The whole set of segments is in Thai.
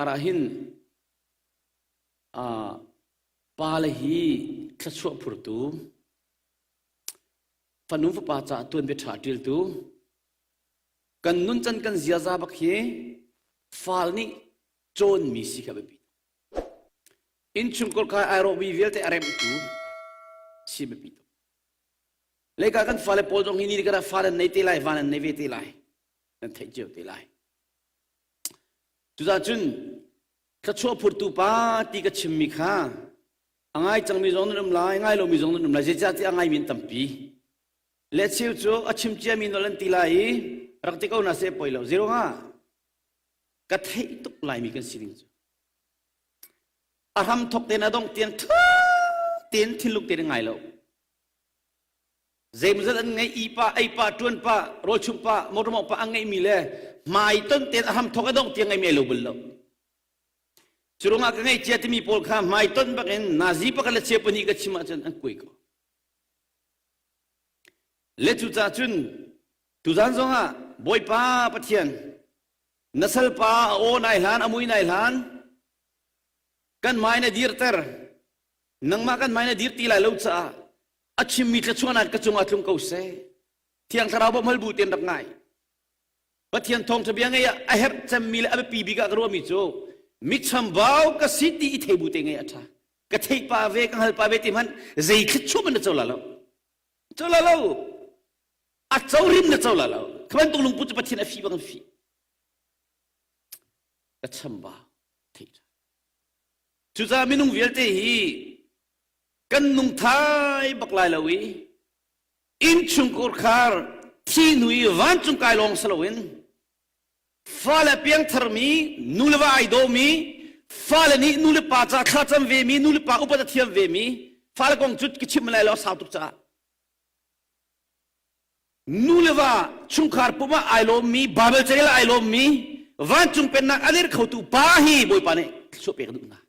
าราหินปาลฮีขชวพุรตูฟันนุ่มฟ้าจ่าตัวเบ็ดขาดิลตูกันนุ่นจันกันเสียซาบักเฮฟาลนี่โจนมีสิครับบีอินชุมกอลคาไอโรบีเวลเตอเรมตูสิบบีเลขากันฟาลโปจงฮินีกันฟาลในตีไลฟาลในเวตีไลนั่นเทจิวตีไลจุดจุนขชวพุรตูปาตีกัชิมมิข้าอ่างจังมีจงนุ่มลายง่ายลงมีจงนุ่มลายเจ้าที่อ่างมินตัมปีเลเชียวจูอชิมเจียมินโดลันตีไลรักที่เขาหน้าเสพไปแล้ว0-5กัดให้ตุกไลมีกันสิ่งจูอารมณ์ทกเตนะดงเตียนทุเตียนที่ลุกเตียนง่ายแล้วเจมส์จะไงอีป้าไอป้าจวนป้าโรชุมป้ามอร์มอป้าอังไงมีเลยไม่ต้นเตียนอารมณ์ทกดงเตียนไงมีลูกบุลแล้วจุดงาไงเจียที่มีพอลข้ามไม่ต้นบักเอ็นนาซีปักเลเชียปนีกัชิมาจันอันกุยก็เลจุดจุนทุจานซงอ่ะบอยป้าปะเทียนนัสลป้าโอนายหลานอมุยนายหลานกันไม่เนี่ยดีร์เตอร์นังมากันไม่เนี่ยดีร์ตีลายลูกจ้าอัชมิกชวนัดกระจงอัตลุงเขาเสเที่ยงคาราบมัลบูเตียนรับง่ายปะเทียนทองทะเบียงไงอ่ะไอเฮบจำมีเลยอับปีบิกะกรัวมิโจมิชัมบ่าวกสิทธิอิทธิบุตรไงอ่ะท่ากะเทยป้าเวกังฮัลป้าเวติมันใจคิดชั่วมันจะเจ้าละแล้วอัดเจ้าริมนะเจ้าแล้วขบันตุลุงพุทธปฏิญาฟีบังฟีกระชัมบ่าวเทจุดามินุงเวลเตฮีกันนุงไทยบักลายลาวีอินชุงกุรคาร์ที่นุยวันจุงไกลองสลวินฟาเลเปียงทรมีนูเลวาไอโดมีฟาเลนี้นูเลปาจากข้าจำเวมีนูเลปาอุปถัมภ์เวมีฟาเลกองจุดกิชิมลายลอสาวตุกจ้านูเลว่าชุงคาร์ปุ่มไอโลมีบาเบลเจลไอโลมีวันจุงเป็นนักอเดร์เขาตูปาฮีบอยปานี่ช่วยเปิดดูนะ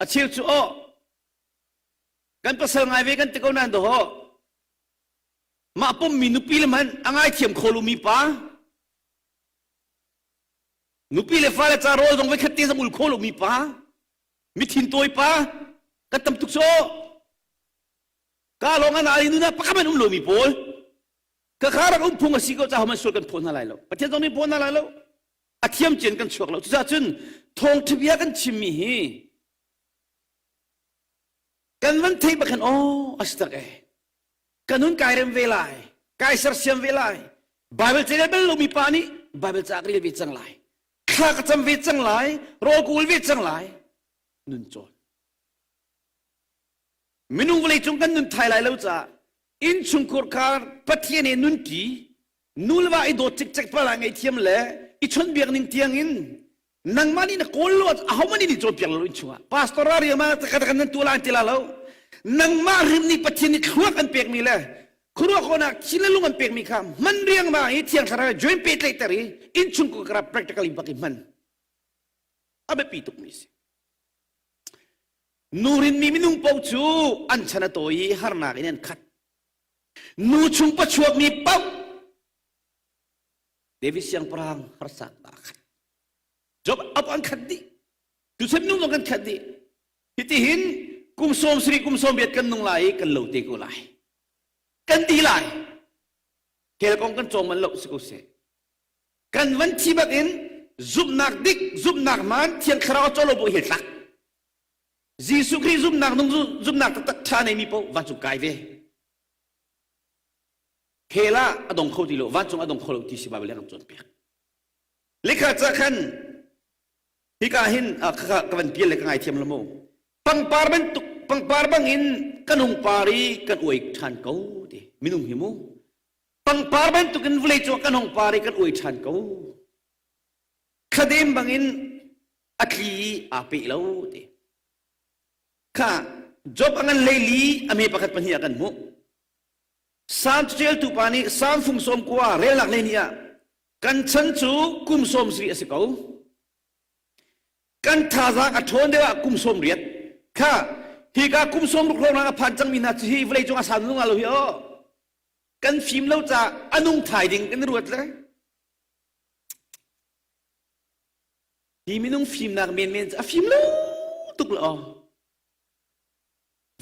อาชีพจู่โอกันภาษาไงเวกันตะโกนันดูฮะมาปุ่มมีนุปีเลมันอ่างไอเทียมโคลูมีปานุปีเลฟ้าเลจารโรดงเวคัตเตสมุลโคลูมีปามิทินตัวปากันตั้มตุกโซกาลงอันอะไรนู่นนะปักมันลมีโพลก็ข้ารักพงศ์สิโก้จะทำมันช่วยกันพ้นอะไรแล้วประเทศตรงนี้พ้นอะไรแล้วอาเทียมเจนกันช่วยเราจะจนทงทบียกันชิมีกันวันที่บักันโอ้อัศตร์กันนุ่นกายเรมเวลายกายสัรเซียมเวลายไบเบิลเจเบลลมีปานีไบเบิลจากรีวิจังไลข้าก็จำวิจังไลโรกูลวิจังไลนุ่นจนมินุงเลยจงกันนุนไทยไลแล้วจ้าอินชุงคุรคาร์ปัทยานีนุนกีนูลว่าไอโดจิกจักพลังไอเทียมเล่อิชนเบียงนิ่งเทียงอินนังมันนี่นักโกลวดเอามันนี่โจทย์เปียงลุนชัวพาสตอรารีมาตะกัดกันนั่นตัวลานติลาแล้วนังมาริมนี่ปัทยานีครัวกันเปียกมีเลยครัวคนนักชิลลุงกันเปียกมีคำมันเรียงมาไอเทียงคาราจอยเปิดเลยตรีอินชุงคุรคาร์ practically บักมันอาเบปีตุกมิสนูรินมีมินุงเป้าจูอันชนะตัวยีฮาร์นากินขัดนูชุงปัจจุบันมีเป้าเดวิสยังพรางฮาร์สัตตาขัดจบอับอันขัดดีทุกสิ่งนุ่งกันขัดดีฮิติหินกุมสมสรีกุมสมเบียดกันนุ่งไหลกันเหลวเตกุไหลกันดีไหลเฮลกองกันจงมันเหลวสกุเสกันวันที่บักอินซุบนักดิกซุบนักมันเทียนคราวโจโลบุเฮตักYesus Kristus zoom nak tak cana mi po van chung kai ve hela adong kho dilo van chung adong kho lo ti si babel ang chon pek likha cha khan hika hin ka van piel le ka ngai thiam lo mo pang par bang in kanung pari kan oi than ko de minung hi mo pang par ban tu kan vlei chu kanung pari kan oi than ko khadem bang in akhi api lo deข้าจบอันเลยลีอเมริกาพันธุ์กันมุสามเจลตุปานีสามฟุงสมกว่าเรื่องหลักเลยเนี่ยกันฉันจูกุมสมสิสิเขากันท่าจากอัฐวนเดียวกุมสมเรียดข้าที่กากุมสมลูกโลนักพันจังมินาที่เวลจงอาสานุงอาลุยอ๋อกันฟิล์มเราจะอนุงถ่ายดิ่งกันรวดเลย ฮีมินุ่งฟิล์มนักเมนจะฟิล์มลูตุกละ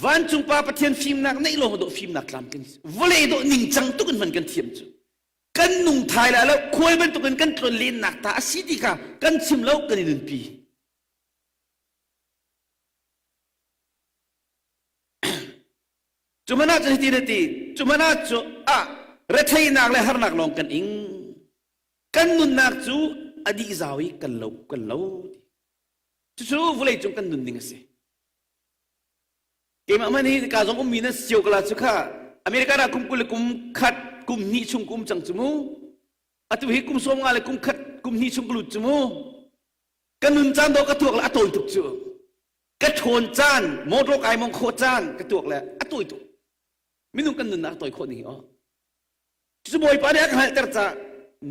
วันจุงปาปะเทียนฟิล์มนักในโลกโดฟิล์มนักลำกันวเลยโดนิ่งจังตุกันมันกันเทียมจูกันนุ่งไทยแล้วคุยมันตุกันกันตรวจเลียนนักตาสิดีค่ะกันชิมแล้วกันนินปีจุมานาจะที่นั่นตีจุมานาจูเรทัยนักเลยหานักลองกันอิงกันนุ่นนักจูอดีจาวิกันเล่าจู่ๆวเลยจุงกันนุ่นนิ่งสิเกมมันนี่การส่งมีนั่นเสียวกลาสุขาอเมริกาเราคุมขัดคุมนิชุงคุมจังจมูอัตุหิคุมสมงอะไรคุมขัดคุมนิชุงกลุจมูกันนุ่นจานโดกระตัวละอัตุยตุกจูกระโชนจานโมโตไกมองโคจานกระตัวละอัตุยตุไม่นุ่งกันนุ่นนักตัวคนนี้อ๋อจู่ๆบ่อยปานนี้อักหายตระจ่า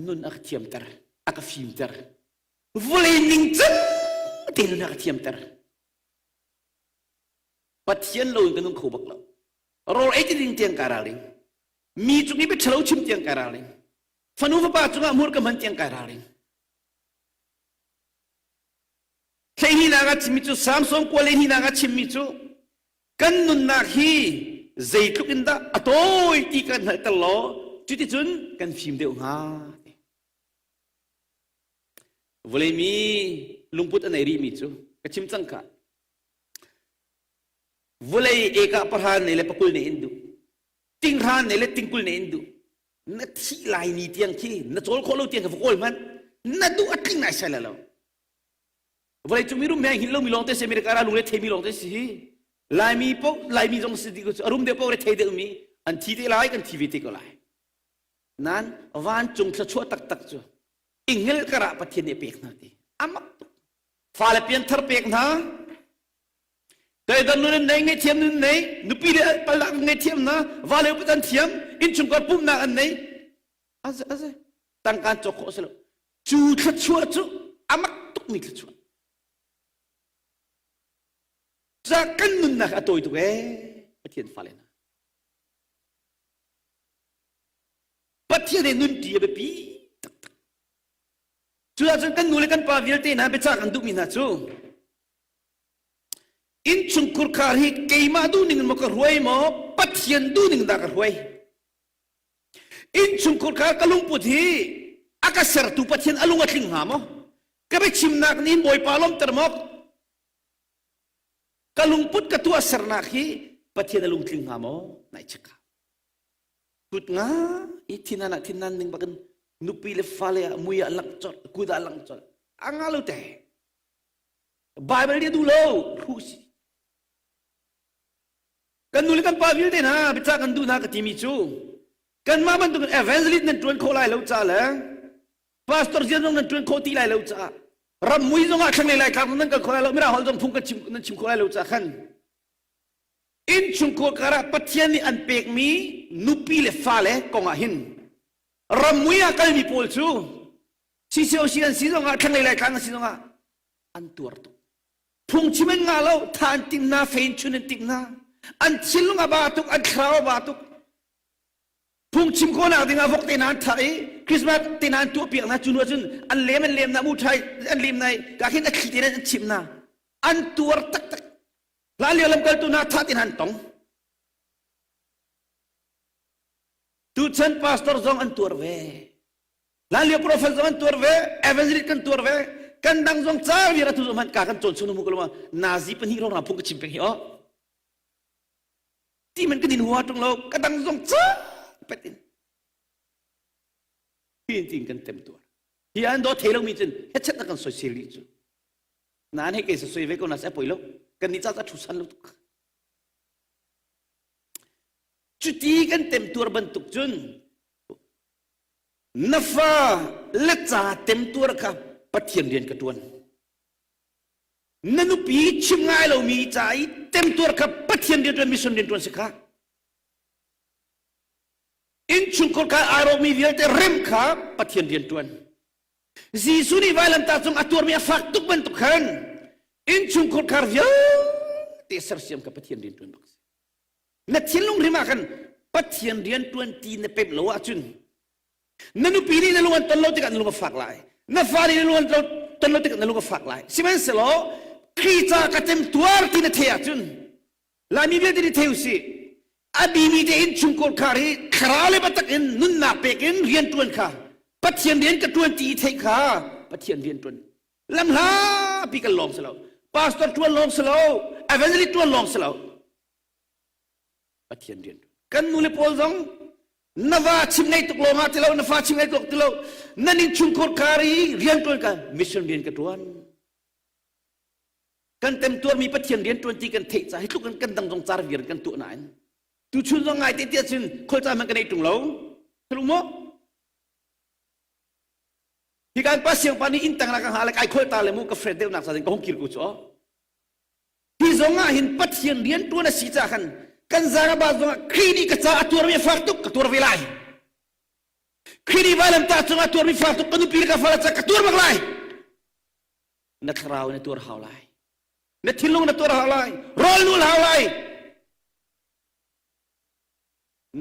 นุ่นอักเทียมตระอักฟิล์มตระวเลยนิ่งจังเดินนักเทียมตระปัจจัยโลกกันนุ่งขบักเราเราเอจิดิงเตียงการาลิงมีจุดนี้เป็นเฉลาชิมเตียงการาลิงฟันูฟป้าจุงอามูร์กับมันเตียงการาลิงเฮียนากาชิมิจูสามสองกว่าเลยเฮียนากาชิมิจูกันนุ่นนักฮีใจทุกินดาอัตโอยที่กันให้ตลอดจุดที่จุนกันฟิล์มเดียวหาวเลยมีลุงพุทธอันไหนรีมิจูกชิมจังค่ะวเลยเอกปะหานเนลปะกุลเนอินดูติงหานเนลติงกุลเนอินดูนัดที่ลายนี้เตียงขี้นัดโจลโคโลเตียงกับโคลมันนัดดูอัดลิงน่าใช่แล้ววเลยจุมิรุมแม่หินลงมีลองเตสเมริกาลุงเลเทมีลองเตสิลายมีปกลายมีจงสิดิกุอารมณ์เดียวปกเลเทเดมีอันที่เดลายกันทีวิติก็ลายนั้นวันจงชั่วตักจูอิงเฮลกระปะเทียนเอเปกนาทีอามักฟาเลเปียนทาร์เปกนาแต่ตอนนู้นในเงยเทียมนู้นในนุปีเดปลักเงยเทียมนะวาเลอุปตันเทียมอินชุงกับปุ่มนาอันไหนอาเซตั้งการจกโคสลจูทัดชัวจูอามักตุกมิทัดชัวจากกันนู้นนะอัตโตยตุกปะเทียนฟาเลนะปะเทียนนู้นที่เบปีจูอาจจะกันนู้นเลยกันปาวิลเตนะเบจากกันดุมินาจูอินชุงคุรคาร์ฮีเกยมาดูนิ่งมันก็รวยมั้งปัทยันดูนิ่งดักรวยอินชุงคุรคาร์กลุงพุทธีอากาศเสร์ตุปัทยันอลุงอัดลิงหามะก็ไปชิมนักนี้บอยปาลมตรมกกลุงพุทธกตัวเสร์นักฮีปัทยันอลุงลิงหามะนายเช็คพุทธงาอิทินันนิ่งบักันนุปีเลฟาเลมุยลังจอดกุดาลังจอดอังอาลุเตะไบเบิลdia dulu husi kan nulikan pavil din ha bitsa kan du na katimi chu kan ma ban tu kan evangelist nan tuan kho lai lo cha la pastor jian jong nan tuan kho ti lai lo cha ram mui jong a khang lai khang nan kan kho lai lo mira hol jong phung kan chim nan chim kho lai lo cha khan in chung ko kara pathian ni an pek mi nupi le fa le kong a hin ram mui a kal mi pol chu si seo si an si jong a khang lai khang si jong a an tuar tu phung chimen nga lo than tin na fein chun tin na an chilung abatuk an khraw abatuk phung chim ko na dinga vok tin an thai christmas tin an tu piak na chun chun an lem na mu thai an lim nai ka khin a khiti na chim na an tuar tak la le lam kal tu na tha tin an tong tu chen pastor zong an tuar ve la le prophet zong an tuar ve evangelist kan tuar ve kan dang zong char vira tu man ka kan chon sunu mu kolma nazi pan hi ro na phung chim pe hi o ti man kan din huwa tong lo kan dang zong char petin tin kan tem tu hi an do thelong mi chen he chet na kan so sili chu nan he ke so ve ko na sa poilo kan ni cha cha thu san lo chu ti kan tem tur ban tuk chun nafa le cha tem tur kaปัทยันเรียนกระตวนนั่นนุปีชิมง่ายเรามีใจเต็มตัวกับปัทยันเรียนด้วยมิชชันเรียนตัวสิคะอินชุงคนกาอารมณ์มีเวียลแต่เริ่มขาปัทยันเรียนตัวจีสุนีไว้ลำตาจงอัตตัวมีฝักตุกเป็นตุกขันอินชุงคนกาเวียลเตะเสร์เสียมกับปัทยันเรียนตัวนักนัดเชลลงริมากันปัทยันเรียนตัวตีนเป๊บโลอาจุนนั่นนุปีนี่นั่นลุงอันตโลติกันลุงฝักลายนับฟ้านี่ล้วนเรา ต้นเราติดกันนั่นลูกก็ฝากหลายสิมันเสลอขีจากระเต็มตัวที่นั่นเทียจุนลามีเรื่องที่เทียวสิอบีมีเดินชุมโกคารีคราเลบัตักอินนุนนาเปกินเรียนตัวนข้าปัจเจียนเรียนกับตัวนตีเทข้าปัจเจียนเรียนตัวนลำลาปีกันลองสลาวพาสตอร์ตัวนลองสลาวเอเวนเจลิตัวนลองสลาวปัจเจียนเรียนกันนูเลโพลซองนวาชิมไงตุกลงอาติลาวนวาชิมไงตุกติลาวนั่นอินชุมโกคารีเรียนตัวนข้ามิชชั่นเรียนกับตัวนกันเต็มตัวมีปัจเจียนเรียนตัวนตีกันเทใจให้ทุกกันดังตรงจารเวียนกันตัวไหนtu chun zong ngai te chun khol cha man kan ei tung lo thlu mo hi kan pa siang pa ni in tang la ka ha la kai khol ta le mu ka fred deu nak sa ko hong kir ku cho hi zong a hin pat hian rian tu na si cha kan zara ba zong khri ni ka cha atur me fak tuk ka tur vilai khri ni walam ta chung atur me fak tuk ka nu pil ka fala cha ka tur bak lai na thrau na tur haw lai na thilung na tur haw lai rol nul haw lai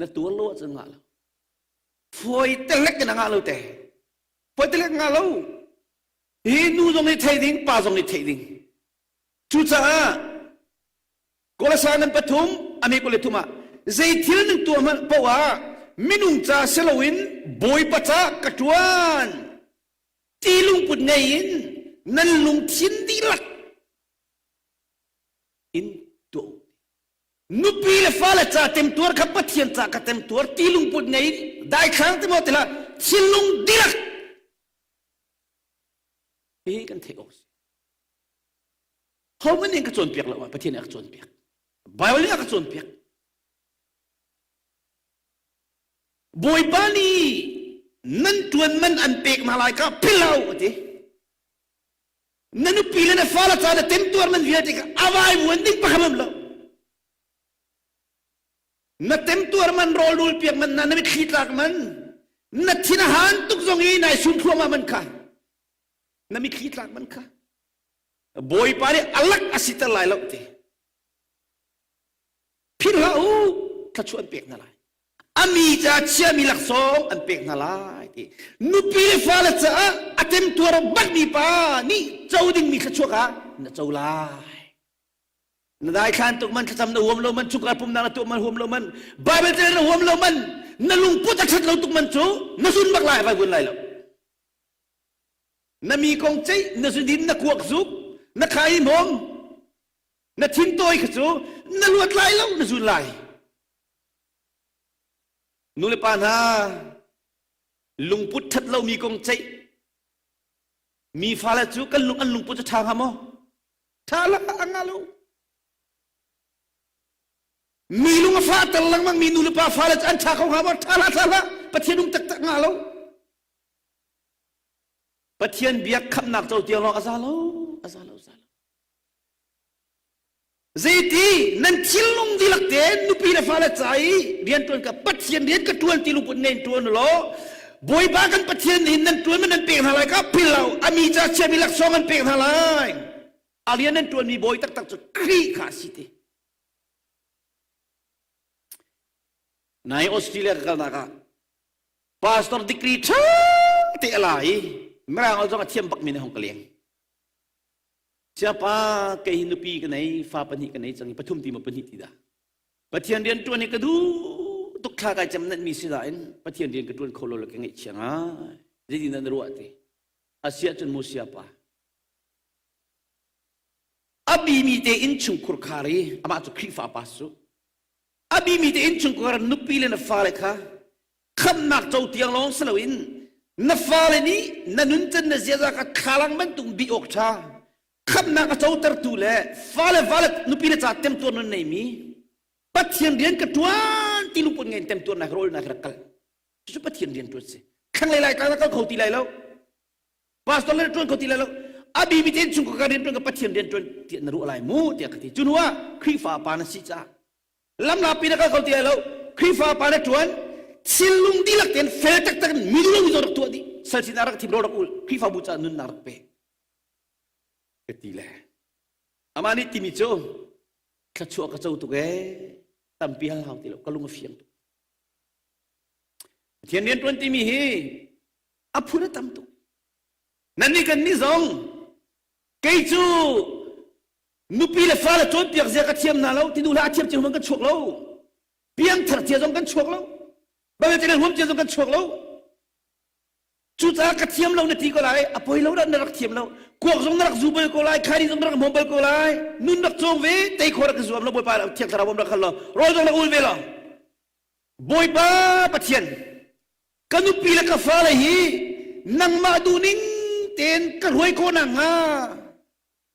นั่นตัวโลจะงาเราฟอยเตล็กกันงาเราแต่ฟอยเตล็กงาเราเฮนูตรงนี้เทดิ้งป่าตรงนี้เทดิ้งจุดจ้ากอลสานันปฐุมอเมริกาเลตุมาใจที่นึงตัวมันเพราะว่ามินุงจ้าเซลวินบอยปัจจากระจวนตีลุงปุดเงียนนั่นลุงทิ้นดีลักอินตัวนุปีเลฟ้าเลจ่าเต็มตัวขับปะเทียนจ่ากับเต็มตัวตีลุงปุดไงได้ครั้งที่หมดละชิลุงดีลักเฮ้กันเทอสเขาไม่เนี่ยกระโจนเปียกแล้วว่าปะเทียนกระโจนเปียกบายวันนี้กระโจนเปียกบอยบ้านี่นั่นจวนมันอันเปียกมาลายก็พิลาวทีนั่นนุปีเลฟ้าเลจ่าเต็มตัวมันเวียดก็อวัยวันนี้ปะขมแล้วนั่นเต็มตัวมันรอลูลเปียกมันนั่นไม่ขีดหลักมันนั่นที่นหันตุกซงอีนายชุนพวงมามันค่ะนั่นไม่ขีดหลักมันค่ะบอยปารีอัลลักอาศิตลายแล้วทีพิลาอูถ้าชวนเปียกนั่นแหละอามีจะเชื่อมีหลักสองอันเปียกนั่นแหละทีนุปีเลฟ้าละจ้าอันเต็มตัวเราบักมีปานี่เจ้าดิ่งมีขชัวกะนั่นเจ้าลายนั่นได้ขันตุกมันทำนั่นหัวมันมันชุกอาปุ่มนั่นตุกมันหัวมันบาเบลเจนั่นหัวมันนั่นลุงพูดชัดเราตุกมันจูนั่นสุนบักลายไปบุญไรแล้วนั่นมีกองใจนั่นสุดินนั่นขวกซุกนั่นขายหอมนั่นทิ้งตัวอีกจูนั่นลวดลายแล้วนั่นสุนลายนู่นเลยปานาลุงพูดชัดเรามีกองใจมีฟ้าแล้วจูกันลุงอันลุงพูดจะทางหามอท่าละอังอาลูมีลุงฟ้าตะลังมังมีนูลปาฟ้าเลยอันชาเขาหาว่าท่าละปะเทียนลุงตักงาเราปะเทียนเบียกคำหนักเจ้าเตียงเราอาซาเราใจดีนั่นชิลลุงดีลักเดนนุปีละฟ้าเลยใจเรียนตัวกับปะเทียนเรียนกับตัวตีลุงปุ่นเน้นตัวนั่นหรอบอยบ้ากันปะเทียนหินนั่นตัวมันนั่นเปลี่ยนอะไรครับพี่เราอามีจ่าเชื่อมีหลักสองมันเปลี่ยนอะไรอาเรียนนั่นตัวมีบอยตักจะคลี่ขาสิทีในออสเตรเลียกันนะครับพาสตอร์ดิกรีช่างที่อะไรเมื่อเราจะมาเทียมปักมินในห้องกะเลียง Siapa kehidupi kenai fa pani kenai jangi pathum ti ma pani ti da pathian rian tuan ni kadu tuk kha ka jam nan mi sidain pathian rian kadun kholo la kengai changa jadi nan ruati asia chun mo siapa abi mi te in chung kur khari ama chu khri fa pasu abi mi te in chung kur nupi le na fa le kha kham nak chau tiang long slawin na fa le ni nanun chen na zia ka khalang man tung bi ok cha kham nak chau tar tu le fa le nupi le cha tem tu non nei mi pathian rian ka tuan ti lu pun ngai tem tu na rol na kal chu pathian rian tu se khang lai ka ka khoti lai lo pastor le tu khoti lai lo abi mi ten chung ka rian tu ka pathian rian tu ti na ru lai mu ti ka ti chunwa khri fa pa na si cha lam la pi na ka khoti lai lo khri fa pa na tuan silung di lak ten fel tak tak mi lu zo tu di sal si narak ti bro ul khri fa bu cha nun narak pe ketile amani ti mi cho ka chu ka chau tu ge tampi hal hau ti lo kalung fiang tu thian nian 20 mi hi apuna tam tu nani kan ni zong เกจูนุปีเลฟ้าละจนเปียกเสียกระเทียมนาเราที่ดูแลเทียมเจียวมันกันฉกเราเปียงถัดเจียวกันฉกเราบางทีเราหัวเจียวกันฉกเราจุดกระเทียมเราในที่ก็ไล่อภัยเราดันนักเทียมเรากวกจงนักจูเบลก็ไล่ใครจงนักมอมเบลก็ไล่นุ่นนักจงเวแต่ขอรักจูบเราบ่อยไปเทียงสารบมรักขันเรารอจงนักอุ่นเวลาบ่อยไปปะเทียนกันนุปีเลกฟ้าเลยฮีนังมาดูนิ่งเต็นกันหวยโคนังฮะ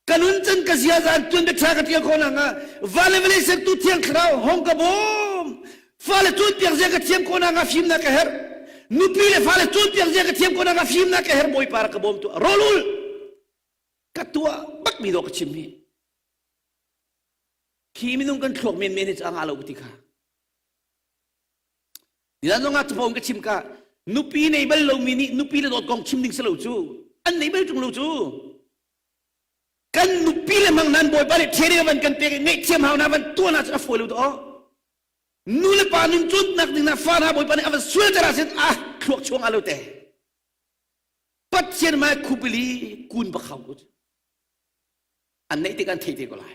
กันนุ่นจันกันเสียจานจนเด็กชายกันเทียงโคนังฮะวาเลเวลเซตุเทียงคราวห้องกระบมฟ้าเลยจนเปียกเสียกันเทียงโคนังฮะฟิล์มนักเฮร์นุปีเลฟ้าเลยจนเปียกเสียกันเทียงโคนังฮะฟิล์มนักเฮร์บ่อยไปรักกระบมตัวรอลุลกัตัวบักมีดอกชิมฮีขีมินุงกันคลอกเมนจะอ่างอาลูกติค่ะนี่นั่นงาจะพงกับชิมกะนุปีในบ้านเรามินินุปีเลยโดดกองชิมดิ่งสลาวจูอันไหนบ้านจงลูจูกันนุปีเลยมังนันบ่อยไปเลยเทเรวันกันเตะเงยเทียมหาวนาวันตัวน่าจะฟูลูตัวนูเลปานุนจุดนักดิ่งนาฟ้าหาบ่อยไปเลยเอาสวยจะราเซนคลอกช่วงอาลูเตะปัจเจียนมาคุบิลีกุนบักเขากูอันไหนที่กันเทก็ไล่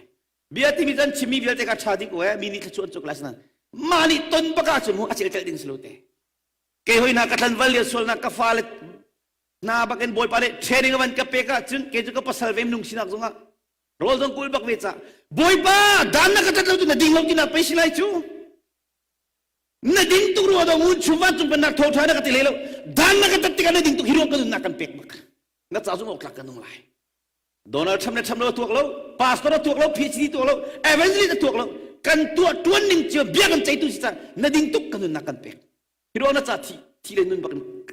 เบียที่มีจันชิมีเบียที่กันชาดิกูมินิขจวนจุกลาสนั้นมานี่ต้นบักอาจุมูอาเจลดิ่งสลาวเตะเกยหอยนักขันวัลเลสโซลนักกฟ้าเลนาบักเอ็นบอยไปเลยเทริงวันกับเปกะจุนเกจุกปัสสาวะนุ่งสินักจงอ่ะโรลจงกุลบักเวจ้าบอยป้าดานนักขัดเราตุนดิ่งเราที่นักไปสิไลจูนัดดิ่งตุกรัวดงอุนชุวันจุนเป็นนักทอทายนักติเลโลดานนักขัดติกันนัดดิ่งตุกฮิโร่กันนักกันเปกบักนักจ้าจงออกหลักกันตรงไหนโดนัลด์ทรัมป์เนี่ยทำเราตัวเราพาสตัวเราตัวเราพีซีตัวเราเอเวนซ์ลีตัวเรากันตัวหนึ่งเจียวเบี้ยกันใจตุสิจ้านัดดิ่งตุกกันนักกันเปกฮิโร่นักจ้าที่เลนุนบัก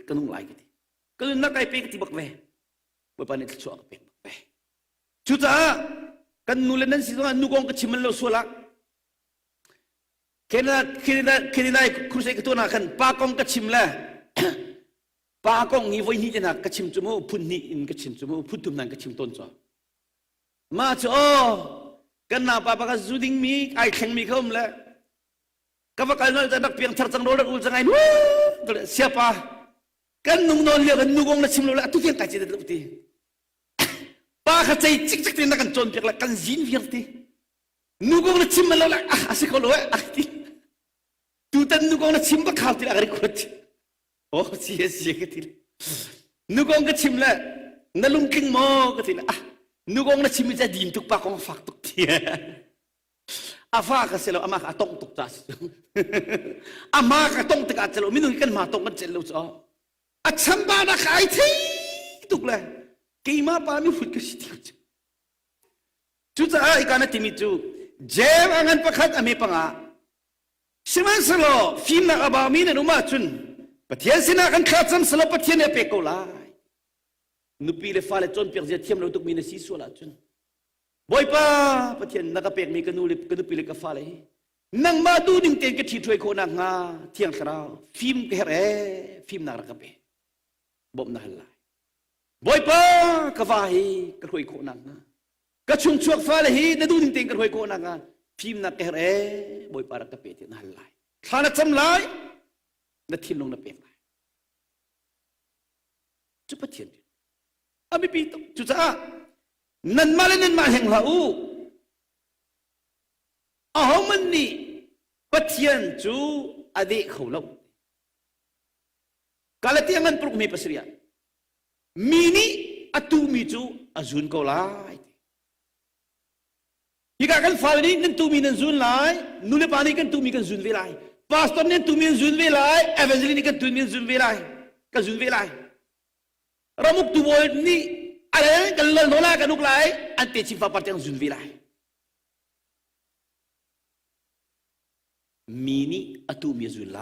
กันนุ่งไหลกันก็นักไอเป็กที่บักเว่บ่ปานนี้ชั่วกับเป็กบักเว่ชุดจ้ากันนู่นเลยนั่นสิตัวนู่งกงก็ชิมมันเราสัวละแค่นั้นครูเสกตัวนักกันปากงก็ชิมละปากงนี่ไว้นี่จะนักก็ชิมจุโม่พุ่นนี่อินก็ชิมจุโม่พุ่นตุ่มนั่นก็ชิมต้นจ้ามาจ้ากันน่าป้าก็จูดิ้งมีไอแข็งมีเข้ามาแล้วก็ว่ากันนั่นจะนักเพียงทัดจังโดนอุลจังไงนู้เสียป้ากันนุ่งนอนเลี้ยกันนุ่งนัดชิมเราละทุกอย่างกันจะได้รู้ทีป้าข้าใจจิกจิกที่นักกันจนเพียงละกันจินเวียร์ทีนุ่งนัดชิมเราละอาศัยเขาเลยทีทุกท่านนุ่งนัดชิมก็ข่าวที่ละอะไรก็ทีโอ้เสียกันทีนุ่งนัดชิมละนั่นลุงกิงโม่ก็ทีละนุ่งนัดชิมจะดีมทุกป้าก็มาฝากทุกทีอาฟ้าก็เสร็จแล้วอามาก็ต้องตุกจัสอามาก็ต้องตุกจัสแล้วมินุกันมาต้องกันเจริญจ้าอาชัมบานักไอทีตุกเลยกี่มาปามีฟุตก็สิทิวจุดจ้าอีกการที่มีจูเจ้าอันประคัดอเมปังอาสิมันสโลฟิล์มนักอบามีนรุมาจุนปะเทียนสินักันขาดซ้ำสโลปะเทียนเอเปโกลานุปีเลฟ้าเลจนเปียกเจียเทียมเราตุกมีนสีสัวละจุนบ่อยป้าปะเทียนนักเปกมีกันนูปีเลกฟ้าเลยนังมาดูดิ่งเต็นกันที่ช่วยคนนักงาเที่ยงคราวฟิล์มเฮเรฟิล์มนักรักเปบ่มนั่นแหละบ่อยป้ากะฟ้าฮีกระหวยโคนังนะกระชุ่มชวกฟ้าเลยฮีนั่นดูดิ่งเต็นกระหวยโคนังนะฟิล์มนักเฮเรบ่อยป้ารักเปที่นั่นแหละข้านักจำเลยนั่นทิ้งลงนับเปกเลยจุดปะเทียนอาไม่ปีตจุดจ้านั่นมาเลยนั่นมาแห่งลาอูเอามันนี่ปะเทียนจูอดีตเขาเล่ากาลที่อันปลุกมีปัสริยามินิอัตุมิจูอาจุนโกลายฮิกากันฟาลนี่นั่นตุมีนั่นจุนไลนูเลปานี่กันตุมีกันจุนเวลาพาสตอร์นี่ตุมีจุนเวลาเอเวนซ์นี่กันตุมีจุนเวลากันจุนเวลารามุกตุบอยนี่อะไรกันเลยโนลากันนุกไลอันเตชิฟาปาร์ตี้กันจุนเวลามินิอัตุมีจุนไล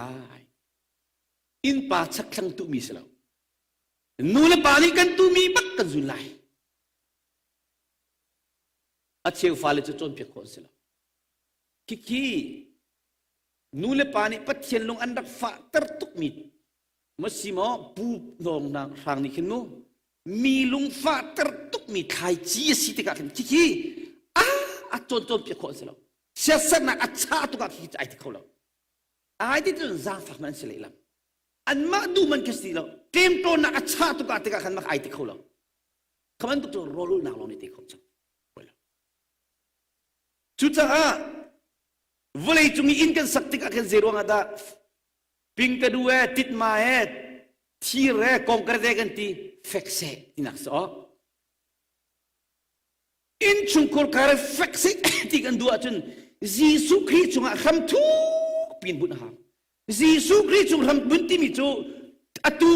อินปาชักชังตุมีสลาวนูเลปานีกันตุมีบักกันจุนไลอาเชียวฟาเลจะจนเพียงคนสลาวคินูเลปานีปัจเจียนลงอันดักฟ้าตรตุกมีมัสซิโมปูนองนางทางนี้ขึ้นนู้มีลุงฟ้าตรตุกมีไทยจีสิติกาขึ้นคิอาจนเพียงคนสลาวเสียสนะอาชาตุกาคิดไอที่เขาแล้วไอที่จนซาฟักมันเสลลัมอันมาดูมันก็สิแล้วเกมโตนักอาชาตุกาติกาขันมาไอติเขาแล้ว คำนั้นตัวโรลุนักลงในตีของจังจุดจ้าเวลาจุงอินกันสักติกันเซรวงอาดาพิงกระดูเอติดมาเอที่แรกกองกระเดกันตีเฟกเซที่นักสออินชุงคนการเฟกเซที่กันดูอาจนยิสุคริสต์จุงคำทุกปีนบุญหามยิสุคริสต์จุงคำบุญที่มีจูอัตุ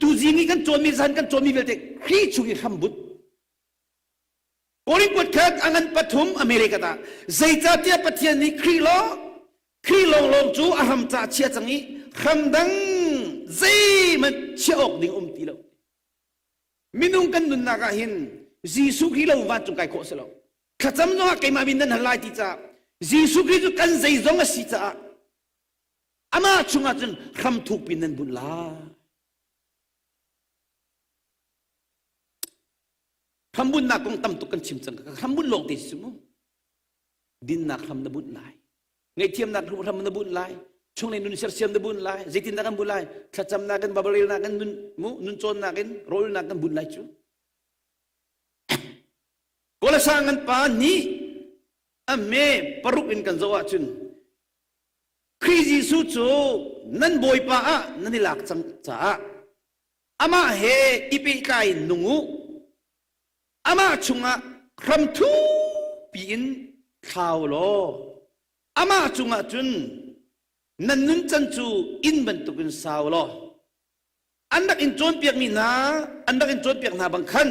ตูจีมีกันโจมีสันกันโจมีเวลเตคริสต์จุงคำบุญโอริกวดขัดอังันปฐมอเมริกาตาใจจ่าเตียปฏิญาณครีโลลงจูอาหัมจ่าเชียจังนี้คำดังใจมันเชี่ยออกดิ่งตีเรามินุงกันนุนนากาหินจีสุครีเราวันจุงไก่โคสเราข้าจำน้องไก่มาบินนันหลายที่จ่าจีสุครีจุกันใจจงอาศิจ่าอามาจุงอาจนคำถูกบินนันบุญลาคำบุญนักคงตั้มตุกันชิมจังคำบุญลงติดสมุดินนักคำนบุญลายไงเทียมนักคำนบุญลายช่วงในนุนเสียมนบุญลายจิตินนักบุญลายข้าจำนักกันบาบาริลนักกันนุนโจนนักกันโรลนักกันบุญลายจูก็ละสร้างกันป่านนี้อเมปรุกินกันจัวจุนคริสิสุจูนั่นบอยป้านั่นนี่หลักจังจ้าอามาเฮอีปีกายนุงูอามาชุงะคำทูปีนข่าวโลอามาชุงะจุนนั่นนุนจันจูอินบันตุกินสาวโลอันดักอินโจนเปียกมีนาอันดักอินโจนเปียกนาบังคัน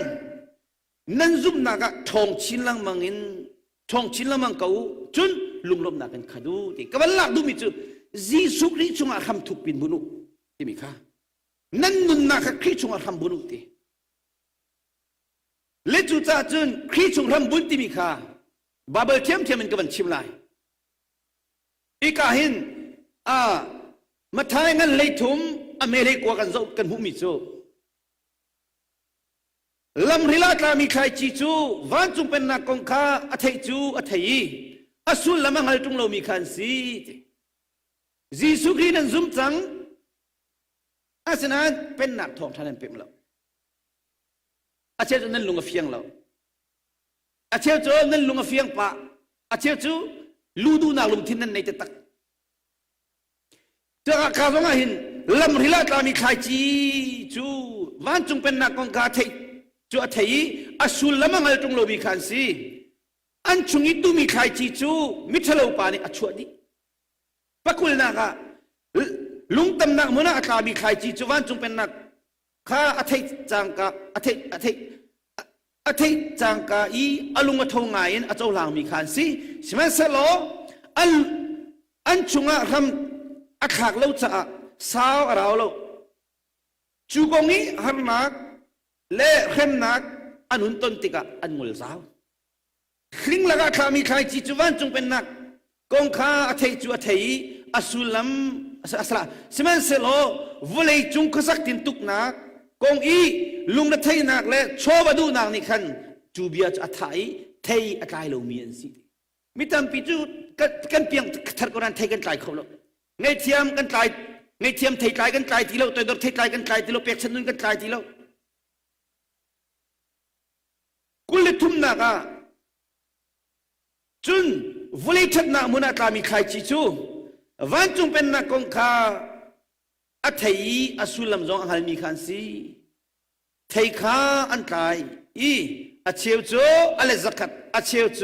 นั่นซุบนากะทองชินลังมังอินทองชินลังมังเกาจุนลุงลมนากันขดูที่กบัลลักดูมิจูจีสุกริชุงะคำทุกปินบุนุที่มีค่านั่นนุนนากะคริชุงะคำบุนุที่เลจุจ้าจุนคริชุงะคำบุนที่มีค่าบาเบิลเทียมมันกบันชิมไลอีกาหินมาทายงั้นเลยทุ่มอเมริกากันโจกันหุมิจูลำริลาตามีใครจีจูวันจุงเป็นนักกงข้าอัฐิจูอัฐิอสุลละมังหัลจุงเรามีขันสีจีสุกรีนันซุมจังอาสนั้นเป็นนักทองท่านันเป็นเราอาเชจูนั่นลุงเฟียงเราอาเชจูนั่นลุงเฟียงปะอาเชจูลูดูนักลุงทินนั่นในเตตักเจ้าข้าสงฆ์หินลำริลาตามีใครจีจูวันจุงเป็นนักกงข้าอัฐิจูอัฐิอสุลละมังหัลจุงเรามีขันสีอันชุงอิตุมีใครจีจูมิทะเลาปานี่อชวดีปักคุลนักะลุงตำนักมุนักข้ามีใครจีจูวันจุงเป็นนักข้าอัฐิจังกะอัฐิจังกะอีอลุงกทงไงน์อเจ้าหลังมีขันสีใช่ไหมเสลออันชุงอะคำอักขากเล่าจะสาวเราเล่าจูกงนี้หันนักเล่เข้มนักอันุนต้นติกะอันมุลสาวคริงละกะข้ามีใครจีจูวันจงเป็นนักกงข้าอัฐิจูอัฐิอสุลัมอัสระใช่ไหมเสลอวลัยจงขสักตินตุกนักกงอีลุงนัทไทยนักเล่โชบดูนักนี่ขันจูเบียจอัฐิไทยอากายเรามีอันสิมิตรปิจูกันเพียงทัดกรันไทยกันไกลเขาแล้วไงเทียมกันไกลไงเทียมไทยไกลกันไกลทีเราตัวดอกไทยไกลกันไกลทีเราเปียกชนุนกันไกลทีเรากุลทุ่มนักจุนวลัยชัดนักมุนักมีใครจีจูวันจุงเป็นนักกงข้าอัฐิอสุลัมจงหัลมีขันสีไทยข้าอันไกลอีอาเชียวโจอเลซักัดอาเชียวโจ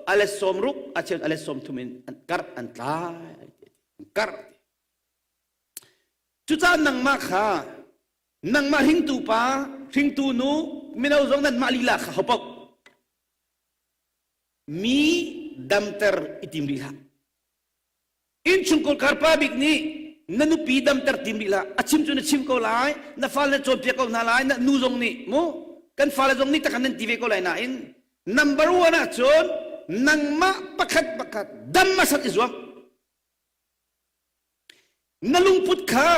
อเลสมรุกอาเชียวอเลสมทุมินอันกัดอันไกลกัดจุดนั้นนังมาข้านังมาหิงตูป้าหิงตูนูมินาจงนั้นมาลีลาข้าฮบกมีดัมเตอร์อิติมลีลาอินชุงกอลคาร์ปาบิกนี้นันนุปีดัมเตอร์ติมลีลาอาชิมจุนชิมก็ไล่นัฟาลจบเพียก็น่าไล่นันูจงนี้โมกันฟาลจงนี้ตะกันนันทีเวก็ไล่น่าอิน number one นะจนนังมาปักขัดดัมมาสัตอิสวามนัลุงพุทธข้า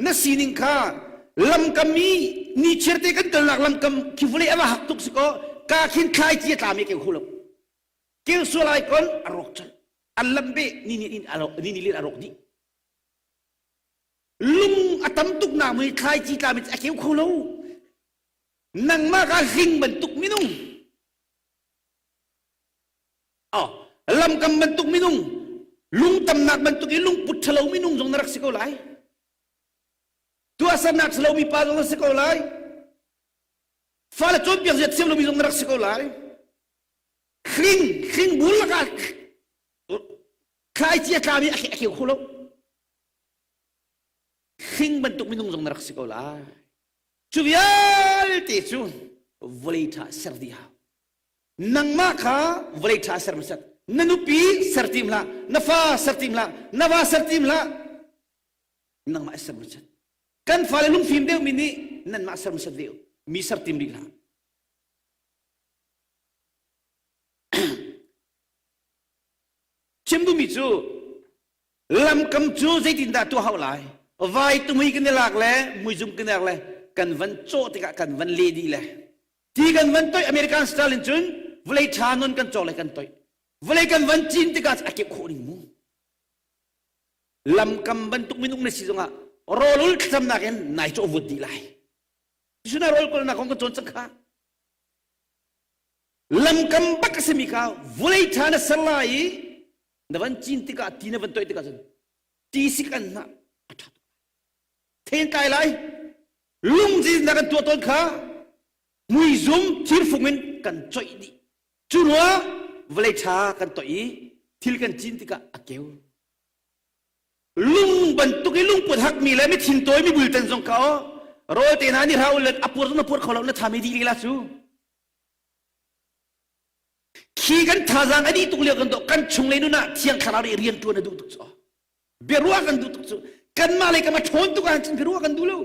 นัสีนิงข้าลำกำมีนี่เชื่อเตกันกันหลักลำกำคิวเลยอะไรหักตุกสิโก้กาขินคายจีตามีเกี่ยวขุลเกี่ยวสุไลคนอรกจัลอัลลัมเบนี่อรกนี่ลิอรกดีลุงอัตมตุกนามือคายจีตามีเกี่ยวขุล นังมาการหิงบรรทุกมินุงอ๋อลำกำบรรทุกมินุงลุงตำหนักบรรทุกลุงปุถลามินุงจงนรักสิกเอาไลตัวสนักสลามีปาจงนรักสิกเอาไลฟ้าละจนเปียกเจ็ดเสียมลมีจงนรักสิกเอาไลหิงบุลละกันใครเจียกามีเขียวคุโลหิงบรรทุกมินุงจงนรักสิกเอาไลจูวิลเตจูวลีท่าเสรดีฮานังมาค่ะวลีท่าเสรมสัตนันุปีเสรติมละนฟ้าเสรติมละนวาเสรติมละนังมาเสรมสัตกันฟ้าเลยลุงฟิล์มเดียวมินี่นั่นมาเสรมสัตเดียวมีเสรติมดีละชิมบุมิจูลำกำจูใจดินดาตัวเขาไหลไว้ตุ้มกันหลักเลยมุยจุ่มกันหลักเลยกันวันโจติกะกันวันเลดีเลยที่กันวันตัวอเมริกันสไตล์จุนวลัยชานนกันโจเลยกันตัววลัยกันวันจีนติกะอาเก็บโคดิมูลำกำบันตุกมินุกในสิจงะโรลุลขจำนักเองนายโจวุดีเลยสุนัขโรลคนนักของกันโจนสังขาลำกำบักสมิกาวลัยชานสลายนวันจีนติกะทีนวันตัวติกะจนทีสิกันนะเทนไกลเลยลุงจีนนักตัวต้นข้ามุยซุ่มทิลฟุมินกันจ่อยดีจุนัวเวลชากันต่อยทิลกันจีนติกะอาเกวลุงบรรทุกลุงปวดหักมีเลยไม่ทิ้งตัวไม่บุลตันจงเขาโรเตนานี่เราเลยอปวดนปวดเขาเราเนี่ยทำไม่ดีเลยล่ะซูขี้กันท่าจังอดีตตุกเลี้ยกันตัวกันชงเลยนู่นน่ะเที่ยงขาเราเรียนตัวน่ะดูตุกซอเบรัวกันดูตุกซอกันมาเลยกันมาชนตุกันจนเบรัวกันดูแล้ว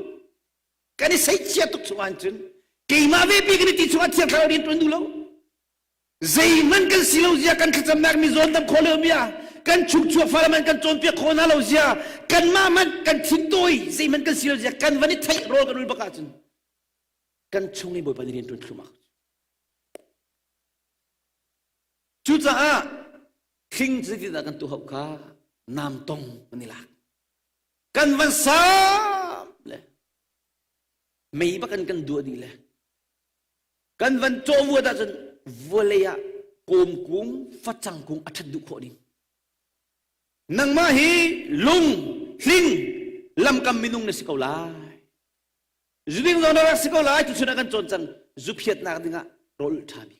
กันนี่ใส่เชียตุกสุวรรณจนเกี่ยมาเว็บปีกันนี่ติดสุวรรณเชียเขาเรียนตัวดูแล้วใจมันกันสิเราเสียกันขจำนักมีโซนดับโคเลเมียกันชุกชัวฟ้ามันกันโจนเปียโคนาเราเสียกันมามันกันทิ้งตัวใจมันกันสิเราเสียกันวันนี้ไทยโรกันรู้ประกาศจนกันชงในบ่อยปฏิเรียนตัวขึ้นมาจุดจ้าคิงจะกินกันตัวเขาค่ะน้ำตงมันนี่ละกันวันสามเลยไม่บักกันดวดีเลยกันวันโจวัวดาจนวัวเลยอะโกมกุ้งฟัดจังกุ้งอัดดุขอดินังมาฮีลุงหิงลำกำมินุงในสิกเอาไลจุดนี้เราเนี่ยสิกเอาไลจุดสุนัขกันจนจังจุดเพียรนักดิ้งะโรลชาบี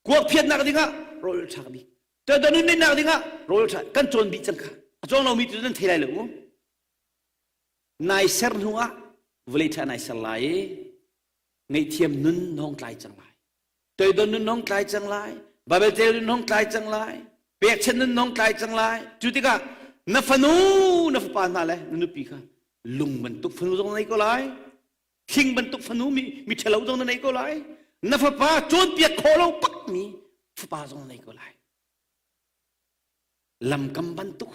กวกเพียรนักดิ้งะโรลชาบีแต่ตอนนี้นักดิ้งะโรลชากันจนบีจังค่ะจนเรามีจุดนั้นเท่าไรเลยมั้งนายเซอร์นัวเวลาท่านนายสลายในเทียมนุ่นน้องกลายจังไรตัวโดนนุ่นน้องกลายจังไรบาเบลเจนุ่นน้องกลายจังไรเปียกเช่นนุ่นน้องกลายจังไรจุดที่ก็นับฟันูนับปานอะไรนุ่นปีค่ะลุงบรรทุกฟันูตรงไหนก็ไรคิงบรรทุกฟันูมีเฉลาตรงไหนก็ไรนับป้าโจนเปียกโคเราปักมีฟ้าตรงไหนก็ไรลำกำบรรทุก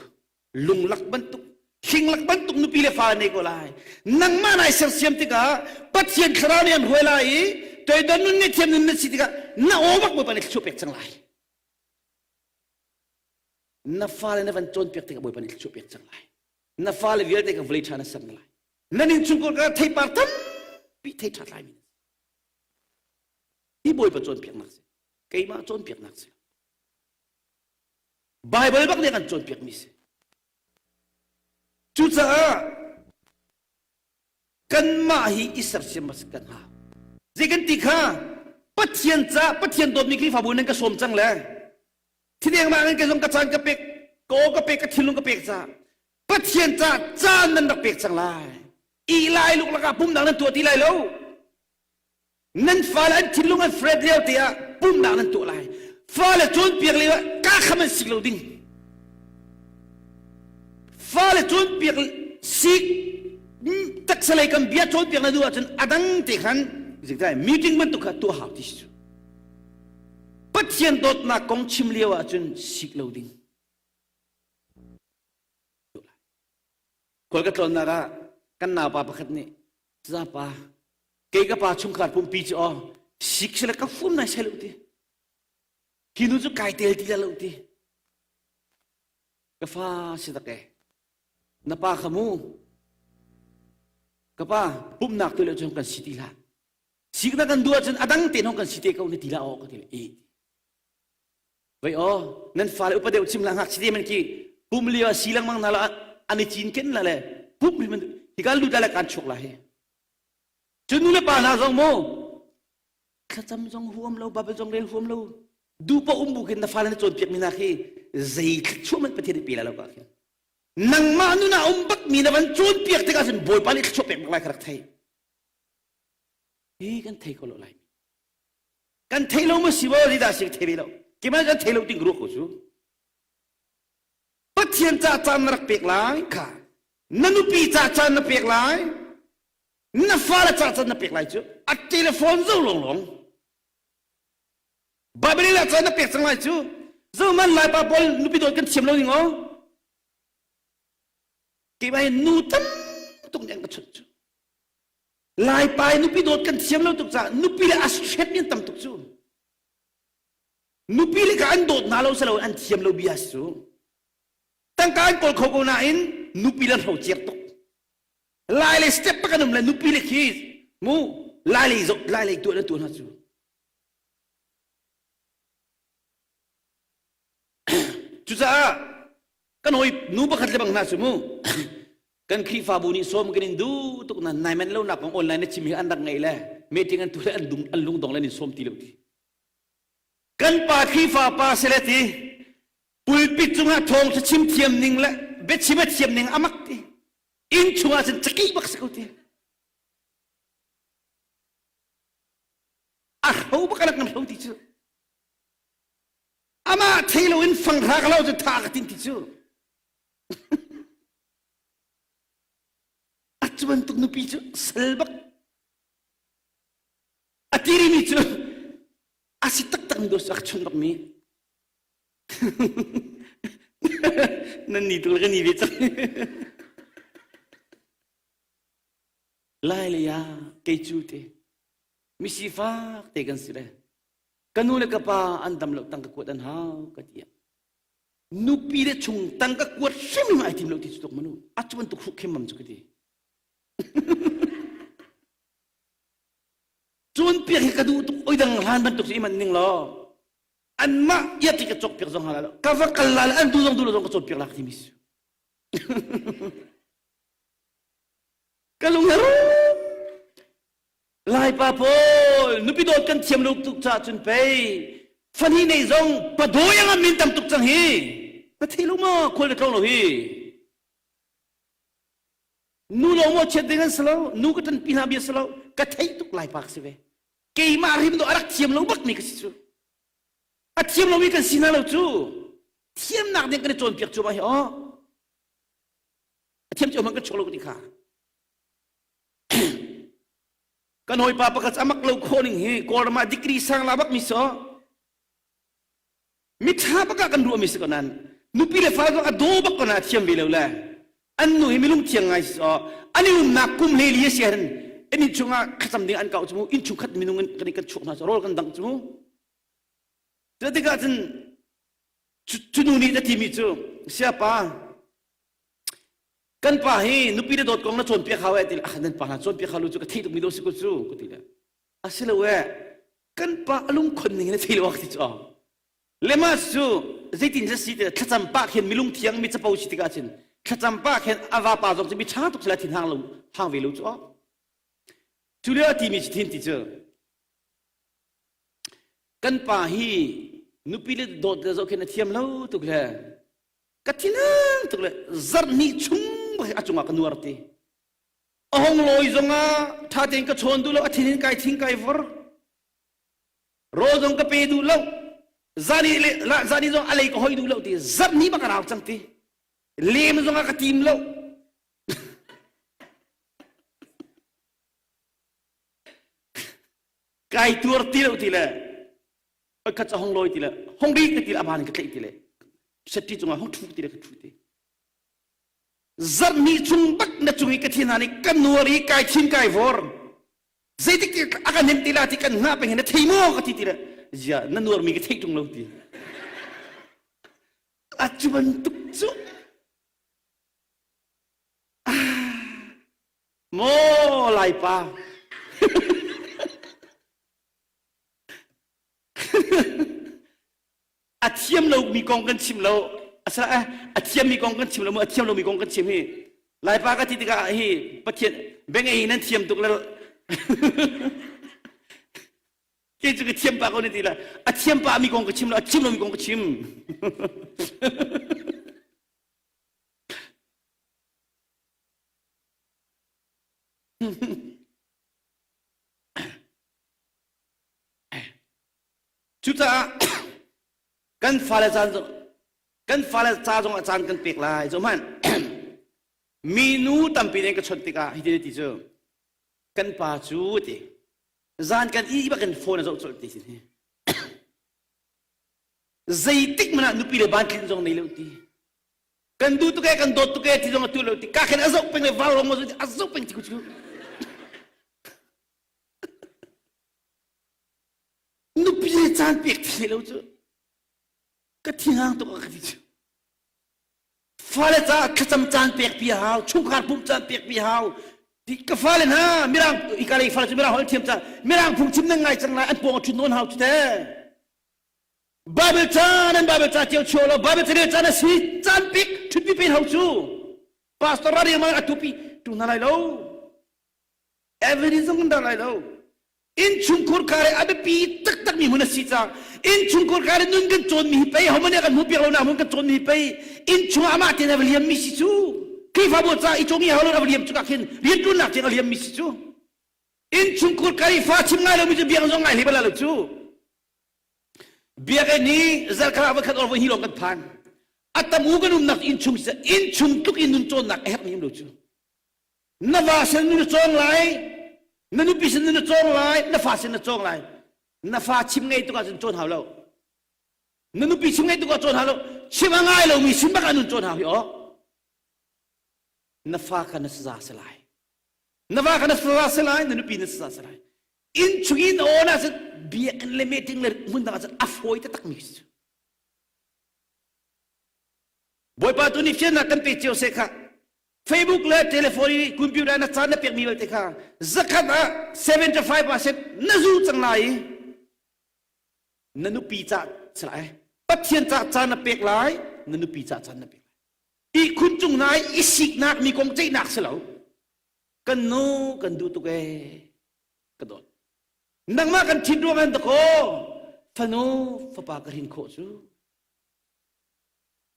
ลุงลักบรรทุกหิงลักบันตุกนุปีเลฟ้าเนี่ยก็ไล่นังมาในเสียมติกาปัจเจียนคราวเนี่ยหัวไล่ตัวดนุนเนี่ยเทียมนุนเนี่ยสิติกาน้าโอ้บักบุปนิกชูเป็กจังไล่น้าฟ้าเลยน้าวันโจนเป็กติกาบุปนิกชูเป็กจังไล่น้าฟ้าเลยวิลติกาฟลิชานะสังไล่นั่นนี่จุงกุลกาไทยปาร์ตัมปีไทยชัดไล่มินที่บุปโจนเป็กนักสิเกี่ยมาโจนเป็กนักสิไบเบิลบักเนี่ยกันโจนเป็กมิสิจุดจ้ากันมาฮีอิสระเชมัสกันฮะจิกันติข้าปัจเจียนจ้าปัจเจียนตัวมีคลิฟาบุญนั่นก็สมจังเลยที่เดียงมาเงินก็สมกระจานกระเปกโกกระเปกกระทิลุงกระเปกจ้าปัจเจียนจ้าจ้านั่นกระเปกจังเลยอีไลลูกละกาปุ่มดังนั้นตัวที่ไลแล้วนั่นฟ้าแล้วทิลุงอันเฟรดเลี้ยวเตียปุ่มดังนั้นตัวไลฟ้าแล้วจนเปียกเลยวะก้าขมันสิโลดิ้งฟ้าเลยจนเปียกสิกตักสลายกันเบียจนเปียกนั่นดูว่าจนอดังเตะขันสิ่งใดมีจริงมันตุกตัวหาวที่สุดปัจเจียนโดดนักกองชิมเลี้ยวจนสิกเหลาดิ้งคนก็ตอนนั้นกันหน้าป่าประคัดนี่จ้าป่าเกี่ยกับป่าชุ่มขาดปุ่มปีจ่อสิกเสร็จก็ฟุ้งในเชลุตีกินนู้จะไก่เตลตีแล้วตีก็ฟ้าสิตะแกนับป้าขมูกับป้าปุ่มหนักตัวเลี้ยจนกันสิทีละ สิกนักันดัวจนอดังเต็นห้องกันสิเตเขาในทีละออกกันทีละไว้อ๋อนั่นฟ้าเลยอุปเดี๋ยวชิมลังหักสิเตมันกี่ปุ่มเลียวสิลังมังนาละอันนี้จีนเก่งละเลยปุ่มมันที่การรู้ได้ละการชกละเฮจนนู้นเลยป่านาจงโมข้าจำจงหัวมเราบาเปจงเรียนหัวมเราดูปะบุกินนะฟ้าเลยจนเปียกมีนาคีใจชั่วมันประเทศปีละเราก็นังมานุนาบักมีนะวันจนเปียกที่กันบ่อยปานี่ชั่วเปียกมาครักไทยกันไทยก็รู้ไรกันไทยเราไม่สิบวันดีดาสิกเทวิโลกี่มันกันไทยเราติงรู้เขาจูปัจเจียนจ่าจานนักเปียกไล่ค่ะนันุปีจ่าจานนักเปียกไล่นับฟ้าละจ่าจานนักเปียกไล่จูอัดเทเลโฟนจู่ลงบาเบลีละจ่านักเปียกสังไล่จูจู่มันไล่ปาบอลนุปีโดนกันเฉียมเราหนิงอ๋อกี่มันนูตันตรงยังกระชุดลายไปนุปีโดดกันเสียมเราตุกจ้านุปีเลยอาศัยเนี่ยตั้มตุกจูนุปีเลยการโดดนาเราเสลาอันเสียมเราบิอาสูตั้งการกอลขโกนาอินนุปีเลยเราเจียตุกลายเลยสเต็ปปะกันนุ่มเลยนุปีเลยคีสมูลายเลยตัวนั้นตัวนั้นจูจุจ้ากันหอยนูปะขัดเลยบังนาสูมูกันครีฟ้าบุญนี่สมกันดูตุกนั้นนายมันเล่าหนักของออนไลน์นี่ชิมอันดังไงแหละไม่จริงกันตัวอันลุงตองเลยนี่สมตีเลยทีกันป่าครีฟ้าป่าเสลตีปุยปิดจุงหาทองจะชิมเทียมนิ่งละเบ็ดชิมเทียมนิ่งอามักตีอินชัวจะจะกี้บักสกุตีเขาบักนักน้ำเขาตีจูอามาเทโลอินฟังรักเราจะทากตินตีจูcuman untuk nupi tu selbak atiri ni tu asyik tak dos akcun bak mi nanti tu lagi ni betul lai ya keju te misi fak te kan sire kanu le kapa andam lo tang kekuatan hau katia nupi de chung tang kekuat semi mai tim lo ti tok manu acuman untuk hukem mam cukatiจวนเปียกกระดูตุกโอ้ยดังหันบรรทุกสิมันนิ่งล้ออันมาอย่าติดกระจกเปียกจงหาแล้วกาฟักกันลาอันดูจงกระจกเปียกลักที่มิสกันลงแล้วลายปาโพนุปิโดดกันเทียมลูกตุกจ่าจนไปฟันฮีในจงปะโดยังมินตำตุกจังฮีมาที่ลูกมาคนละตรงเราฮีนูลงมาเช็ดdengan selalu nu ketan pina biasa selalu katai tuk lai pak sebe kei marim tu arak tiam lo bak ni kesitu tiam lo mi kan sina lo tu tiam nak dia kena con piak coba he oh tiam coba kan cholo ni kha kan hoi papa kat amak lo khoning he kor ma dikri sang labak mi so mi tha pa kan du mi sekonan nu pile fa ko adobak ko na tiam bi lo la anu himilung tiang ngay so ani nakum leliya siaran ini cunga kasam dengan an kau cemu in cungkat minungan kenikan cuk mas rol kan dang cemu jadi kan cununi tadi micu siapa kan pahi nupi de dot kong na con pia khawa til dan pa con pia khalu cu ka thiduk mido siku cu ku tila asila we kan pa alung khon ni na thil wak ti chu lemas cu zaitin ja si de khacham pa khen milung thiang mi chapau si ti ka chin khachampa khen awa pa jong chi mi cha tuk sela thin hang lo hang ve lo chu chulia ti mi thin ti chu kan pa hi nupi le dot de zo khen thiam lo tuk le ka thinang tuk le zar ni chung ba achunga kan nuar ti ahong loi zonga tha teng ka chon du lo athin kai thing kai vor ro jong ka pe du lo zani zo alai ko hoi du lo ti zar ni ba ka raw chang ti lem zong ka tim lo kai tur til tila ka cha hong loi tila hong bi ka tila ban ka tlai tila seti zong hong thu tila ka thu ti zar ni chung bak na chungi ka thina ni kan nuari kai thin kai vor zaitik aka nem tila ti kan na pe na theimo ka ti tila ja na nuar mi ka thei tung lo ti achuban tuk chu mo lai pa อาเทียมเรามีกองกันชิมเราอาอาเทียมมีกองกันชิมเราเมื่ออาเทียมเรามีกองกันชิมฮีหลายปากติดกันฮีประเทศเบงไอ้นั่นเทียมตุกแล้วเกี่ยจะเทียมปากคนนี้ทีละอาเทียมปากมีกองกันชิมเราอาเทียมเรามีกองกันชิมชุดจ้ากันฟ้าเลยจ้ากันฟ้าเลยจ้าจงอาจารย์กันเปียกลายจงมันมีนูตั้มปีนี้ก็ชนติกาฮิตติเจอกันป่าจูติจานกันอีบักกันโฟนจะชนติสิใจติกมันนุปีเลยบ้านคิดจงในเรื่องตีกันดูตุกกันโดดตุกที่จงตัวเรื่องตีกาเข็นอาซุกเป็นเลยวาลงมาอาซุกเป็นที่กูชูนุปีเลยจานเปียกที่เราจูก็ที่ห่างตัวกันที่จูฟ้าเลยจ้าขจำจานเปียกปีหาวชุ่มขาดปุ่มจานเปียกปีหาวที่กฟ้าเลยนะมิรังอีกอะไรฟ้าเลยมิรังหัวเทียมจ้ามิรังพุ่งชิมนั่งไงจังไรอันปวงชุนนนหาวจุดเต้บาเบลจ้านั่นบาเบลจ้าเที่ยวโชว์แล้วบาเบลจ้าเนี่ยจ้าน่ะสิจานเปียกชุดปีเป็นหาวจูพาสตอร์อะไรมาอัตุปีตุนอะไรแล้วเอเวอร์ริซงกันอะไรแล้วอินชุมคุรคาร์อาเบปีตักมีมุนสิจ้าอินชุมคุรคาร์นุ่งกันโจนมีไปเขามันเนี่ยกันหูเปียกเราหน้ามันกันโจนมีไปอินชุมอามาเตนเวลียมมิสิจูคลิฟาบุจ้าอิจงยี่ฮาโลเวลียมจุกขินเรียนรุ่นหนักเตนเวลียมมิสิจูอินชุมคุรคาร์ฟ้าชิมง่ายเราไม่จะเบียงจงง่ายเลยเวลาเราจูเบียกันนี้เจ้าข้าพเจ้าเอาไว้หิลงกันพันอัตมูกันนุ่มหนักอินชุมทุกอินนุ่นโจนหนักเอ็ดนี่เราจูนวาเซนนุ่นโจงไหลนั่นนุปิสนั่นโจงไล่นั่นฟ้าสินั่นโจงไล่นั่นฟ้าชิมไงตัวกันโจงหาวเรานั่นนุปิชิมไงตัวกันโจงหาวเราชิมง่ายเรามีชิมบ้ากันนุ่นโจงหาวอยู่นั่นฟ้ากันนั่นสาสลายนั่นฟ้ากันนั่นสาสลายนั่นนุปินั่นสาสลายอินชุกินโอน่ะจะเบียกันเลเมติงเลยมุ่งต่างจะอัฟโอยต์ตักมิสบอยปาตุนิเฟียนนักกันไปเจียวเสกะFacebook เลย telefon คอมพิวเตอร์นั่นจานนั่นเปียกมีไว้ที่ข้า zakat 75% นั่นรู้จังไรนั่นนุปีจ่าสลายปัจเจียนจ่าจานนั่นเปียกไรนั่นนุปีจ่าจานนั่นเปียกอีคุณจงนายอิสิกนักมีกองใจนักสลาวกันโนกันดูตุกเอกันโดนนังมากันทิ้งดวงกันตะโกฟโนฟปากระหินโคจู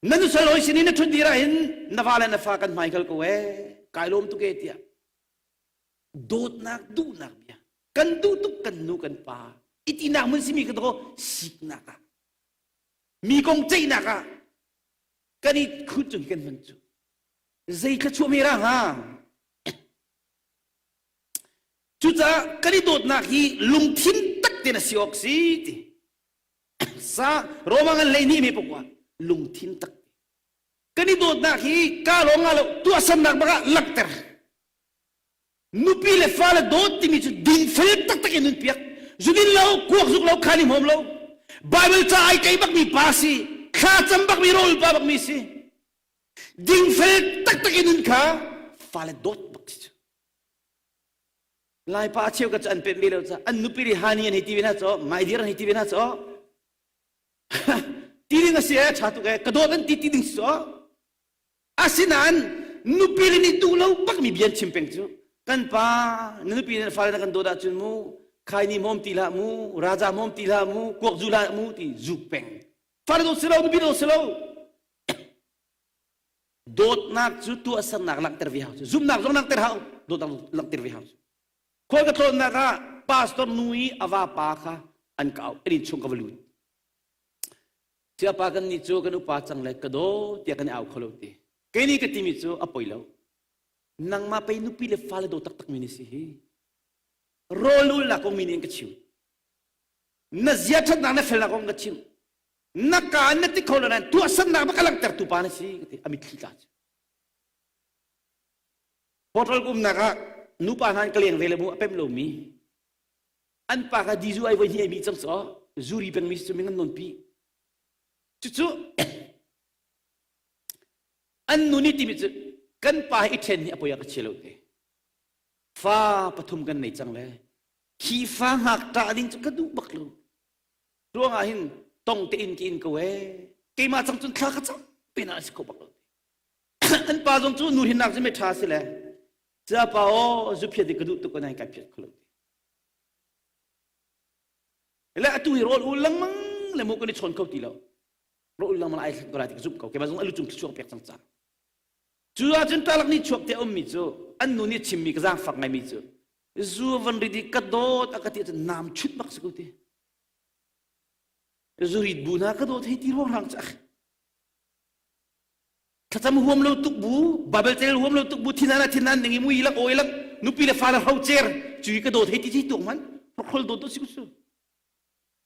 นั่นนุสลอยสินี่นั่นทุนดีระหินนวาเลนฟ้ากันไมเคิลก็เว้กายลมตุกเอติยาโดดนักดูนักเบียกันดูตุกกันนูกันป่าอิตินักมันสิมีกันตะโกสิกนักมีกองใจนักกันนี่คุณจงกันมันจูใจขชัวมีร่างฮะจุดจ้ากันนี่โดดนักฮีลุงทิ้งตักเตนสิออกสิติซาโรมังเลยนี่มีปกว่าลุงทิ้งตักกันนี่โดดนักฮีกาลงอาลตัวสำนักบักลักเตอร์นุปีเลฟ้าเลโดดที่มีจุดดินเฟลตักกันนุนเปียกจุดดินเรากวกจุกเราขานิมอมเราไบเบิลจะไอ้ใครบักมีภาษีข้าจำบักมีโรลปาบักมีสิดินเฟลตักกันนุนข้าฟ้าเลโดดบักสิลายป้าเชี่ยวกับอันเป็นเรื่องจ้ะอันนุปีริฮานีอันฮิตวินาจ้ะไม่ดีรันฮิตวินาจ้ะตีดิ้งเสียชาตุกกระโดดกันตีดิ้งจ้ะอาศินันนุปีรินี่ดูแล้วบักมีเบียนชิมเป่งจ้ะกันป้านุปีริฟ้าเลกันโดดจุนมูใครนี่มอมตีละมูราชามอมตีละมูกวกจุลามูตีจุกเป่งฟ้าเลโดดเสลานุปีริโดดเสลาโดดนักจุดตัวสันนักลักเตอร์วิฮาวจุ่มนักจุ่มนักเตอร์ฮาวโดดนักลักเตอร์วิฮาวคนกระโดดนักพาสตอร์นุยอวาปาค่ะอันเก่าอันนี้ชงกวลุยเจ้าปากันนี่จูกันอุปาจังเลยกระโดดเตียกันเอาขลุ่ยแค่นี้ก็ทีมิจูอภัยแล้วนังมาไปนุปีเลฟ้าเลโดตักมินิสิโรลุลละคงมินิเองก็ชิวนักเสียชัดนักนั่นเฟลละคงก็ชิวนักการนักที่เขาเลยนั่นตัวสันนักบักลังเตอร์ตุปานิสิก็ทีอามิตลิกาจพอทอลกุมนักนุปานันกเลียงเวลามูเปมโลมีอันปากดิจูไอวันนี้มีจังสอจูรีเป็นมิสมิงันนนปีจุดอันนู้นนี่ที่มิจกันป่าอิเทนนี่อภัยกับเชลล์เตฟ้าปฐุมกันในจังเลยขี้ฟ้าหักตาดิ้งจะกระดูกบักลูดวงอาหิน ต้องเตอินกินก็เวกี่มาจังจนข้าก็จังเป็นอะไรสิเขาบอกเลยอันป้าจงจูนูหินนักจะไม่ท้าสิเลยจะป้าโอ้จุดเพียดิกระดูตุกันไหนกับเพียดเขาเลยแล้วตัวฮีโร่อุลังมั้งแล้วมุกนี่ชนเขาตีแล้วโรอุลังมันไอ้ก็ได้ที่จุบเขาแค่มาจงอลุจุมที่ช่วงเปียกจังจ้าจูอาจนตาลักนี่ช่วงเตอมมิจูอันนู้นนี่ชิมมีกระซังฝักไงมิจูจูวันรีดีกระโดดอากาศจะน้ำชุดมักสักทีจูริดบูน่ากระโดดให้ตีร้องรังจักถ้าจำหัวมันเราตุกบูบาเบลเจลหัวมันเราตุกบูที่นั่นอย่างงี้มุยลักโอยลักนุปีเลฟ้าเราเจอจูกระโดดให้ตีที่ตัวมันเพราะคนโดดตัวสิกุศล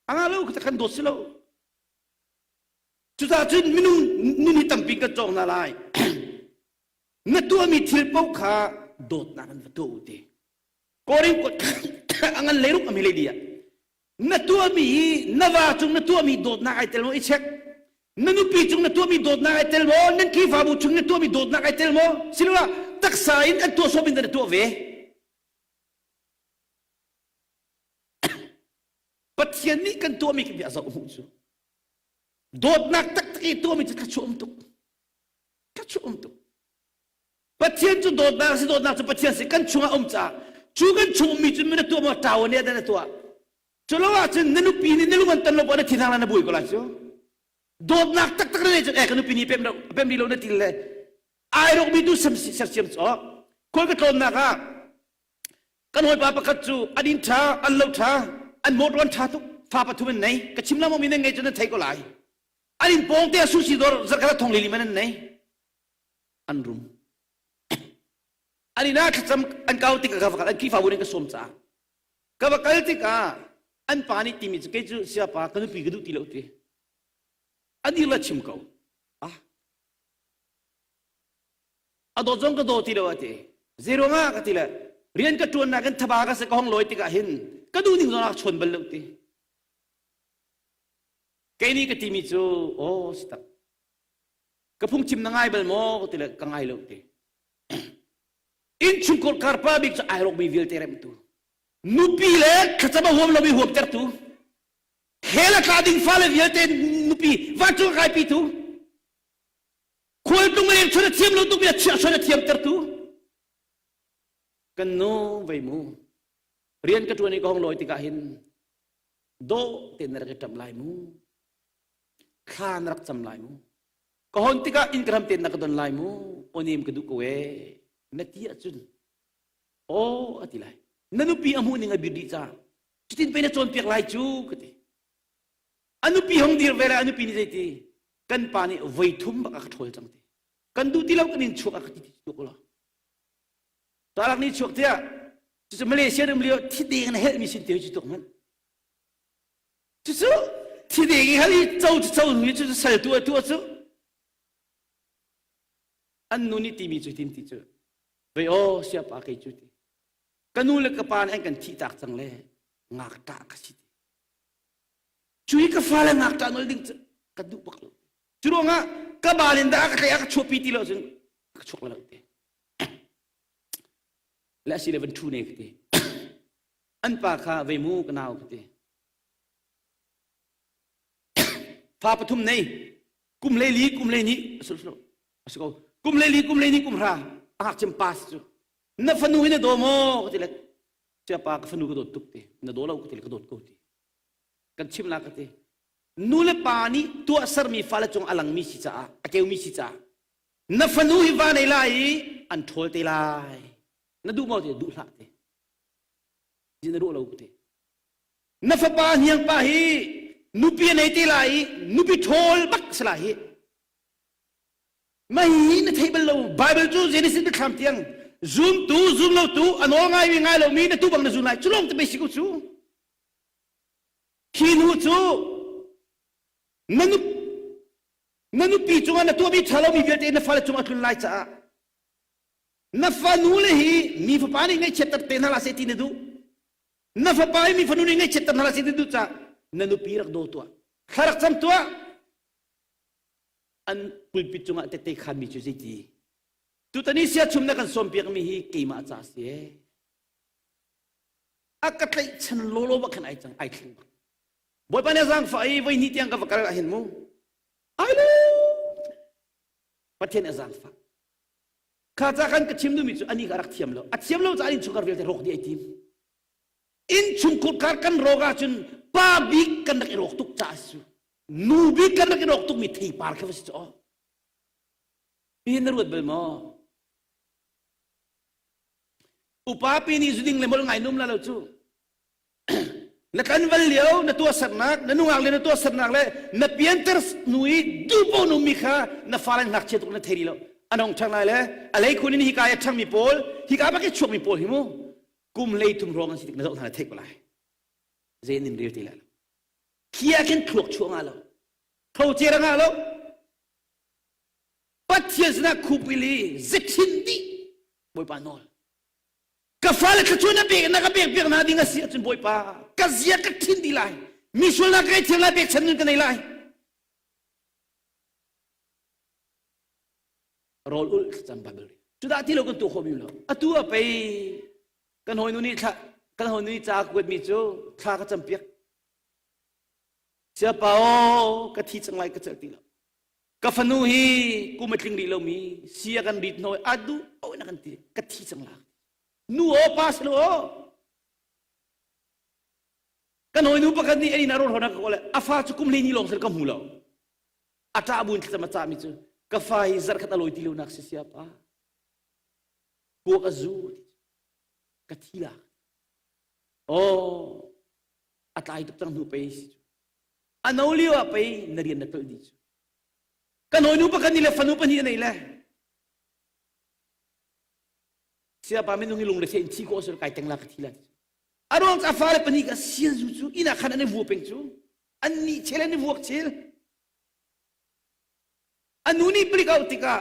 อันนั้นเราก็จะกันโดดสิเราจุดอาจจะไม่นุ่นนี่ตั้งปีกระจกน่าไล่นัดตัวมีทิลปอกขาโดดนักันตัวอุติโกริงกดอันนั้นเลรุกอเมริดียนัดตัวมีนว่าจงนัดตัวมีโดดนักไอเทลโมอิเช็คนันนุปีจงนัดตัวมีโดดนักไอเทลโมนันคีฟาบุจงนัดตัวมีโดดนักไอเทลโมสิลูว่าตักสายอันตัวสบินนัดตัวเวปัจเจียนนี้กันตัวมีกิจอาศัยมุ่งจู่โดดนักตักตะกี้ตัวมีจะกัดชุ่มตุกปัจเจียนจุดโดดนักสิโดดนักจุดปัจเจียนสิกันชุ่มจ่าจู่กันชุ่มมีจุดมันตัวมาเต่าเนี่ยนั่นตัวจุดละว่าจุดนันนุปีนี่นันลุมันตันลบอะไรที่ทางนั้นบุยก็แล้วจู่โดดนักตักเนี่ยจุดกันนุปีนี่เพิ่มดีโลนั่นทีเลยไอ้เรามีดูสัมสิสัมจ่อคนก็โดดนักกันหัวปาปะกัดจู่อันดินท่าอันเล่าท่าอันหมดวันท่าทุกฟ้าปฐุมไหนก็ชิมแล้วมันมีไงจนนั้นไทยก็ไหลอันนี้ปองเตะสุสีดอร์จะกระทงลิลิมันไหนอันรุมอันนี้น่าจะจำอันเก่าติกาฟักอันคีฟ้าบุญก็สมจ่าก็ว่าเก่าติกาอันปานิติมิจะเกิดเสียปากันปีกดูตีแล้วตีอันนี้ละชิมเขาอันโดจงก็โดตีแล้วตีเซโร่ง่าก็ตีแล้วเรียนก็ชวนนักกันทบาก็สักห้องลอยติกาเห็นก็ดูนี่เราชนบัลลังก์ตีแค่นี้ก็ทีมิจูโอ้สิตักก็พุ่งชิมนังไงบัลโมก็ตีละกังไงลูกตีอินชุมกอลคาร์ปาบิกจะไอรอกมีวิลเตอร์มตูนูปีเล่ขจับหัวมันเรามีหัวเตอร์ตูเฮลักาดิ้งฟ้าเลยวิลเตอร์นูปีวัดจูไกปีตูคุยตรงนี้ชนเทียมเราตรงนี้ชนเทียมเตอร์ตูกันโน้ไว้มูเรียนก็ตัวนี้ก็ห้องลอยติกาเห็นโดเต็นรักจำลายมูข้านรักจำลายมูก็ห้องติกาอินกรัมเต็นนักดนลายมูโอนิมกระดูกเวนัดที่อาจุนโอ้อติไลนันุปีอามูนิงอบิดีจ้าจุดที่เป็นจนเปียกลายจูกติอนุปีห้องดีเวลาอนุปีนี่ใจตีกันปานี่ไว้ทุ่มบักขถอยจังตีกันดูที่เรากันนินชกอักติจุกละตอนนี้ชกเทียจะมาเลเซียเรื่องเลี้ยวที่ดีกันเฮ็ดมีสิทธิ์เดียวจุดตรงนั้นจุดที่ดีกันให้เจ้าหนุ่ยจุดใส่ตัวจุดอันนู้นนี่ทีมีจุดที่จุดไปโอ้เสียปากไอ้จุดกันนู้นเล็กกับปานเองกันที่ตักจังเลยงักตากสิจุยกับฟ้าเลยงักตาโน้ตดิ้งกันดูบักเลยจุดว่ากับบาลินดาก็แค่ชกปีติแล้วจนชกแล้วเตะและสิเลวันทูเนี่ยก็เตะอันปากข้าเวมูกันเอาก็เตะฟ้าปฐุมเนี่ยกุมเลลีกุมเลนี้สุดกุมเลลีกุมราอาจจะปัสจูนับฟันูนี่โดโมก็เตะเจ้าปากฟันูก็โดดตุกเตะนับโดเราก็เตะก็โดดกูเตะกันชิมลากเตะนูเลปานี่ตัวสารมีฟ้าละจงอลังมีสิจ้าอเกวมีสิจ้านับฟันูฮิวานไอไลอันโทลเตไลนัดดูมาเตะดูหลักเตะจินดูเราก็เตะนับฟ้าปาเฮียงปาฮีนูปีนไอเตไลนูปีโทลบักสลายไม่ในเทเบิลเราไบเบิลจูเจนิสินเป็นคำเตียงซูมเราตูอันโอ้ง่ายเรามีในตู้บังในซูมไหนจุลงจะไปสิกุจูขีนูจูนันุปีจงอันตัวมีชาลามีเวลเตนฟ้าจงอัตุนไลจ้านับฟ้านูเลยมีฟ้าปานี่ไงเช็ดตัดเตนหาลาเซตินดูนับฟ้าปามีฟ้านูนี่ไงเช็ดตัดหาลาเซตินดูจ้านันุปีรักโดตัวขรักจำตัวอันปุยปิจงอันเตะขันมีจุดจีตุตานิเสียชุมนักกันสมเปียกมีฮีเกมาจ้าเสียอากาศเลยฉันโลบักขันไอจังไอถึง บ่อยปานเนี่ยสังไฟไว้นี่เตียงกับกระเห็นมูไอ้ลูประเทศเนี่ยสังฟ้าข้าจะกันกระชิมดูมิจูอันนี้ก็รักเทียมแล้วอัดเทียมแล้วจะอันนี้ชุกการเวลแต่รกดีไอทีมอินชุมคุดการกันโรกาจุนป้าบิกกันนักรกตุกจ้าสูนูบิกกันนักรกตุกมิที่ปาร์คฟิสจ้าพี่นรวดเบลมาอุปาปีนี้จุดดิ่งเลยมรไงนุ่มแล้วจูนักการวันเลี้ยวนัตัวสนักนันุ่งอักเลยนัตัวสนักเลยนับเปลี่ยนเตอร์นุยดูโบนุมิค่ะนับฟาร์นักเชตุกนัทเทรีแล้วอันนั้นช่างไรเลยอะไรคนนี้ฮิกายช่างมีโพลฮิกายบักเก็ตช่วงมีโพลหิมูกุมเลยทุ่มร้องกันสิติกนักทานเทกไปเลยเจนินเรียวตีแล้วขี้ยากินคลุกช่วงอะไรเขาเจริญอะไรปัจเจสนาคูปิลีเจ็ดหินดีบอยปานอลกาฟาเลขชวนนับเบกนักเบกเบกนาดิงาเสียจนบอยปากาเซียกัดหินดีไลมิชวลนักเรียนเทียนนับเบกฉันนึกกันไงไลรอลอุลจำบาเบลจุดที่เรากันตัวขมิวแล้วอัตัวไปกันหอยนุ่นนี่ท่ากันหอยนุ่นนี่จากเวทมิจูท่าก็จำเปียกเสียเปล่ากะทิจังไรก็เจอตีแล้วกาฟนูฮีกูไม่ทิ้งดีเรามีเสียกันดีน้อยอัดูโอ้ยนักกันตีกะทิจังไรนูโอปัสโลกันหอยนุ่นปกันนี่ไอ้นารอดหัวนักก็เลยอาฟาจุกุมเลนี่ลงเสร็จก็หูแล้วอาตาบุญที่จะมาจ่ามิจูกาฟาฮิซาร์ขัดลอยตีลูนักเสียป้าพวกอาจูกะทิละโอ้อาตายตุกตั้งหูไปสิอันนู้นเลี้ยวไปนเรียนนักเรียนดิจูกันหอยนูปกันนี่แหละฟันนูปนี่ไหนแหละเสียป้าไม่นุ่งลุงเลยเสียที่ก็สุดกายแต่งลักทิละอารมณ์อาฟ้าเลยปนี่ก็เสียจูอินาขันอันนี้วัวเป็นจูอันนี้เชลนี่วัวเชลอันนู้นนี่ปลิกเอาติกา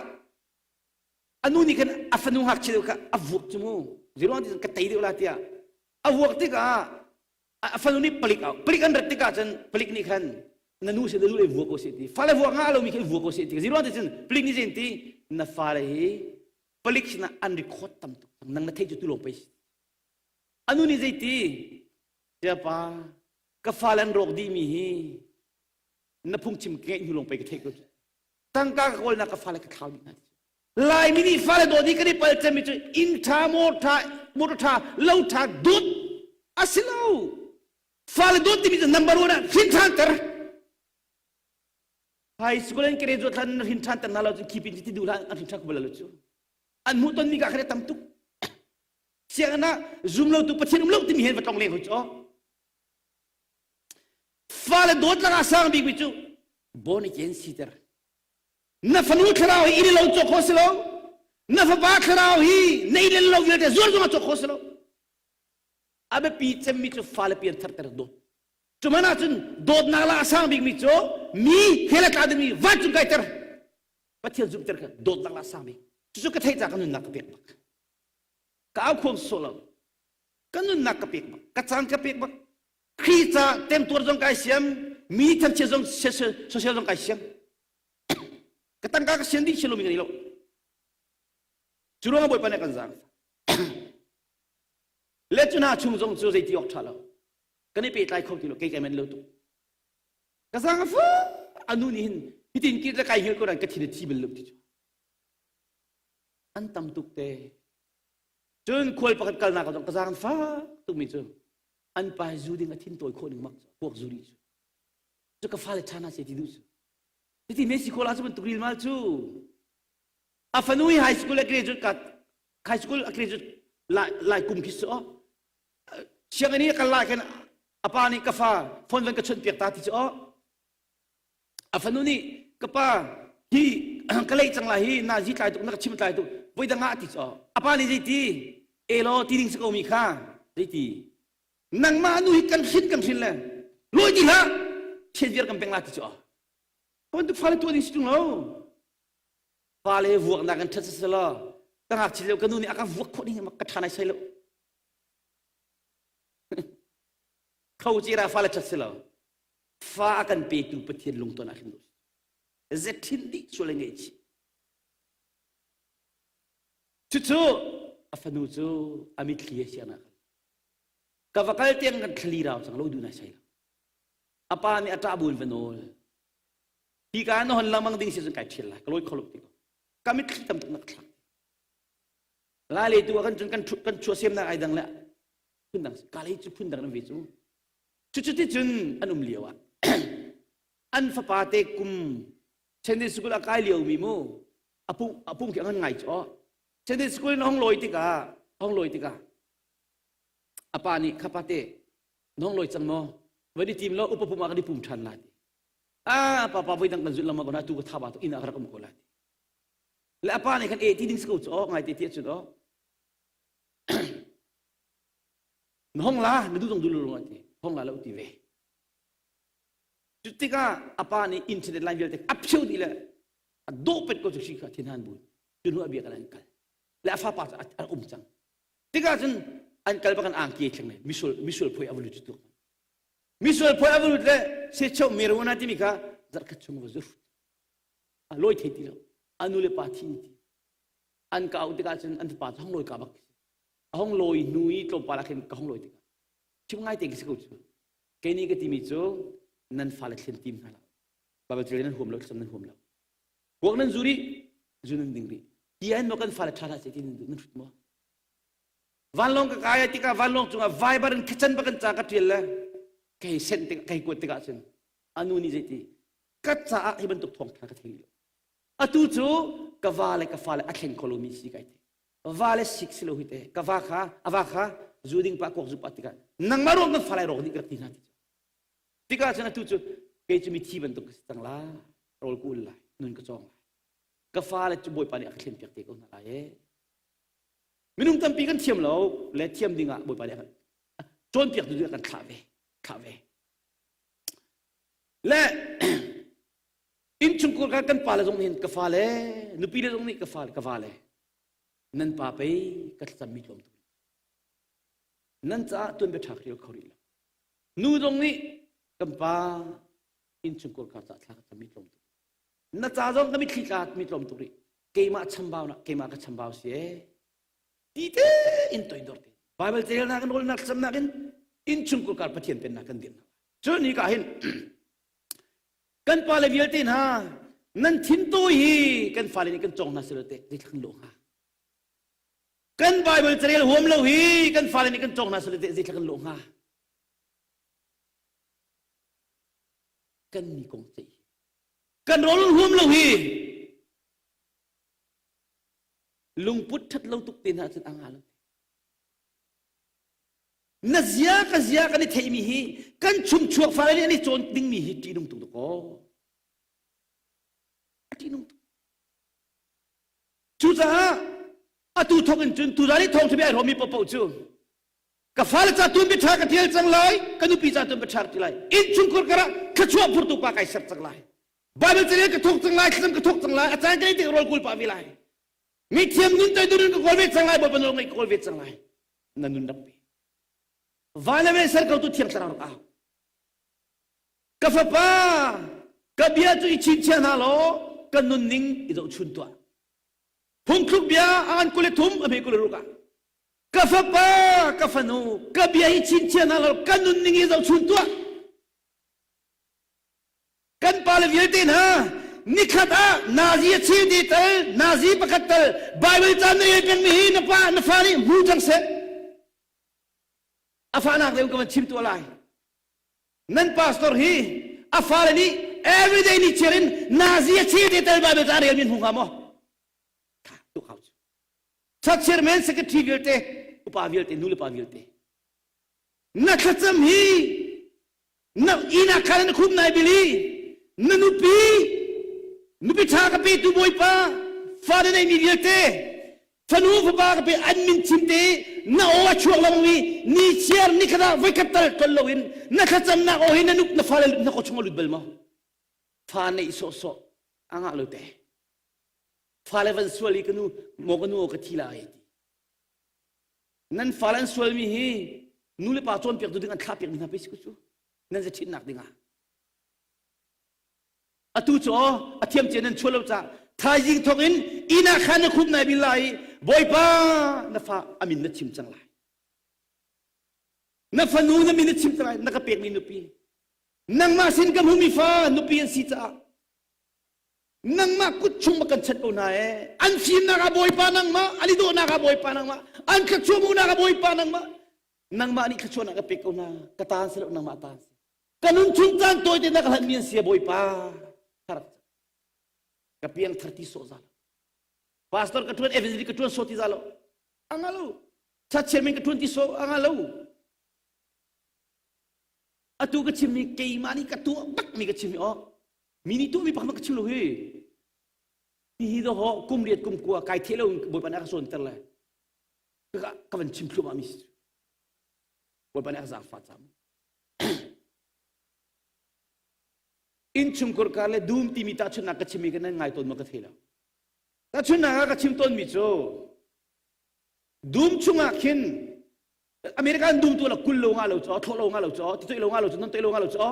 อันนู้นนี่กันอาฟันนูหักเชลกะอาวัวจมูกจีรวันที่กันตีดีวลาที่อาวัวติกาอาฟันนูนี่ปลิกเอาปลิกันรัตติกาจันปลิกนี่ขันนันนู้นเสด็จเลยวัวโคเสติฟ้าเลยวัวง่าเรามีแค่วัวโคเสติจีรวันที่จันปลิกนี่เจนตีนับฟ้าเลยปลิกชนะอันริคอตตั้มตุกนั่งนัทเทจุตุลงไปอันนู้นนี่เจตีเจ้าป้ากฟ้าเล่นรกดีมีฮีนับพุ่งชิมเกยอยู่ลงไปกระเทกตั้งกากคนนักฟ้าเลยกระขาวมีนาลายมินิฟ้าเลยโดดดีกันนี่เปิดจะมีจุดอินทาโมทาเล่าทาดุดอาศิลาวฟ้าเลยดุดที่มีจุด number 1หินทันเตอร์ไฮสคูลเองเคยจุดทันหินทันเตอร์นั่นเราจะคีบอินที่ดูแลอันหินทันกุบลาลุจูอันมุตันมีกาเคยทำตุกเสียงนะซูมเราตุกประเทศเราที่มีเห็นว่าต้องเลี้ยงหัวจ้อฟ้าเลยดุดละอาสังบิ๊กบิจูบอนี่เจนซีเตอร์นับฟันวุ้นขราวฮีนี่เราจกโคสิโลนับฟ้าขราวฮีนี่เราเวลเดซูร์จงมาจกโคสิโลอาเบปีเซมิจูฟ้าเลยเปลี่ยนทัร์เตอร์ดูจุมานาจุนโดดนาลาสังบิ๊กมิจูมีเฮลักอาดมีวัดจุงไกเตอร์ปัจเจียจุงเตอร์กันโดดนาลาสังบิ๊กจุกกระเทยจากกันนุนนักเปียกบักก้าวควงโซลากันนุนนักเปียกบักกัจจังกเปียกบักครีจ้าเต็มตัวจงไกเสียมมีทันเชจงเชจงไกเสียมกตังกากเสียนดีเชลมีกันนี่โลจุรงบ่อยปานกันจังเลจุนาชุมจงจูใจที่ออกทาลกันนี่เปิดไลค์เขาที่โลเกย์มันโลตุกษังฟ้าอันนู้นนี่ฮิตินกิจจะใครเหี้ยก็ได้ก็ที่เด็ดที่เป็นโลที่จูอันตั้มตุกเตจนควายประกันกันนักก็ต้องกษังฟ้าตุกมิจูอันไปจูดิ้งอาทิตย์ตัวคนหนึ่งมักพวกจูดิจูก็ฟ้าเลยชนะเสียที่ดูจูที่เมสิโกลาจะเป็นตุกรีลมาจูอาฟันุยไฮสคูลเกรจุดกัดไฮสคูลเกรจุดลายกุมคิสอเชียงอันนี้กันลายกันอาปานี่กาฟ้าฟอนวันก็ชนเปียกตาที่จูอาฟันุนี่กป้าฮีก็เลยจังไรฮีน่าจิตใจตุกนักชิมใจตุกไว้ดังอาที่จูอาปานี่ใจตีเอโลที่ดิ้งสกอมีค่าใจตีนังมานุยกันชินเลยรวยจีละเชียร์เยอะกันเป็นลาที่จูคนที่ฟ้าเลยตัวนี้สิจุงเราฟ้าเลยวัวนักกันทัศน์สละตั้งหากชิลเลวกันนู่นนี่อาการวัวคนนี้มันกระทานไอ้ใช่แล้วเขาจีราฟ้าเลยทัศน์สละฟ้ากันเปิดตัวประเทศลงตัวนักหินดูเจ็ดหินดีส่วนเงี้ยจู่ๆอาฟันูจู่อามิคลีเซียนะกับว่าเขาเตียงกันคลีเราจังเราดูน่าใช่แล้ว apa ni ata bun venol tika no han lamang ding si kai thil la kaloi kholuk ti kamit khitam nak thak la le tu kan kan chu sem na ai dang la phun dang kalai chu phun dang na vi chu chu ti chun anum liawa an fa pa te kum chen school akai liu mi mo apung kyang ngai cho chen school nong loi ti ka apa ni khapate nong loi chang mo wadi tim lo upapuma ka di pum than la papa voi dang kan zul lama ko na tu ko thaba to ina khara kam ko la le apa ni kan e ti ding sko cho ngai ti chu do nong la na du dong du lo ngai ti hong la lo ti ve jutika apa ni internet live te apsho di la do pet ko chu ka thin han bu tu nu abia kan kal le afa pa chang tika chen an kal ba kan ang ki thlang ne misul phoi avulu tu misul phoi avulu le se chau merona ti mi ka zar ka chung wazuf loi the ti lo anu le pa thin ti an ka au tika chen an pa hong loi ka bak hong loi nui to pa la khen ka hong loi tika chung ngai te ki se ko chu ke ni ka ti mi chu nan fa la thlen tim hala ba ba tre nan hum lo sam nan hum lo wok nan zuri zunun dingri yan no kan fa la thara se ti nan thut mo van long ka kaya tika van long chunga viber an kitchen ba kan cha ka til la kai sen tika kai ko tika chen anu ni jeti ka cha a hiban tuk thong tha ka thei atu chu ka vale ka fale a khen kolomi si kai te vale sik silo hite ka va kha ava kha zuding pa ko zu patika nang maro na fale ro ni ka ti na tika chen atu chu ke chu mi thi ban tuk tang la rol kul la nun ka chong ka fale chu boy pa ni a khen pek te ko na la e minung tampi kan thiam lo le thiam dinga boy pa le chon piak du kan kha ve le in chung ko kan pa la jong hin ka fa le nu pi le jong ni ka fa le nan pa pe ka cham mi jom tu nan cha tun be thak ri khori la nu jong ni kam pa in chung ko ka cha thak cham mi jom tu na cha jong ka mi thli ka mi jom tu ri ke ma cham baw na ke ma ka cham baw se tite in toy dorte bible tel na kan rol na sam na kan in chung ko kar pathian pen na kan din chu ni ka hin kan pa le vial tin ha nan thin to hi kan fa le ni kan chong na selote ri thang lo ha kan bible tel hom lo hi kan fa le ni kan chong na selote ri thang lo ha kan ni kong sei kan rol hom lo hi lung put that lo tuk tin ha chen anga lo na zia ka ni thei mi hi kan chum chuak fa ni ani chon ding mi hi ti nung tu ko ti nung chu za a tu thong in chun tu za ni thong thbi ai romi po chu ka fa la cha tu bi tha ka thiel chang lai ka nu pi cha tu bi thar ti lai in chung kur kara ka chua phur tu pa kai sat chang lai bible chele ka thok chang lai kham ka thok chang lai a chang kai ti rol kul pa vi lai mi thiam nun tai durun ko kolve chang lai bo panong ngai kolve chang lai nanun dap vale me sar ka tu thiam sar ka ka fa pa ka bia tu chin chen ha lo ka nun ning i do chun to phung khuk bia an kule thum ame kule ru ka fa pa ka fa no ka bia i chin chen ha lo ka nun ning i do chun to kan pa le vial tin ha nikhata nazi chi di tel nazi pakatal bible tan ne kan mi na pa na fa ni mu jang se afana le ko chim tu lai nan pastor hi afala ni every day ni cherin nazi chi di tel bible tan re min hu ga mo tha tu khau cha chairman secretary vilte upa vilte nul pa vilte na khatam hi na ina khalan khum nai bili nanupi nupi tha ka pe tu boy pa fa de nei mi vilte fanu fa ba ka pe admin chimte na o chuak lam ni chair ni khada vai katal tol lowin na khacham na o hin nup na fa na ko chungol bel ma fa nei so anga lo te fa le van suali kanu mo kanu ka thila ai nan fa lan sual mi hi nu le pa chon pek du ding an kha pek ni na pe ku chu nan je thin nak dinga atu cho athiam chen nan chulo cha thai jing thongin ina khan khum nai bilai boy pa na fa amin na chim chang lai na fa nu na min na chim chang lai na ka pek mi nu pi นังมาสินกำหุมิฟ้านุปีนสิจ้านังมากุดชุงมากันชัดโอนาเออันฟินนักบอยปานังมาอันนี้โดนักบอยปานังมาอันขจวมูนักบอยปานังมานังมาอันนี้ขจวนักเป็กโอนากตาสลบนังมาตาสกันนุนชุงจันตัวเดนักหันมีนเสียบอยปาครับกับเพียง30 โซซาลพาสตอร์กระทวนเอเวนซ์กระทวนโซติซาลอังาลูชัดเชมิงกระทวนที่โซอังาลูอะตูกระชิมมีเกยมานี่กระตัวบักมีกระชิมอ๋อมินิตัวมีปักมากระชิมเลยที่ฮิโดฮอกุมเรียดกุมกัวไก่เทลบนปัญหาส่วนแต่ละก็เป็นชิมพลุมามิสบนปัญหาสาฟัดซ้ำอินชุมกรกาเลดูมที่มีตาชุนนักกระชิมมีกันนั่งไงต้นมากระเทลตาชุนนักกระชิมต้นมิโซดูมชุงอาคินอเมริกันดูมตัวละกุลโลงาเราจ่อทอโลงาเราจ่อที่ตัวโลงาเราจ่อนั่นตัวโลงาเราจ่อ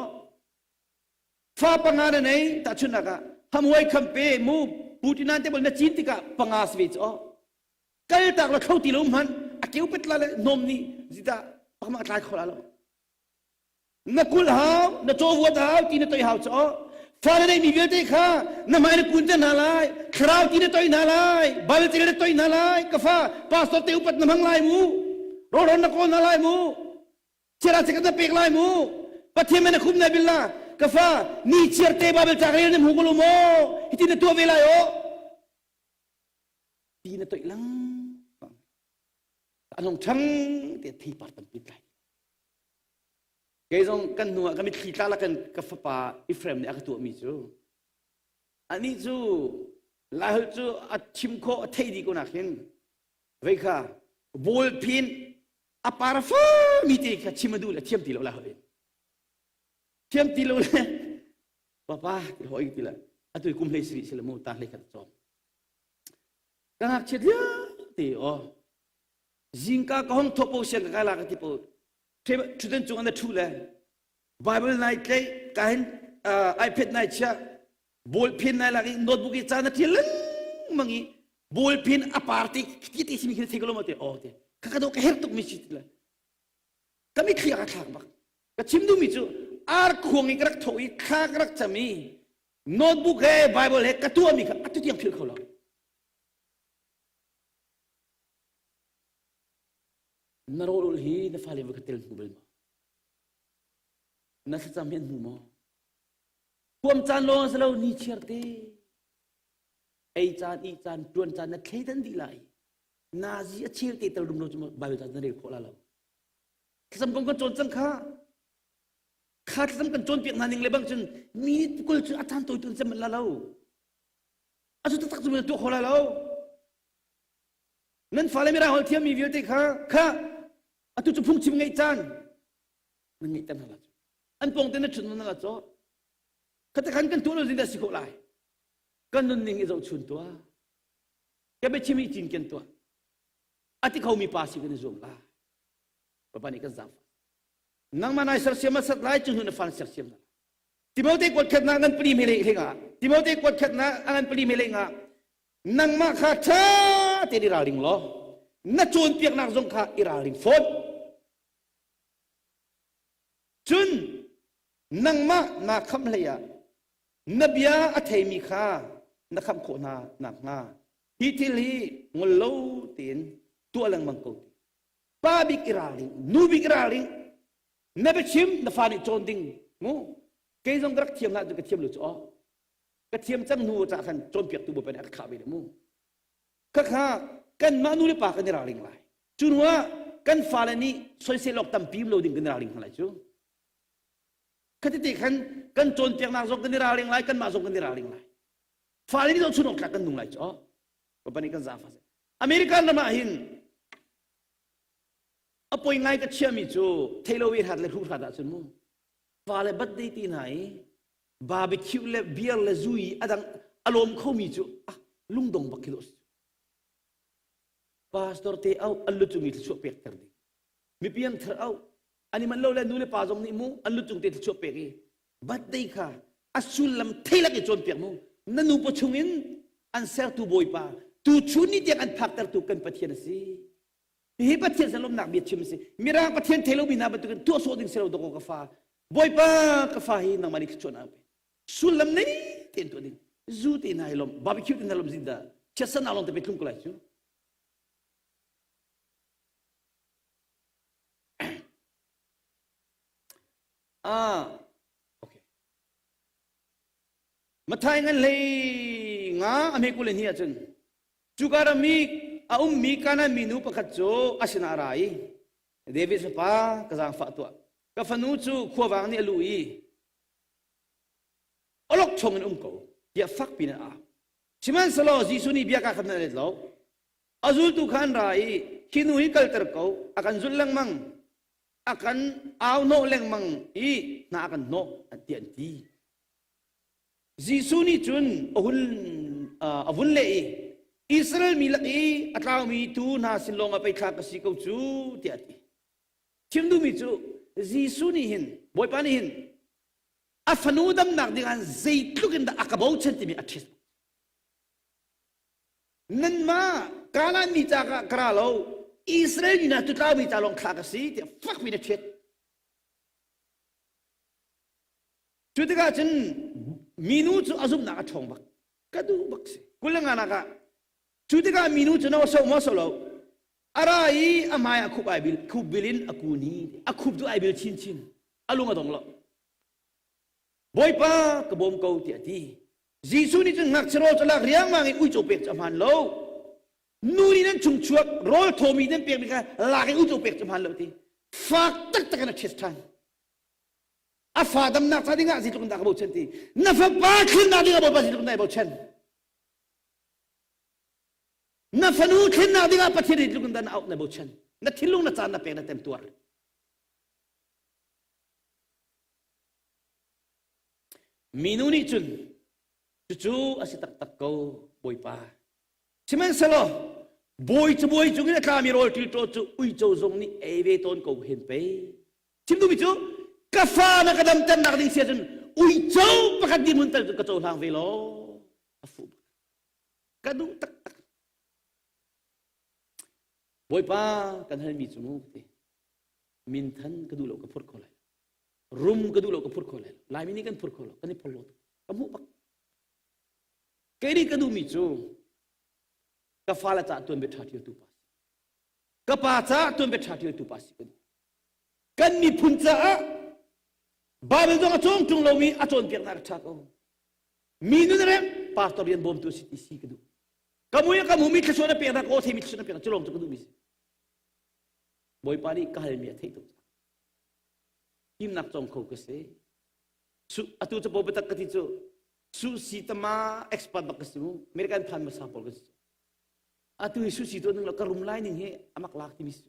ฟ้าปังงานไหนตาชุนนักทำไว้คำเป้มูปูตินันเตบลนัจินติกะปังอาสวิจ่อกัลตากละเข้าตีลมหันอาเกี่ยวเป็ดละนมนี่จิตาปักมาตายขอละเรานักกุลหาวนักโจวัวหาวที่นักตัวหาวจ่อฟ้าในมีเวทีข้าน้ำมันกุนจะนาลายคราวที่นักตัวนาลายบาลที่นักตัวนาลายกฟ้าปาสตัวเตอุปัตน้ำหังลายมูโรดนักคนนาลายมูเชื่อสิกันจะเปกลายมูปัทยมันคุมนายบิลลากฟ้านี่เชื่อเตบาเบลจากเรียนในมุกลุโมฮิตินตัวเวลาโอที่นักตัวลังอันนั้นทั้งเดี๋ยวที่ปาร์ตันปิดไลเกยงกันนัวกันมีขีดตาละกันกับฟ้าอิฟเรมเนี่ยก็ตัวมีจูอันนี้จูลาหูจูอัดชิมโคอัดเทดีกูนักเห็นเวก้าบอลพินอาปาราฟ้ามีเตะกับชิมดูเลยเทียมตีโลละเห็นเทียมตีโลเลยป้าที่หอยตีละอันตัวกุมเลยสิริเสลมูตาเลยกันจอมกันหักเชียร์ตีอ๋อจิงก้าก็ห้องทบโอเชียนกับการลากที่ปวดชุดนั้นจงอันนั้นทูเลยไบเบิลไนท์เลยการไอแพดไนท์เชียบอลพินไนท์ลากโน้ตบุ๊กอีจานที่ลังมังงี้บอลพินอาปาร์ติที่ที่สิมีคนที่กลัวมาเตะอ๋อเตะข้าก็ดูแค่เฮร์ตุกมิชิตเลยก็ไม่เคลียร์กันบักก็ชิมดูมิจูอาร์ควงอีกรักโถอีกข้ากรักจะมีโน้ตบุ๊กเฮ้ไบเบิลเฮ้ก็ตัวมีค่ะอันที่ยังพิลเขาเลยนารอลุฮีนฟ้าเลวกติลมูเบลมานัสจำเห็นมูมาความจานลงสลาวนิเชียร์เตไอจานอีจานดวนจานนักเขียนดีไลนาซีเชียร์เตตลุมโนจุมาบายุจานนั่นเองขอลาเราขสมกันจนจังข้าขสมกันจนเปียกนันยังเลยบางจนมีกุลจุอัฐานตัวจนจะมันลาเราอาจจะตักจุมาตัวขอลาเรานั่นฟ้าเลไม่ได้หอยเทียมมีวิวเตข้าอาตุจุพุ่งชิมไงจานนั่นไงจานอะไรอันปงเตนชุนนั่นละจ้อข้าแต่ขันกันตัวเราจินดาสิโกไลกันนั่นนิ่งจะชุนตัวแกไปชิมอีจินกันตัวอาทิเขามีภาษีกันในส่วนละปะปานี่กันจำนั่งมาในสัตย์เสียมาสัตย์ไล่จุนหุ่นฟันสัตย์เสียมาที่มาเตะกวดขัดนังปรีเมเลงอ่ะที่มาเตะกวดขัดนังปรีเมเลงอ่ะนั่งมาข้าเธอเตดิราลิงล้อนัดจวนเปียกนักจงข้าอิราลิงฟดจุนนั่งมานักคำเลยนบียาอัฐมีข้านักคำโคนานักงาฮิติลีงลโลตินตัวลังมังกุฎป้าบิกอิราลิงนูบิกอิราลิงนับชิมนับฟานิจอนดิงงูเกยจงกรักเทียมนัดจุกเทียมลุจ่อกระเทียมจังนูจากขันจนเปียกตัวเป็นอักขาไปเดมูข้ากันมานูเลปากันราลิงไลจุนว่ากันฟาเลนี่สวยเสลอกตัมปีมโลดิงกันราลิงไลจูข้าที่ติขันกันจนเปียกนักส่งกันราลิงไลกันมาส่งกันราลิงไลฟาเลนี่ต้องชุนออกกันนุ่งไลจูก็ปนิกันซาฟาเซอเมริกันละมาหินอปอยไงก็เชื่อมิจูเทโลวีหัดเลรูหัดอาจุนมูฟาเลบัดดีที่ไหนบาร์บีคิวเลเบียร์เลซุยอดังอารมณ์เขามีจูลุงดงบักกิโลสพาสตอร์เตเอาอัลลุจุงอิทชัวเปกเตอร์ดีมีเพียงเธอเอาอันนี้มันเล่าเลยนูเลปาจงนี่มูอัลลุจุงเตชัวเปกีบัดได้ค่ะอัสุลลัมเทลักจนเปียกมูนั่นนูปชงอินอันเซอร์ตูบอยปาตูชุนี่เดียกันพักเตอร์ตูกันปะเทียนสิเฮ้ปะเทียนสลมหนักเบียดชิมสิมีร่างปะเทียนเทโลบินาบัตุกันตัวโซดิงเซลดโกกฟ้า boy pa ka fahi nang manik chona pe sulam nei ten to din zu te na ilom barbecue tin alom zinda chesan along te petlum kulai chu okay mathai ngan le nga ame kulen hi achun chugara mi mi kana minu pakhat cho asina rai David pa kazang fa to ka fanu chu khowang ni lui olok chong ko dia fak pina a chiman salo jisu ni bia ka khamna le lo azul tu khan rai kinu hi kalter ko akan zullang mang akan aw no leng mang I na akan no atian ti jisu ni chun avun le Israel milaki atlaw mi tu na silong apay kakasi ko chu ti ati chimdu mi chu jisu ni hin boy pa ni hin afanudam nak dengan zaitlugin da akabaw chantimi atis nan ma kala mi ta karalo Israel ni na tutlaw mi talong kakasi ti fuck mi na chet chutiga chen minu chu azum na athong bak kadu bakse kulanga na ka chutiga minu chu no so mo so lo arai amaya khubai khubilin akuni akhub du aibil chin chin alunga dong lo boy pa kabom ko ti ati jisu ni chung ngak chro chalak riang mangi ui cho pek chaman lo nuni nan chung chuak rol thomi den pek bika laki ui cho pek chaman lo ti fak tak tak na chestan afadam nak tadi ngak jitu ndak bo chen ti na fa pa khin na di bo pa jitu ndak bo chen na fanu khin na di ga pathiri jitu ndak na out na bo chen na thilung na chan na pek na tem tuar minuni chun chu asitak tak ko boy pa chiman salo boy chu ni kami rol ti to chu ui cho zong ni eve ton ko hen pe chimdu bi chu kafa na kadam tan nak ding sian ui cho pakat di mun tal ka to lang velo afu kadung tak tak boy pa kan han mi chu mu te min than kadu lo ka phur ko lai room kadu lo ka phur ko lai lai mi ni kan phur ko lo kan ni phol lo kamu bak keri kadu mi chu kafala ta tuan bethathi tu pas kapa cha tuan bethathi tu pas kan mi phuncha babel dong achong tung lo mi achon piak na tha ko mi nu rem pastor yan bom tu si kadu kamu ya kamu mi khsona pe na ko the mi khsona pe na cholom tu kadu mi boy pari kahal mi thei tu kim nak chong ko ke se su atu cha bo betak ka ti chu su si tama expert bakasimu American fan masapol kasi atu su si to nang karum line ning he amak lak ti mis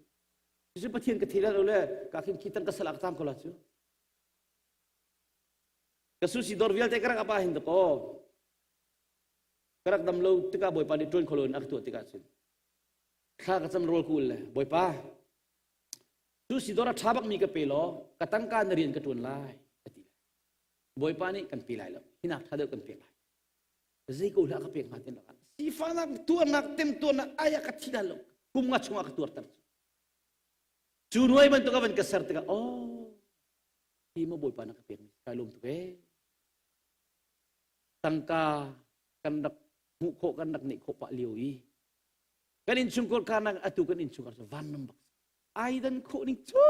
su pathian ka thela lo le ka kin kitang ka salak tam ko la chu ka su si dor vial te kara apa hin ko karak dam lo tika boy pa ni tron kolon ak tu tika chin kha ka cham rol kul le boy pa su si dora thabak mi ka pe lo katang ka narin ka tun lai boy pa ni kan pilai lo hinak thado kan pilai zai ko la ka pek maten la si fa nak tu nak tem tu nak aya ka thida lo kum nga chunga ka tur tar chu nuai man to ka ban ka sar ta oh ti mo boy pa na ka pek ka lom tu ke tangka kan dak mu kho kan dak ni kho pa liu yi kan in chung kol kan atu kan in chung ka van nam bak ai dan kho ni chu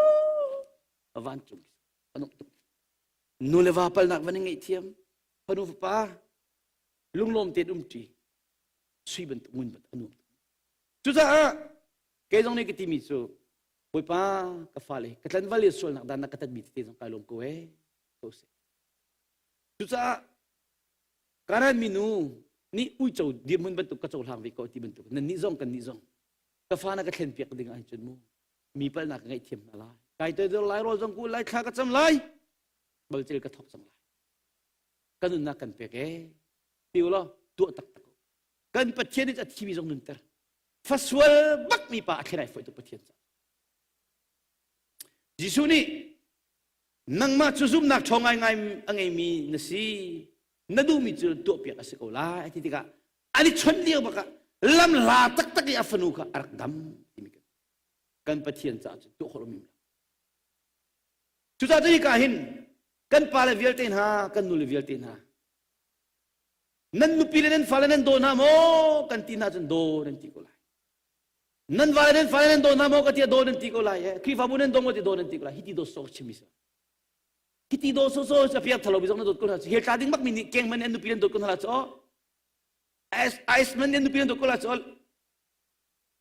van chung anok tu nule vapal nak vaning itiam panu pa lunglom te ti sui ben mun bat anu chu za ke jong ne ki ti mi chu boy pa ka fale katlan vali sol nak dan nak katat bi te jong kalom ko to se chu za karan minu ni ui chau di mun bat ka chau hang vi ko ti ben tu nan ni jong kan ni jong ka fa na ka thlen piak ding ai chun mu mi pal nak ngai thiam na la kai te do lai ro jong ku lai kha ka cham lai bal chil ka thok sang lai kanun na kan peke piulo tu tak tak kan pathian ni at thibi jong nun ter faswal bak mi pa akhirai foi tu pathian sa jisu ni nang ma chu zum nak thongai ngai angai mi na si nadu mi chu tu pia ka siko la ati tika ani chon dio baka lam la tak tak ya fanu ka arak dam timi kan pathian sa tu kholomi chu za ji ka hin กันปาเลเวลเตนฮากันนูเลเวลเตนฮานั่นนุปีเลนันฟาเลนันโดนาโมกันตีน่าจนโดนันตีกุไลนั่นฟาเลนันโดนาโมกันตีโดนันตีกุไลครีฟาบุนันโดโมตีโดนันตีกุไลฮิติโดโซชิมิสฮิติโดโซโซจะเพียบทะลุบิซงนันโดกุลาเฮลตาดิ้งมักมินิเก่งมันนันนุปีเลนโดกุลาโซไอซ์มันนันนุปีเลนโดกุลาโซ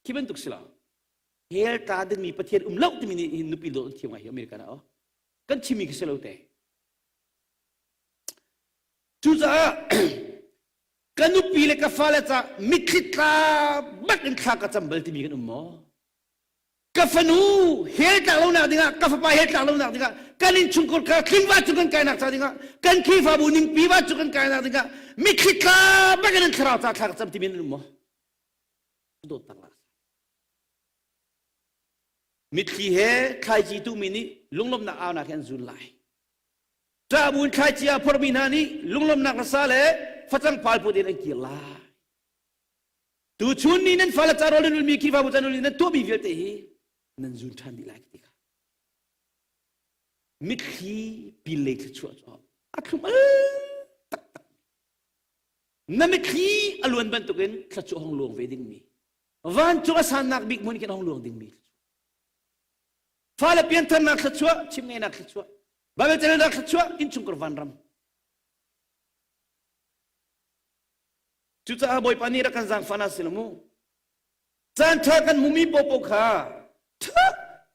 คิดเป็นตุกสิลาเฮลตาดิ้งมีประเทศเล่าที่มินินุปีโดนที่ว่าอเมริกันอ๋อกันชิมิกสิลาเตจูจ้ากันนุปีเลกฟ้าเลจ้ามิคิดลาบักอินข้ากับจำเบลที่มีกันหมอกาฟนูเฮลตาลงนักดิ้งกาฟป้าเฮลตาลงนักดิ้งกันอินชุนกุลกาคิงว่าจุกันไกนักจ้าดิ้งกันคีฟาบุนิงปีว่าจุกันไกนักดิ้งมิคิดลาบักอินข้าจ้าข้ากับจำที่มีกันหมอโดดตั้งละมิคีเฮใครจีตุมินิลุงลมนักเอานักเห็นจุนไลจ้าบุญใครจีอาพรมินานีลุงลมนักรักษาเลฟัดจังพาลพูดเองกี่ลาตูชุนนี่นั่นฟัลจารอลินุมีคีฟาบุจันุลินั่นตัวบีเวลเตฮีนั่นจุนทันดีไลค์ติกามิคีพิเลกชัวจ้าอัคมาตักนั่นมิคีอลวนบันตุกันขัดชัวห้องหลวงเวดิงมีวันชัวสานนักบิ๊กมุนกันห้องหลวงดิงมีฟ้าเลเปียนทันนักขัดชัวชิมเงนักขัดชัวบาเบเจนักขัดชัวอินชุงกรวันรำจุดอาบอยปานีรักันจังฟานาสิลมูจันทากันมุมีปปค่ะ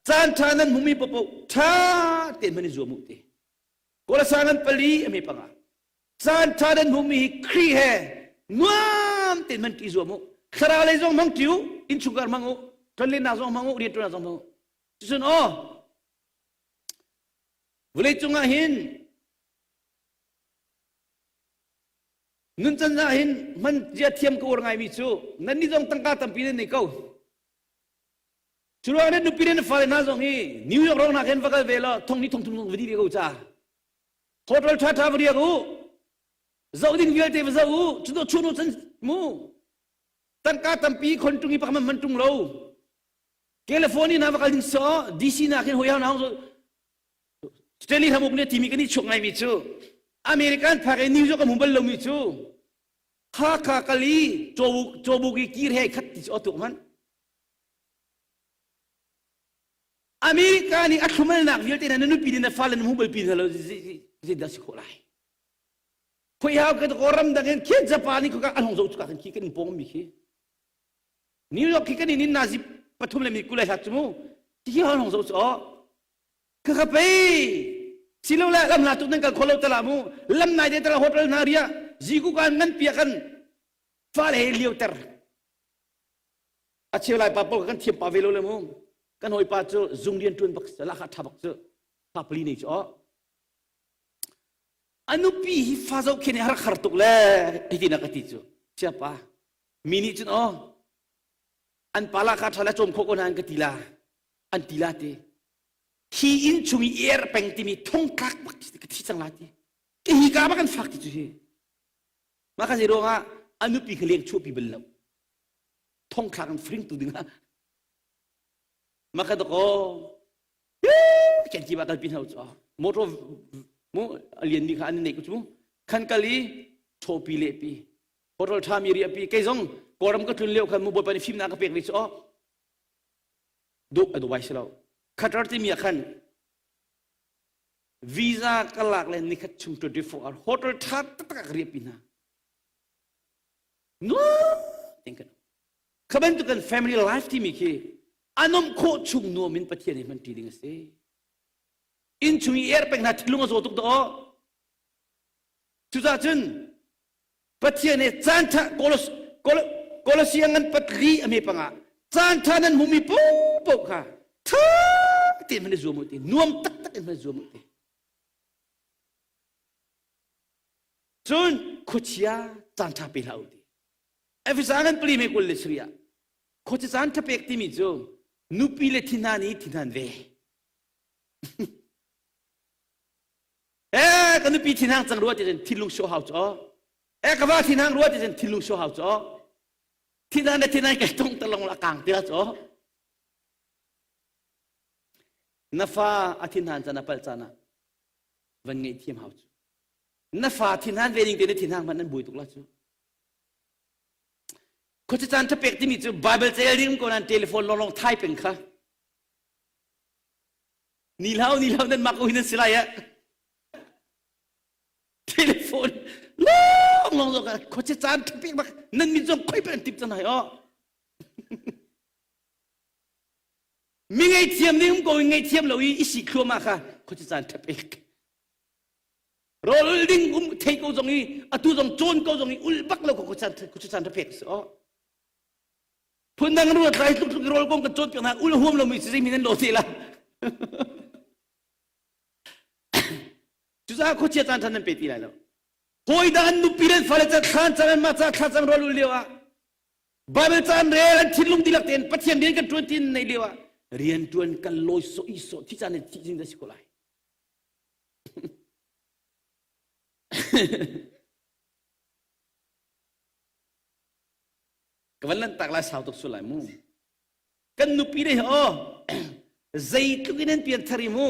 จันทานั้นมุมีปปท่าเต็มมันจวมุติโกลสังันปลีอเมปังจันทานั้นมุมีครีเฮนวมเต็มมันกิจวมุคราเลซองมังติวอินชุกรมังโอทะเลนาซองมังโอเรียตุนาซองมังโอจุดอ๋อเวลาจุงอาหินนุนจันทาหินมันจะเทียมกับorang ai micuนั่นนี่จงตั้งการตั้งปีนนี่เขาชุดว่าเนี่ยนุปีนฟ้าเลยน่าจงฮีนิวยอร์กเราหนักเห็นว่ากันเวลาท่องนี่ท่องวิธีเดียวจ้าโฮเทลท่าวิธีกูเจ้าดิ้งเวลเทวเจ้าชุดชุนจันมูตั้งการตั้งปีคนตรงนี้ปักมันตรงเราแคลิฟอร์เนียน่าว่ากันดิ้งซอดีซีน่าเห็นหัวหน้าเขาสเตลีทำมุกเนี่ยทีมีกันนี่ช่วงไงมิจูอเมริกันพากันนิวยอร์กกับมุมเบลลมิจูข้าข้ากะลีโจบุกีกีร์ให้ขัดติดอตุมันอเมริกานี่อัครมันนักเยอะที่นั่นนุปีนฟ้าเลนมุมเบลปีนแล้วจะได้สิโคไลคุยหากันตัวรำดังเงินเขียนญี่ปุ่นนี่ก็อันหงสุดกันขี้กันปงมิขี้นิวยอร์กขี้กันนี่นาซิปฐุมเลมิกุเลหัดจมูที่อันหงสุดอ๋อข้าไปสิลูกละลำนาตุนังกับคนเราตลาดมูลำนายเดตระโฮเทลนาเรียจีกุกันงั้นเปียกันฟ้าเลยเลี้ยวเตอร์อาเชียวไล่ปาปกันเทียบปาเวโลเลยมูกันหอยปาจูจุงเรียนตุนบักสลักทับบักจูปาปลีนี่จ้ะอนุปีฮิฟ้าเจ้าเขียนหาขารตุกเลยไอ้ที่นักติจูเชื่อปะมินิจูอ๋ออันปาลาคาทะเลจมโคโกนันกติลาอันติลาเตฮีอินชุมีเอร์เป็นที่มีท่องคักบักที่จังหวัดที่ฮีกาบักันฟักที่จุดนี้มาคันสิโรงอ่ะอนุปีเขาเลี้ยงชั่วปีเบลล์ท่องคักกันฟริ้งตัวดึงอ่ะมาคันตะโกแค่ที่บักันปีนเอาจ้ะโมโตโมเลียนนี่ค่ะอันนี้กูจู่ขันกะลีโชปีเล่ปีพอเราทำมีเรียปีแค่จงกอรำก็ทุนเลี้ยวขันมูบอยไปในฟิล์มนักเปียกนี่จ้ะดูไว้สิเราขัดรถที่มีขันวีซ่ากลักเลยนี่ขัดชุมตัวดีฟอร์โฮเทลทักตักเรียบปีน่ะนู้เต็งกันขบันตุกัน family life ที่มีคีอันนั้นโคชุงนัวมินปะเทียนมันตีดิ่งเสียอินชุงเอร์เป็นนัดลุงก็สุดตัวจุดจ้าจุนปะเทียนเนี่ยจันทะโกลสียงันปะรีอเมปังอ่ะจันทะนั้นมุมีปุ๊บค่ะท่าเต็มมันจะรวมหมดเลยนวมตักมันจะรวมหมดเลยจนขุดยาจันทาเปล่าดีเอฟซังกันปลีไม่กุลเลสเรียขุดจันทาเปกที่มีจูนุปีเลทินานี่ทินานเวกันนุปีทินางจังรัวที่จะทิลุงโชว์หาวจ้อกว่าทินางรัวที่จะทิลุงโชว์หาวจ้อทินานเนี่ยทินานแกต้องตะลงละกังเดียวจ้อนัฟ้าอธินานจะนับเปิลจานะ วันไงเทียมหาจูนั่นฝ่าที่นั่นเวนิงเตนที่นั่งมันนั่นบุยตุกละจูคนที่จานทับเป็กที่มีจูไบเบิลเจริมก่อนนั้นเทเลโฟนลองไทป์เป็นค่ะนี่เล่านั่นมาคุยนั่นสิไรอะเทเลโฟนลองกันคนที่จานทับเป็กมานั่นมีจงคุยเป็นติดจังไหนอ๋อมีไงเทียมนี่ผมก็ไงเทียมเราอีสิครัวมาค่ะคนที่จานทับเป็กโรลดิ้งเทกูตรงนี้อะตูตรงโจนกูตรงนี้อุลบักเราคนที่จานทับเป็กอ๋อพูดนั่งรู้ว่าใครทุกโรลกงกันโจนกันนะอุลหัวเราไม่ใช่มีนั่นโลทีละจุดอ่ะคนที่จานทันนั้นเป็ดที่ไรแล้วหอยด้านนุปีเรนฟาเลจัดขันจานมาจัดขันจานโรลเลี้ยวบาเบลจานเรียนทิ้งลงดีลักเต็นปัจจัยเรียนกันจวนที่ในเลี้ยวเรียนจวนกันลอยโซอิโซที่จานที่จริงได้สิคนไรก็วันนั้นตักลาสาวตกสุไลมูกันนุปีเรนอ๋อใจทุกนั้นเปลี่ยนทาริมู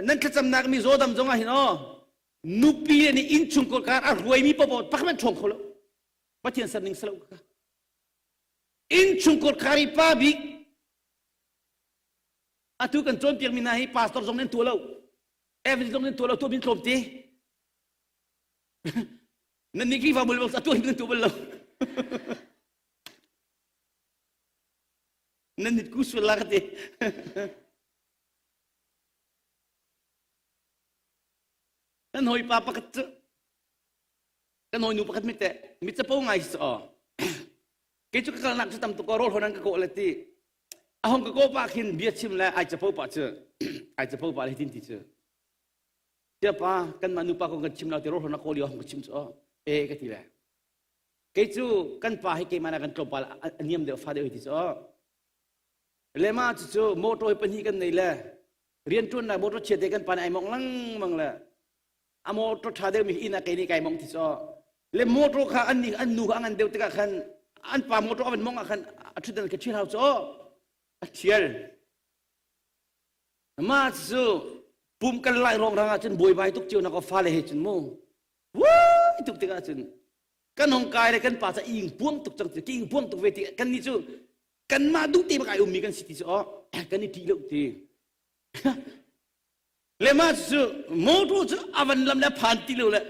นั่นขจำนักมีโจดำจงอ่ะเห็นอ๋อนุปีเรนอินชุงกอการรวยมีปอบปักมันชงเขาแล้วปัจจัยสันนิษฐานแล้วอินชุงกอการีป้าบิกอาทุกันโจมเปียกมินาฮีพาสตอร์จงนั้นตัวเราเอฟจงนั้นตัวเราตัวบินโลมตีนั่นนี่กี่ฟ้าบุลบอกตัวบินตัวบุลเรานั่นนี่กุศลลักษณ์นั่นหอยป้าปักต์กันหอยนูปักต์มิตรป้องไงสิอ๋อเกี่ยวกับการนักสตัมตุกโรลคนนั้นก็โกเลตีอาหงก็โกปากินเบียชิมแล้วไอจะพูดป่าเจอไอจะพูดป่าเลยทิ้งที่เจอเจ้าป้ากันมานูป้าคงกันชิมแล้วที่โรลคนนั้นโกเลียวหงก็ชิมอ๋อก็ทีแรกเกี่ยวกันป้าให้เกี่ยมันกันกลบป่าอันนี้มันเดี๋ยวฟาเดียวที่อ๋อเลมาจู่โมโตให้เป็นที่กันนี่แหละเรียนจนนะโมโตเชียดกันป้าไอมองลังมังละอะโมโตชาเดียวมีอินักไอนี่ไก่มองที่อ๋อเลโมโตข้าอันนี้อันนูข้าอันเดียวติกาขันอันป่าโมโตอันมองอาคันชุดนั้นก็เชื่อเขาจ้อเชื่อมาจู่ปุ่มกันไล่รองรางจนบวยใบทุกเจ้านักก็ฟ้าเลยจนมูว้ายทุกติกาจนกันหงกายเลยกันป่าจะอิงพ่วงตุกจังจะอิงพ่วงตุกเวทีกันนี่จู่กันมาดูตีมากายมีกันสิที่จ้อกันนี่ทีเดียวทีเลมาจู่โมโตจู่อวันลำแล้วผ่านทีเดียวเลย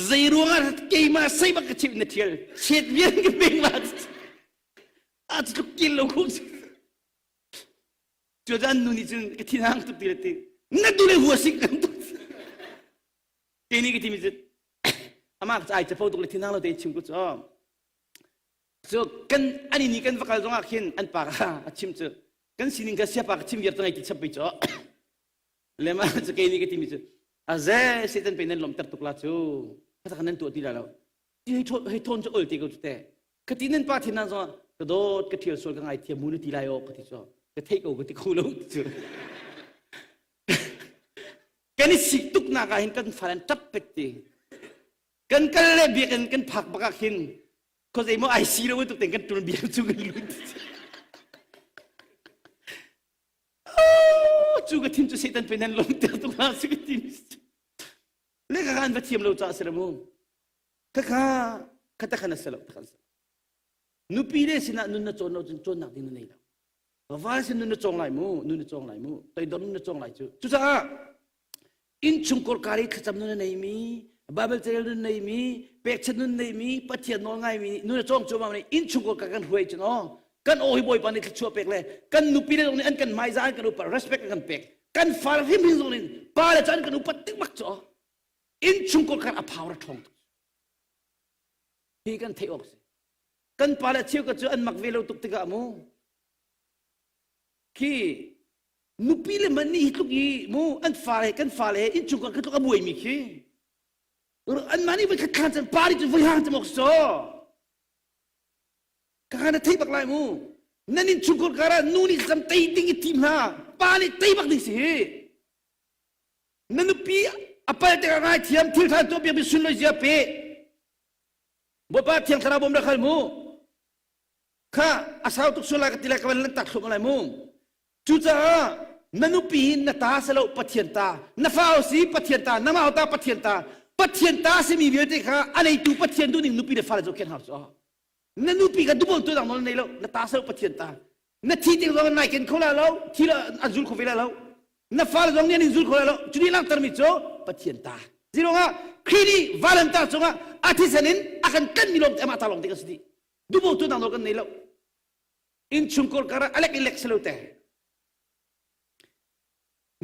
ใจรู้ว่าเกี่ยมาใส่บักชิบเนทีลเช็ดเวียนกันเป็นมาอาจจะกินลงคุกจนนู่นนี่จนที่นั่งตุกตีเลยตีนั่นดูเลยหัวสิกันตุกเกี่ยนี่ก็ที่มีจุดอามาจะไอจะพูดตุกเลยที่นั่งเราเดินชิมกุศลกันอันนี้กันฟังกันตรงอาขินอันปากชิมจุกันสิ่งกันเสียปากชิมเยอะตรงไอ้ที่ชับไปจ้อเลมาจะเกี่ยนี่ก็ที่มีจุดอาเซ่เสด็จเป็นนั่นลมตัดตุกลาจูถ้าขนาดตัวที่เราให้ทนจะเออตีก็จุดแต่ก็ที่นั่นป้าที่นั่นจ้ะก็โดดก็เที่ยวสวนกันไอเที่ยวมูนที่ไรก็ที่จ้ะก็เทคโอก็ที่คู่แล้วจ้ะกันนี่สิตุกนักเห็นกันฟันจับเป็ดตีกันกันเลยเบียกันผักบักหินก็จะมั่วไอซีแล้วตุกแต่งกันตุนเบียจุกันลุ้นจูก็ทิ้งจุดเสด็จเป็นนั่นลมตัดตุกลาจูก็ทิ้งเล็กการบัดเทียมเราจะเสริมมุมข้าตะขันสลับตะขันสลับนูปีเรสินะนุนจงเราจงนักดินนี่แล้วว่าสินุนจงไหลมูแต่ดอนนุนจงไหลจู่จ้าอินชุงกอการีขจำนุนนี่มีบาเบลเจริญนี่มีเป็กชนุนนี่มีปัจเจียนน้องไงมีนุนจงจูมาเนี่ยอินชุงกอการกันหวยจ้ะเนาะกันโอ้ยบอยปานี่ชัวเป็กเลยกันนูปีเรตรงนี้อันกันไม่จ่ายกันอุป respect กันเป็กกันฟาร์ฮิมตรงนี้ปาเลจันกันอุปติมักจ้ะอินชุงกอการอภาวะทองพี่กันเทออกสิกันปาเลเชียวกับเจ้าอันมักเวลตุกติกามูคีนุปีเลมันนี่ทุกยีมูอันฟาเลกันฟาเลอินชุงกอการตุกอาบวยมีคีอันมันนี่เป็นขัดขันจันปาลิจุวิหารจะมกโซการเทบักไลมูนั่นอินชุงกอการนูนี่จำตีดิ้งทีมฮะปาลิเทบักดิสินั่นนุปีapa yang tengah tiam tilhan tu biar bisun lo siapa? Bapa tiang tanah bom dah kalmu. ข้าอาสาวตุกสุลากติลากันลันตักสุมาลายมุงจุจ้านันุปีนนาตาสลาวปะเทียนตานาฟ้าสีปะเทียนตานามาเอาตาปะเทียนตาปะเทียนตาสิมีเวทีข้าอันไหนตูปะเทียนดูนี่นุปีเดฟ้าเลยจะเขียนหาจ้านันุปีกันดูบนตัวดังนั้นในโลกนาตาสลาวปะเทียนตานาทีที่เราไงกันเขาละเราที่เราอันจุลเขาเวลาเรานาฟ้าเลยตรงนี้นี่จุลเขาละเราจุดนี้ลังตรมิโจปะเทียนตาสิโรงอ่ะครีดีวาเลนตาจงอ่ะอาทิตย์นี้akan kan milom tema talong tiga sedi dubo tu nang lokan nilo in chungkol kara alek elek selote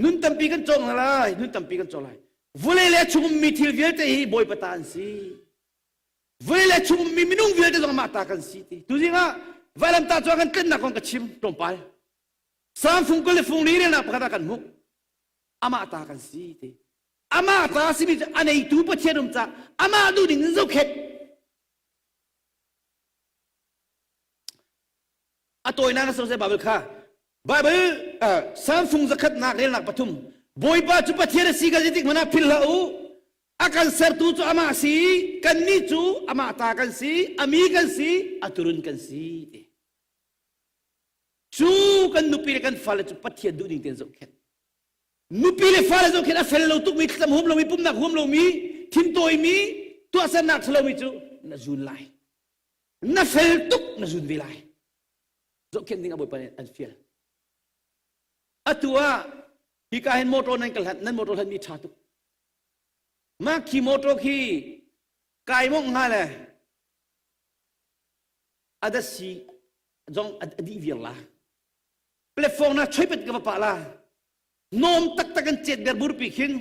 nun tampi kan chong halai nun tampi kan cholai vole le chung mithil velte hi boy patan si vole le chung mi minung velte jong mata kan si ti tu jinga valam ta chong kan na kong kachim tompal sam fung ko le fung ni na pakata kan mu ama ta kan si ti ama ta si mi anei tu pa chenum cha ama du ding zo khetตัวนั้นก็สงสัยบาเบิลค่ะบาเบิลสามฟงจะขัดนักเรียนนักปฐุมบอยป้าจุปเทียร์สีกันจิตมันพิลลาอูอาการเสร์ตูจูอามาสีกันนี่จูอามาตากันสีอามีกันสีอัตุรุนกันสีจูกันนุปีเลกันฟ้าเลจุปเทียร์ดูดิ่งเต็นโจเข็ดนุปีเลฟ้าเลโจเข็ดอาเฟลเราตุกมีทำหุ่มเรามีปุ่มนักหุ่มเรามีทิมตัวมีตัวเส้นนักเรามีจูน่าจุนไลน่าเฟลตุกน่าจุนวิไลZokin dengan boy panen anfiel. Atua hikahin motor nan kalhat nan motor han mi chatu. Mak ki motor ki kai mong ngale. Ada si jong adi viela. Platform na choi pet ka pa la. Nom tak takan chet ber bur pikin.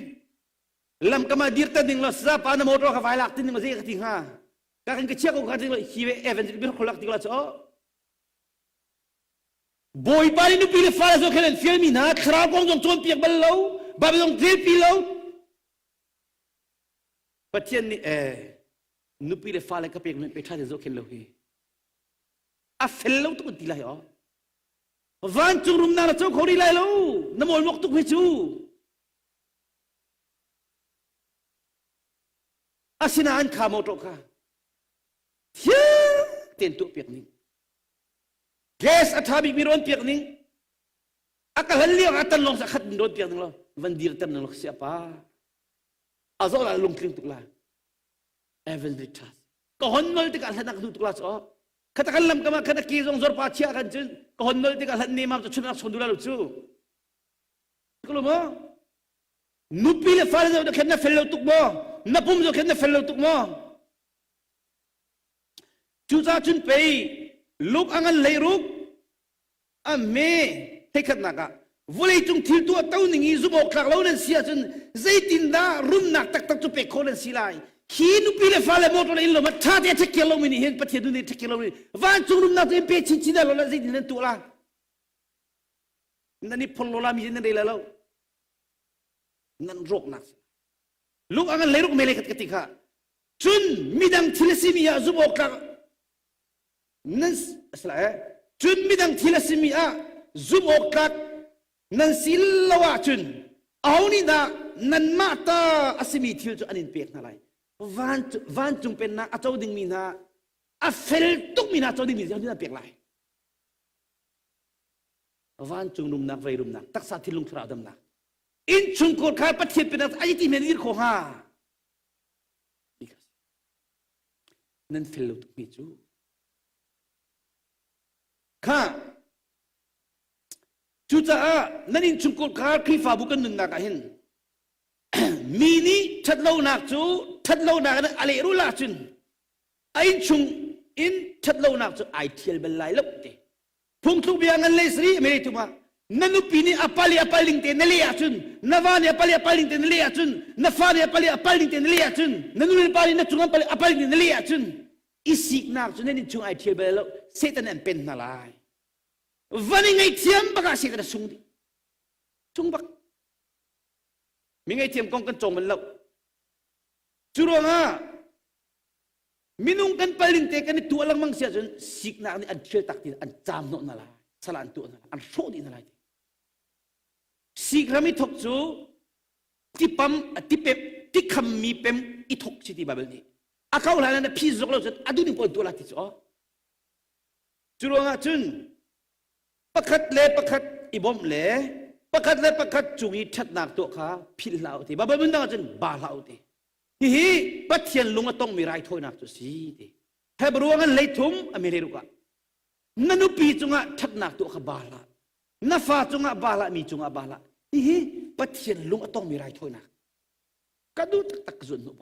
Lam kama dirta ding lo sa pa na motor ka vai lak tin ma zi ka ting ha. Ka kan ka chia ko ka ding lo hiwe event bir kholak ding la cho. Boy pari nu pili fala zo kelen filmi na khra kong jong chon piak bal lo ba jong drill pi lo patien ni nu pili fala ka piak men pe tha zo ken lo hi a fel lo tu ti la yo van chu rum na cho khori lai lo na mol mok tu hi chu asina an kha mo to kha thia ten tu piak ni Gas at habig miron piak ning akahalliya atan long sa khat ndon piak ning lo vandir tam nang siya pa azol la lung kling tukla even ritas ko honnol ti kal hanak du tukla so khatakallam kama khana ki jong zor pa chia kan chun ko honnol ti kal han ni mam chunak sondula lu chu kulo mo nupi le fal zo khenna fello tuk mo napum zo khenna fello tuk mo chu za chun peiลูกอังกันเลยรูกอเมให้ขัดนักอะวันนี้จงทิลตัวเต้าหนึ่งอีจุบออกหลักเราเนี่ยเสียจนใจตินดารุ่มหนักตักตักจุเปกคนเนี่ยสิไลขี้นุปีเลยฟ้าเลยมอตัวเลยเรามาท่าเดียเทคเกลเราไม่เห็นประเทศดูนี่เทคเกลเราไม่วันจงรุ่มหนักตัวเองเปชินชิดาเราละใจตินนั่นตัวละนั่นนี่พลโลลามีนั่นได้แล้วนั่นโรคหนักลูกอังกันเลยรูกเมเลกัดกติกาจุนมีดังทิลซิมียาจุบออกหลักนั่นสละจุนมิดังทีละสิมีอะซุบออกกักนั่นสิลวะจุนเอานี่นะนั่นมาตาอสิมีทิลจุอันนี้เปียกนั่นไรวันจุงเป็นนะอาเจ้าดิ่งมีนะอาเฟลตุกมีนะเจ้าดิ่งมีเจ้าดิ่งเปียกไรวันจุงรุมนักไว้รุมนักตักษาที่ลุงทราดำนักอินจุงโกรธาปฏิเป็นอะไรที่มันยืดโคฮานั่นเฟลตุกมีจูข้าจุดจ้านั่นอินชุมกุลขาครีฟ้าบุกันหนึ่งนักเห็นมีนี่ทัดเล่านักจูทัดเล่านักนั้นอะไรรู้ละจุนไอ้ชุงอินทัดเล่านักจูไอเทียลเบลไลลบเตพุ่งทุกอย่างนั้นเลยสิไม่ได้ถูกมั้ยนั่นนุปีนี่อปาลิงเตนเลียจุนนาวานี่อปาลิงเตนเลียจุนนฟ้านี่อปาลิงเตนเลียจุนนั่นนู่นปาลิงนั่นจุงอปาลิงเตนเลียจุนอีสิกนักจุนนั่นชุงไอเทียลเบลลบเซตันอันเป็นนาลายวันนี้ไงเทียมบักอาศัยกันสุ่งดิสุ่งบักมีไงเทียมกองกันจงมันเล่าจุรง่ะมินุ่งกันไปลิงเตกันนี่ตัวลังมังเสียจนสิกนักนี่อันเชื่อตักดิอันจามโน่นนั่นแหละสลานตัวนั่นอันโชดินั่นแหละสิกรามิทกจูที่ปั๊มที่เป็ดที่คำมีเป็มอีทกชิติบาเบลนี่อาเขาหลายนั่นพี่จกเราจนอดูนี่ปวดตัวละที่จ้อ จุลงะจุนประคัดเล่ประคัดอิบอมเล่ประคัดเล่ประคัดจุงอีชัดนักตัวข้าพิลลาวตีบาบาบุนดังจุนบาลาวตีฮีปัทยันลุงต้องมีไรถอยนักตัวสีตีเฮบรัวกันเลยทุ่มอเมริกานั่นนุปีจุงะชัดนักตัวข้าบาลานัฟาจุงะบาลามีจุงะบาลาฮีปัทยันลุงต้องมีไรถอยนักกระดูตักจุนนุบ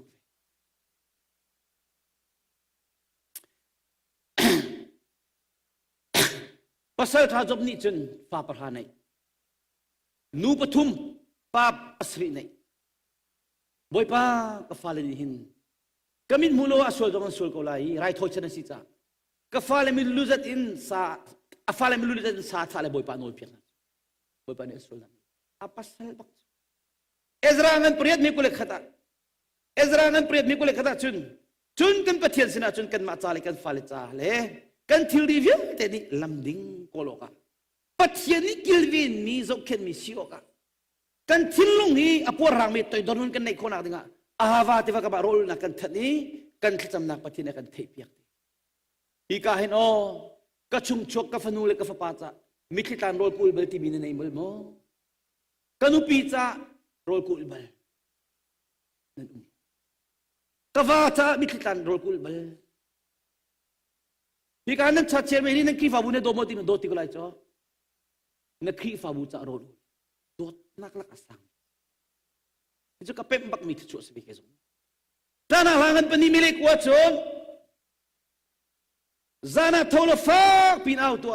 ภาษาท่าจบนี้จนฟ้าประทานในนูปทุมป้าอัศรีในบ่อยป้ากฟ้าเลนิหินกมินมูโลอาสวลจงสวลกอลายไรทอยชนะสิจ้ากฟ้าเลมิลุจัดอินสาฟ้าเลมิลุจัดอินสาทาเลบ่อยป้าโนเพียงบ่อยป้าเนี่ยสวลนั้นapa sal bak Ezra ngan priat mi kulek khata Ezra ngan priat mi kulek khata chun kan pathian sina chun kan ma chale kan fale chale kan thil review te ni lamding koloka pathian ni kilvin mi zokhen mi sioka kan thilung hi apor rang mi toy donun kan nei khona dinga awa te va ka ba rol na kan thani kan thacham na pathian kan thei piak hi ka hen o ka chung chok ka fanu le ka fa pa cha mi khitan rol pul bel ti mi nei mol mo kanu pi cha rol kul bal kavata mi khitan rol kul bal hi ka nan cha che me ni nan ki fa bu ne do mo ti no do ti ko lai cho na khi fa bu cha rol dot nak lak asang ju ka pem bak mi chu se bi ke zo dana langan pani mi le kwa chon zana thola fa pin out to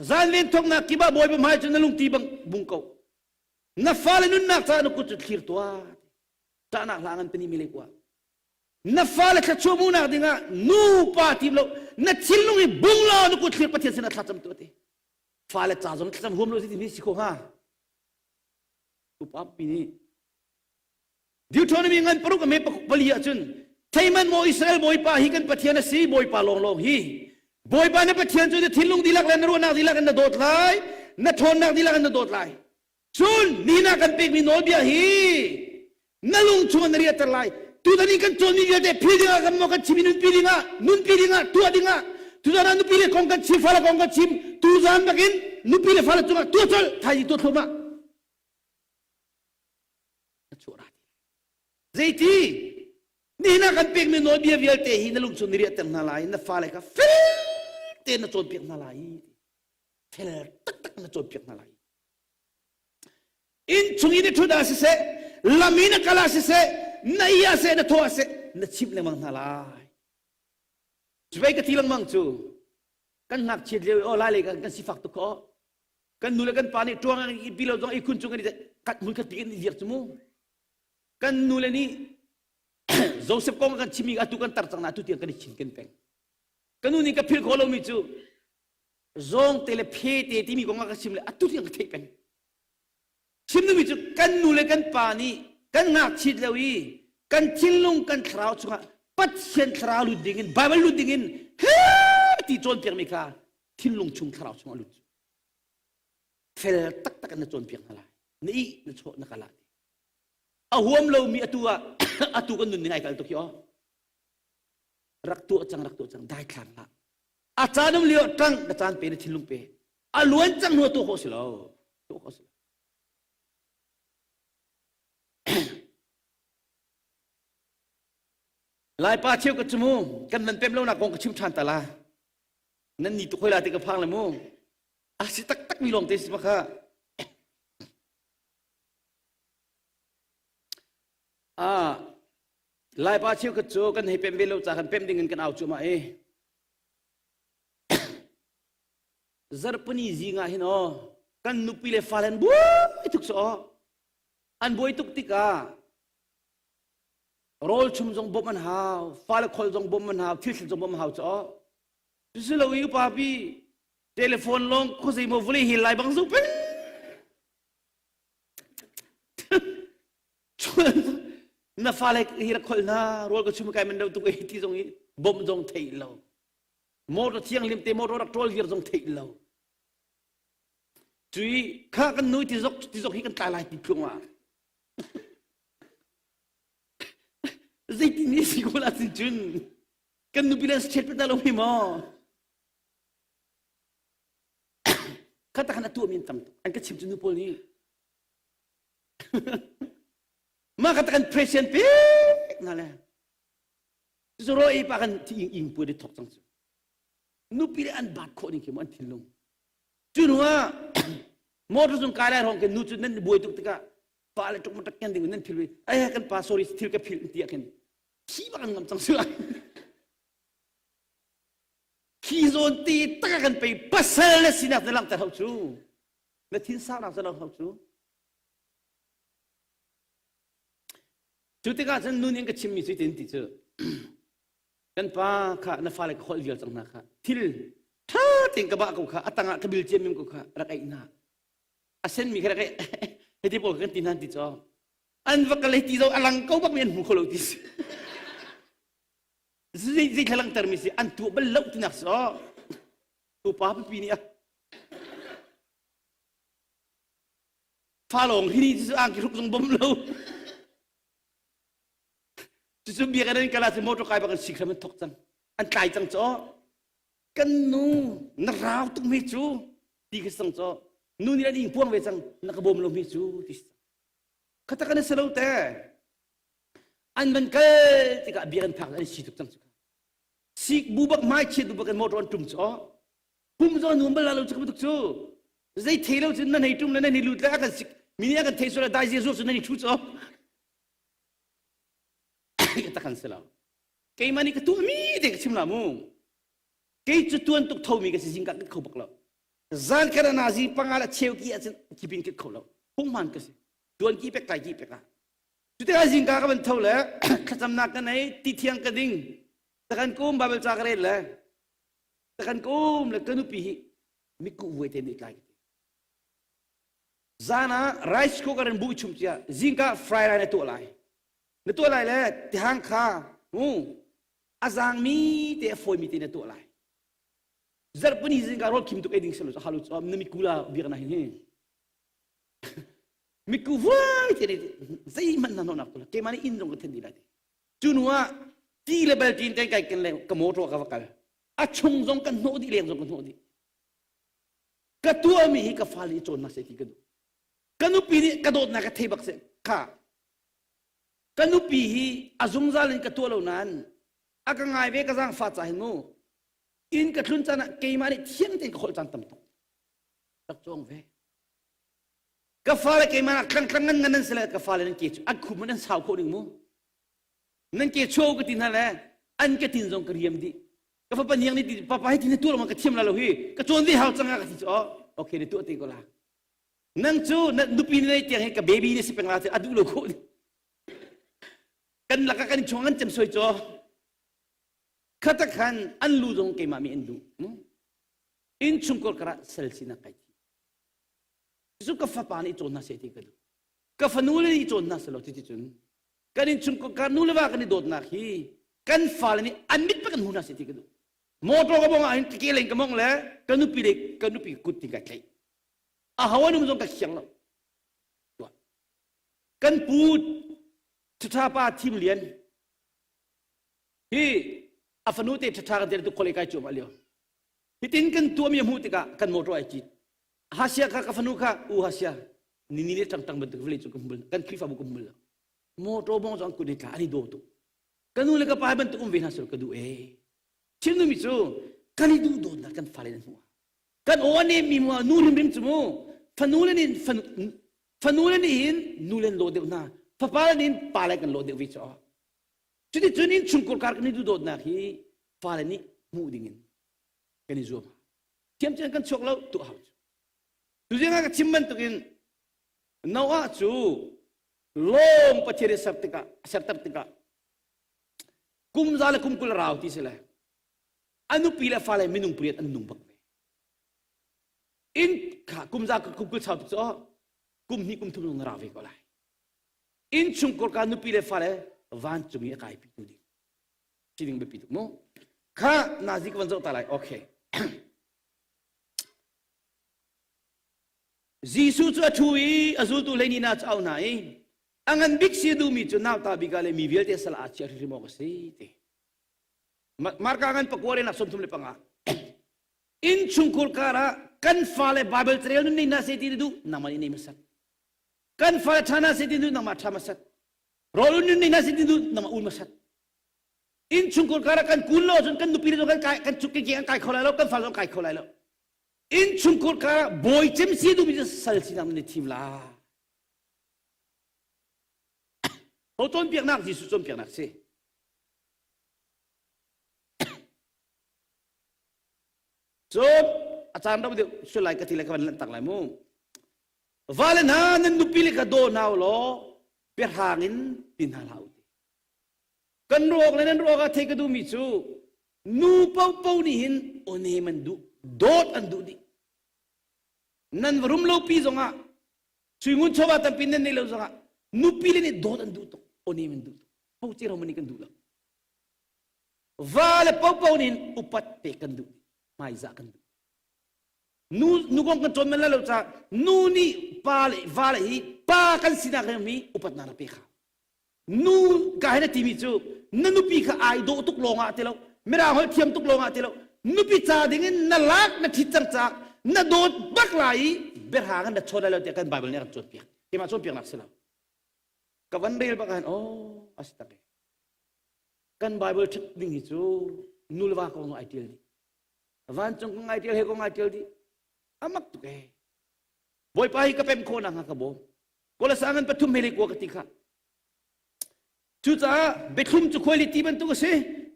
zan len thong na ki ba boy ba mai chon na lung ti bang bung ko na fale nun nak ta no ku chu khir to dana langan pani mi le kwa na fale cha chu mu na dinga nu pa ti lo na chilung i bung lo no ku khir pathian sina thacham to te fale cha zon thacham hom lo si mi si ko ha tu pa pi ni Deuteronomy ngan paru ka me palia chun thaiman mo Israel boy pa hi kan pathian si boy pa long long hi boy pa na pathian chu thilung dilak lan ro na dilak na dot lai na thon na dilak na dot lai chun ni na kan pek mi no bia hi nalung chun ri atar lai tu da ni kan chon ni de phidinga kan mo kan chiminun phidinga nun phidinga tu adinga tu da nu phile kong kan chi fala kong kan chim tu zan bakin nu phile fala tu tu chol thai tu thoma chora Zaiti, ni na kan pek mi no bia vial te hi na lung chun ri atam na lai na fa lai ka fel te na chon pek na lai fel tak tak na chon pek na lai in chungi de thu da se lamina kala se na iya se na tho se na chip le mang na lai jbai ka tilang mang chu kan nak chit le o lai le kan si fak to ko kan nu le kan pa ni tuang i bilo jong i kun chung ni kat mun ka tin ni yer chumu kan nulani Joseph kong kan chimi atu kan tar chang na tu tiang kan chin kan peng kanuni ka phil kholo mi chu zong tele phe te ti mi kong ka chim le atu tiang thei peng chim mi chu kan nule kan pa ni kan ngak chit lewi kan chilung kan thrau chunga pat sen thrau lu dingin bible lu dingin ti chon piang mi ka thilung chung thrau chunga lu fel tak tak na chon piang hala ni na cho na kala ahuam lo mi atua atu kan nun ngai kal to kyo raktu chang dai khang la achanum lio tang da chan pe ni thilung pe aluan chang no to ho silo to ho silo lai pa chiu ka chumu kan nan pem lo na kong ka chim than ta la nan ni to khoi la te ka phang la mu a si tak tak mi long te si ma kha lai pa chiu ka chu kan he pem belo cha kan pem ding kan au chu ma e zarpani zinga hin o kan nupi le falen bu ituk so an boy tuk tika rol chum jong bom man haw fal khol jong bom man haw thil jong bom haw cho bisilo wi pa bi telephone long ko sei mo vuli hi lai bang zu pen na fale hira khol na rol ko chum kai man do tu ti jong bom jong thei lo mo ro chiang lim te mo ro trol hir jong thei lo chui kha kan nui ti jok hi kan ta lai ti phung wa zai ti ni si ko la sin chun kan nu bilas chet pa lo mi mo ข้าตะกันตัวมีนตั้มอันก็ชิมจุนุปนี่มาข้าตะกันเพรสเซนต์เป๊ะนั่นแหละจะรออีปากันที่อิงพูดได้ถกจังสุนุปีอันบาดโคนี่เกี่ยมันทิ้งลงจุนว่ามอร์จุนการอะไรของกันนุจุนนั่นบวยตุกตะกะปาเลตุกมันตะกันดิ่งนั่นทิ้งเลยไอ้กันปา sorry ทิ้งกับทิ้งที่กันขี้บ้านงำจังสุดขี้โซนตีตะกันไปปัสเซลสินะแต่หลังแต่เขาชูและทิ้งสาวหลังแต่หลังเขาชูจุดที่การฉันนู่นยังก็ชิมมีสุดเด่นที่เจอกันป้าข้าน้าฟ้าเลยขอเลี้ยงจังนะข้าทิลท่าติงกระบะกูข้าอัตงะกบิลเจมิมกูข้ารักไอ้น่าอาเซนมีแค่รักไอ้เฮติบอกกันที่นั่นที่จออันวักเลยที่จออลังเขาบักเมียนหูเขาลูกที่สิขลังเตอร์มิสิอันตัวเบลล์ที่นักซ้อตัวป้าเป็นปีนี้อ่ะฟ้าลงที่นี่ที่อ่างกิรุกทรงบ่มเล่าจุดเบียกันนั่นก็ลาสิโมโตไกบักันสิครับมันตกจังอันตายจังจ้อกันนูนราวตุกมิจูที่กสังจ้อนูนี่ละดิ่งพวงเวจังนักบ่มลงมิจูที่ข้าตะกันเสลาแต่อันมันก็ที่กับเบียกันพักอันสิตุกจังสุขสิกบูบักไม้เช็ดบูบักกันโมโตอันตุ่มจ้อพุ่มจ้อนูมันลาลุจักบุตุกจูใจเทเลจุนนั่นให้ตุ่มนั่นให้ลุดแล้วกันสิมินี่กันเทสุระได้เยซูสุนันให้ชุดจ้อตะกันเสลาเกี่ยมันนี่ก็ตัวมีเด็กชิมลามูเกี่ยจุดตัวตุกเท่ามีก็สิจิงกัดเขาบักแล้วจานแค่นาซีปังอาละเชี่ยวกี้อาจจะกิบินกิดเขาแล้วพุ่งมันก็สิตัวนี้เป็กไก่กี่เป็กอ่ะจุดที่อาจิงกัดก็เป็นเท่าแล้วข้าจำนักกันไหนติเทียงกระดิ่งตะกันกุ้มบาเบลจากอะไรเลยตะกันกุ้มแล้วก็นุปีมิกูเวทีนี่ไก่จานะไรซ์คุกกันบุยชุมเชียจิงกัดฟรายไรในตัวอะไรในตัวอะไรเลยที่ห้างค้าอาจารย์มีแต่ฝอยมีแต่ในตัวอะไรจารย์ปนิจิงการรถคิมตุกเอดิ้งเซลล์ฮัลโหลอันนี้มิกูลาเบียร์นะเฮ้มิกูว้ายที่นี่ใจมันนั่นนักตัวละเกี่ยมันอินตรงกันที่นี่เลยจุนว่าที่เลเวลจีนแต่งกันเลยกับโมโตกับวักกันอาชงจงกันโนดีเลี้ยงจงกันโนดีกับตัวมีกับฟ้าลีโจนมาเสกกันดูกันนุปีนี้กระโดดนักเทบักเสกข้ากันนุปีฮีอาจุงซาลินกับตัวเรานั้นอากงไงเวกจังฟ้าใจงูอินกับทุนจันเกี่ยมันเที่ยงเต็งกับคนจันตั้มตั้มรักจงเวกับฟ้าเลยเกี่ยมันครั้งงั้นนั่นเสร็จกับฟ้าเลยนั่นเกี่ยอันคุมันนั่นสาวคนหนึ่งมูนั่นเกี่ยโชว์กันที่นั่นแหละอันก็ทิ้งจงกระเทียมดีกับฟ้าปัญญานี่ป้าให้ทิ้งตัวเรามันกระเทียมแล้วฮีกับโจนที่เขาจังกันที่อ๋อโอเคในตัวเต็งก็ละนั่งจูนั่นนุปีนี่เตียงให้กับเบบี้นี่สิเป็นอะไรอดูโลกุกันหลักกันช่วงนั้นจำสวยจ่อข้าตะกันอันลูจงเกี่ยมามีอันดูอินชุมกอลกระเซลซินักไก่ที่สุดกับฟ้าปานี่โจนน่าเสียทีกันกับฟ้านูเลนี่โจนน่าเสียแล้วที่จุนกันอินชุมกอลกระนูเลว่ากันนี่โดดนักฮีกันฟ้าเลยนี่อันมิดไปกันหูน่าเสียทีกันโมโตก็มองอันเกี่ยเล่นก็มองเลยกันนุปีเด็กกันนุปีกุดติงกันฮาวานุมจงกับเขียงแล้วกันพูดทุท่าป้าทีมเลียนฮีอาฟนุเตทุท่ากันเดินตุกคนเลยกายจูมาเลียวฮิตินกันตัวมีหูติกะกันโมโตไอจิตฮาเซียกับฟนุค่ะฮาเซียนี่เนี่ยตั้งbentuk villageจุกุมบุลกันคลิฟาบุกุมบุลโมโตบองจงกุดิกะอันนี้โดตุกันนู่นเลยกับป้าbentukวินาศกันดูชิมนุมิจูกันนี่ดูโดนนะกันฟาเลนหัวกันโอ้เนี่ยมีมัวนู่นริมจมูกฟันนู่นนี่ฟันนู่นนี่นู่นโลเดียวนะฟ้าปานี่ปาเลกันโลเดียววิจารจุดที่จุดนี้ชุนกุลการกันนี่ดูโดนนะฮีฟ้าเลนี่มูดิ่งกันนี่จูมาเทียมเจนกันชกแล้วตัวเขาดูยังไงกันชิมมันตัวกินน่าจูลงปัจเจริญสัตติกะกุมซาเลกุมกุลราวที่เสลอันนู้ปีละฟ้าเลมินุงเปรียดอันนุ่งบักอินข้ากุมจากกุมกุลชาวตัวกุมนี่กุมทุ่งนราวิก็ไลอินชุมกุลการนุปีเลฟ้าเลวันจุมีอะไรพิจูดีชิดิงเบปิตุโมข้านาซิกวันโจตาไลโอเคจีซูจะช่วยอาซูตุเลนีน่าจะเอาไหนอังันบิ๊กซีดูมีจุนาวตาบิกาเลมีเวลเตสลาเชียร์ริโมกสิเตมาร์กางันปกวารีนักสมทุมเลปังอาอินชุมกุลการะ กันฟ้าเลยไบเบิลเทรลนี่น่าเสียดีดูนามันนี่มัสัตกันฟ้าชนะเสียดีดูนามาชามัสัตรอลุนนี่น่าเสียดีดูนามาอุลมัสัตอินชุงกุลการกันกุลโลจนกันนุปีจนกันชุกเกี่ยงกันเขาเลยแล้วกันฟ้าจนกันเขาเลยแล้วอินชุงกุลการบอยเจมซีดูมีจะสัลซีนามนี่ทีมลาเขาต้นเปียกนักที่สุดต้นเปียกนักสิจบอาจารย์เราไปดูช่วยไล่กันทีละกันต่างหลายมุมวาเลน่านั่นนุปีเล็กโดนเอาล้อเปียหางินปินหาเรากันโรคเลยนั่นโรคอะเทกดูมิจูนูเป้านี่หินโอเนมันดูโดดอันดูดินั่นวรุมโลปีจงอ่ะช่วยงุนชาวบ้านปินนั่นนี่เราจงอ่ะนูปีเลยนี่โดดอันดูตกโอเนมันดูเป้าเจ้ามันนี่กันดูละวาเลเป้านี่อุปัตเตกันดูไม่จะกันดูนูกองกันจนมันแล้วจ้ะนูนี่ปาเลวาเลฮีปากันสินากันมีอุปัตนาราเปข้านูกายนั่นทีมิจูนั่นนูปีข้าไอโดตุกลงอ่ะเทลาไม่ได้หัวเทียมตุกลงอ่ะเทลานูปีจ่าดิ่งนั่นลักนั่นทิศจังจ้านั่นโดดบักไหลเบรหากันนั่นชนแล้วเดี๋ยวกันไบเบิลเนี่ยกันจดเปียกที่มาจดเปียกนักสิละกับวันเรียนบักกันโอ้อาศัยกันไบเบิลชัดดิ่งจูนูเลวะก็งไอเดียดีวันจงก็งไอเดียเฮก็งไอเดียดีอามักตุกบอยไปกับเป็นคนอ่ะครับผมก็เลยสั่งกันประทุมเฮลิกว่ากันที่ข้าจุดจ้าเบ็ดทุ่มจุคุยลิตีมันตุกเส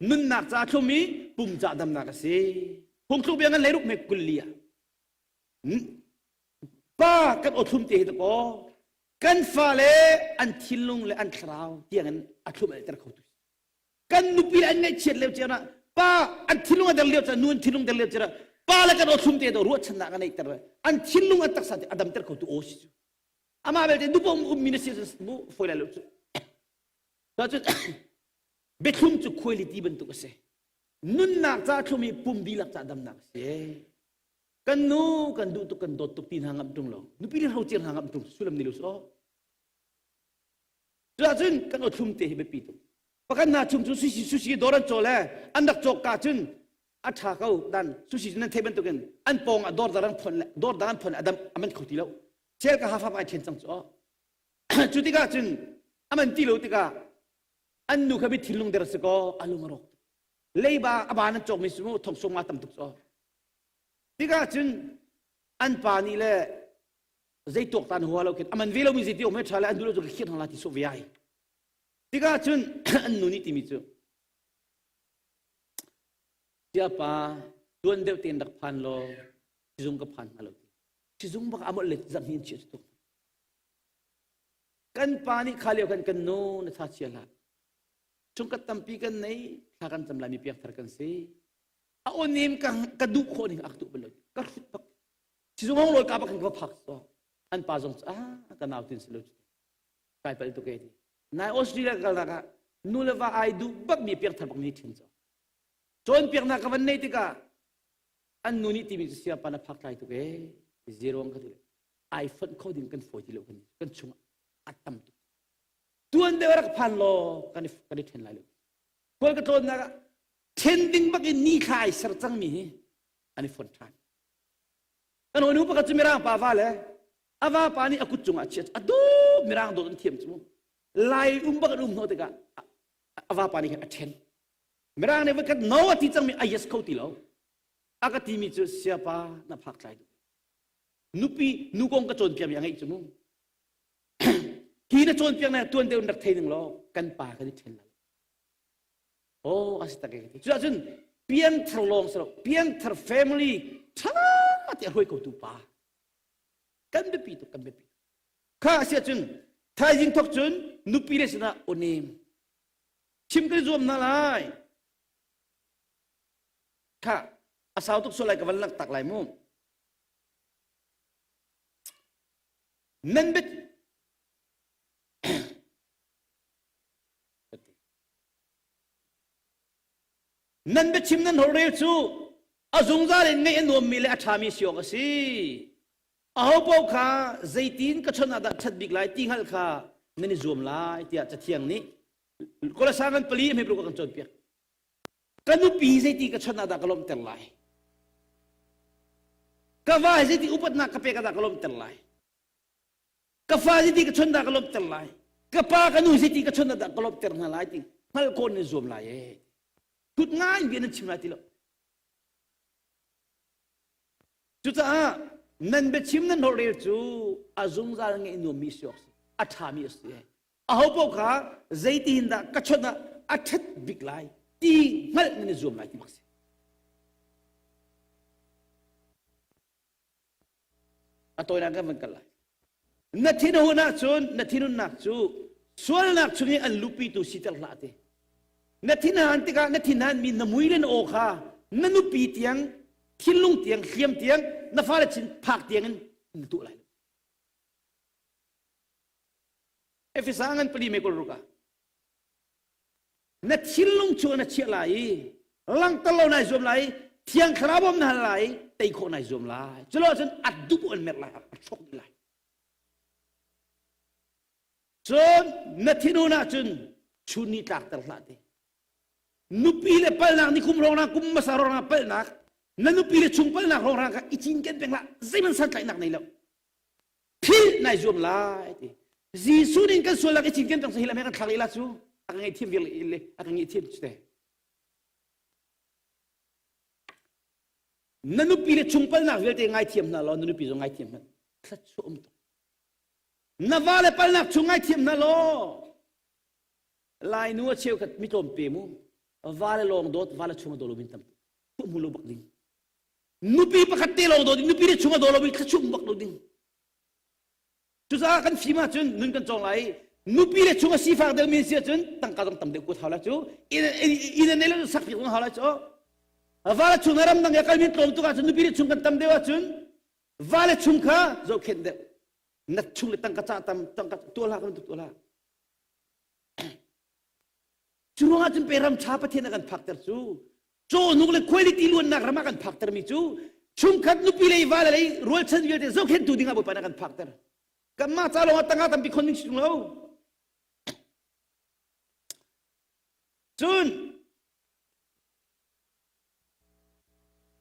นุนนักจ้าทุ่มมีปุ่มจ้าดำนักเสคงทุบยังงั้นเลยรูปเมกุลเลียป้ากันอดทุ่มเตะตะโกกันฟ้าเล่อันทิลุงและอันคราวที่งั้นอัดทุ่มอะไรตะเขาตุกันนุปีอันเนี่ยเฉียดเลี้ยวเจ้านะป้าอันทิลุงอันเลี้ยวเจ้านูนทิลุงอันเลี้ยวเจ้าป้าแล้วกันอดทุ่มเตะตัวรู้ชนะกันไอ้ตะเลยอันทิลุงอันตักสัตย์อดัมตะเขาตุโอชิจูอามาเบลเตดูปมมินิสิสบุฟอยล์เลี้ยวตอนจุดเบ็ดทุ่มจุคุยลิตีบันตุกเสนุนนักจ้าทุ่มมีปุ่มบีลักจ้าดำนักเสกันนูกันดูตุกันโดดตุปีนหางอับตุงลงนุปีเรื่องเขาเจียงหางอับตุงสุลมนิลุสโอจ้าจุนกันอดทุ่มเตะเบ็ดปีตุปะกันนาชุ่มจุสุชีโดรันโจเล่อันดักโจกกาจุนอัฐาเขาดันสุชีนั่นเทบันตุกันอันปองอดอร์ดารันพลดอร์ดารันพลอดัมอเมนเขาตีแล้วเชลกับฮาฟาไปเชนจังโจจุดที่กาจุนอเมนตีโลติกาอันนู้ขบิดทิลุงเดรสก็อาลุมารกเลยบ้าอบานันจงมิสมุทงสงมาตัมตุกโซที่กาจุนอันปานีเล่ใจตกตันหัวเราคิดมันเวลามีสิทธิ์อไม่ใช่แล้วอันดูเราจะคิดทางลาติโซเวียที่กาจุนอันนู้นี่ที่มิจูเจ้าป้าดวนเดียวเตียนดักพันโลชิซุงกับพันมาโลชิซุงบักอามเล็ดจังหินเชียตุกันปานีขาเลียวกันโน่นท่าเชียละจงกระทำปีกันในทางการจำลายมีเพียงทางกันสิเอาเนมกันกระดูกคนอักตุบเลยกระสุดปักชิซุงห้องลอยกาบักกันก็พักซ้ออันป้าจงกันเอาตินสลุดไปไปตุกเอดีนายออสเตรเลียกันละนูเลว่าไอดูบักมีเพียงทางบักนี้ทิ้งซ้อจนเพียงนักวันนี้ติกาอันนูนี่ที่มีเสียปานพักใจตุกเอซีโร่กันเลยไอโฟนเขาดิ้งกัน40โลกันชงอัดตั้มตุตัวอันเดียวรักพันโลกันเทนไลลูคนก็โทษนะเทนดิ้งบักอินนี่ขายสัรจังมีอันนี้ฝนทานกันวันนี้พวกเขาจะมีร่างป่าวาเลยอาวาป่านี่อากุจงอาเชียอดูมีร่างโดนเทียมจุ่มไล่บักโนติกาอาวาป่านี่กันเทนมีร่างเนี่ยว่ากันโน้ตที่จังมีอายสเขาตีแล้วอากาศที่มีจุดเสียป้านับพักใจดูนุกงก็โจนเพียงอย่างไงจุ่มที่นั่นโจนเพียงนั้นตัวเดียวนักเทนงล้อกันป่ากันที่เทนแล้วโอ้อาศัยตะเกียบจุดจุนเพียงทะลองสระเพียงทะแฟมิลี่ทั้งหมดที่รวยกูตุป่ากันเบปีตุกันเบปีข้าเสียจุนท้ายยิงทกจุนนุปีเลสนะโอเนมชิมกันรวมนั่นเลยข้าอาสาวตุกโซไลกับวันลักตักไหลมุมนั่นเบ็ดนั่นเป็นชิมนั่นหัวเรียวชูอาจงจารินไงนวมมีเลอาชามีเสียงสิเอาพวกข้าใจตีนก็ชนะดัชดบิกไลติงฮัลข้านั่นนี่รวมไลที่อาจจะเที่ยงนี้ก็เลยสร้างกันปลีไม่ปลุกกันจนเปียกกันนุปีใจตีก็ชนะดักลมเตลไล kafah jadi upat nak kape kata kalom terlai kafah jadi kecun dah kalom terlai kapa kanu jadi kecun dah kalom terlai ting mal kon ni zoom lai tut ngai biar nak cimla tilo juta nan becim nan horil tu azung zar ngai inu misyok athami asti ahau poka zaiti hinda kecun dah athat biklai ti mal ni zoom lai ti maksi atau nak apa kalai nathinu nak cun nathinu nak cu soal nak cuni an lupi tu sital late nathina antika nathinan mi namuilen okha nanupi tiang thilung tiang khiam tiang nafala chin phak tiang tu lai efisangan peli me ko ruka nathilung chu na chi lai lang talo na zum lai tiang kharabom na lai tei kho na zum lai chlo chen adu on mer lai chok lai chon nathinu na chun chuni tak tar late nupi le pal nak ni kum rong na kum masarong na pal nak na nupi le chung pal nak rong na ka ichin ken peng la zaman san kai nak nei lo phil nai zum lai ti ji su ning kan so la ichin ken tang sa hila me kan thang ila chu akangai thim vil ile akangai thim chte na nupi le chung pal nak vel te ngai thiam na lo na nupi zo ngai thiam na thlat chu to na vale pal nak chung ngai thiam na lo lai nu cheu kat mi tom pe mu vale long dot vale chunga dolo bin tam tu mulo bak ding nupi pakhat te long dot nupi le chunga dolo bin khachung bak lo ding tu sa kan fima chun nun kan chong lai nupi le chunga si fak de min sia chun tang ka dong tam de ku thala chu in ne le sak pi ngong hala chu vale chunga ram dang ya kal min tom tu ka chun nupi le chung kan tam de wa chun vale chung kha zo khen de nat chung le tang ka cha tam tang ka tu la kan tu la Curang aja peram capa tiada kan faktor tu, nukle quality luan nak ramah kan faktor mi tu, kat nu pilih iwala lagi, roll chen dia tu, zok hentu dinga bukan kan faktor, kamma calo tengah tampi koning siung lau,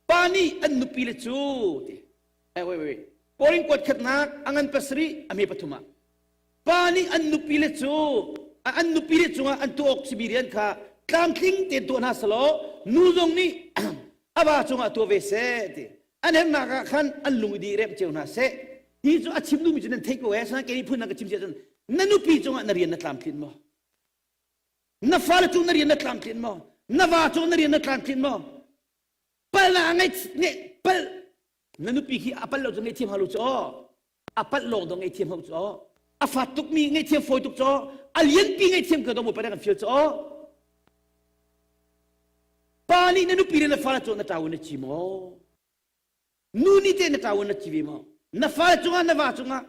pani an nu pilih tu, wait, poring kuat kat nak, angan pasri, ame patuma, pani an nu pilih tu. An nu pilih cunga an tu oksibirian ka kamting te tu na salo nuzong ni aba cunga tu vese te an hen na ka khan an lungi di rep cheu na se hi chu achim nu mi chen take away sa ke ni phun na ka chim chen na nu pi cunga na rian na tlam thin mo na fal chu na rian na tlam thin mo na wa chu na rian na tlam thin mo pal na ngai ne pal na nu pi khi apal lo chu ngai thim halu cho apal lo dong ngai thim halu cho afat tuk mi ngai thim foi tuk cho alien pi ngai thim ka do mo pa kan fil cho pani na nu pi na fala cho na taw na chi mo nu ni te na taw na chi vi mo na fala cho na wa cho nga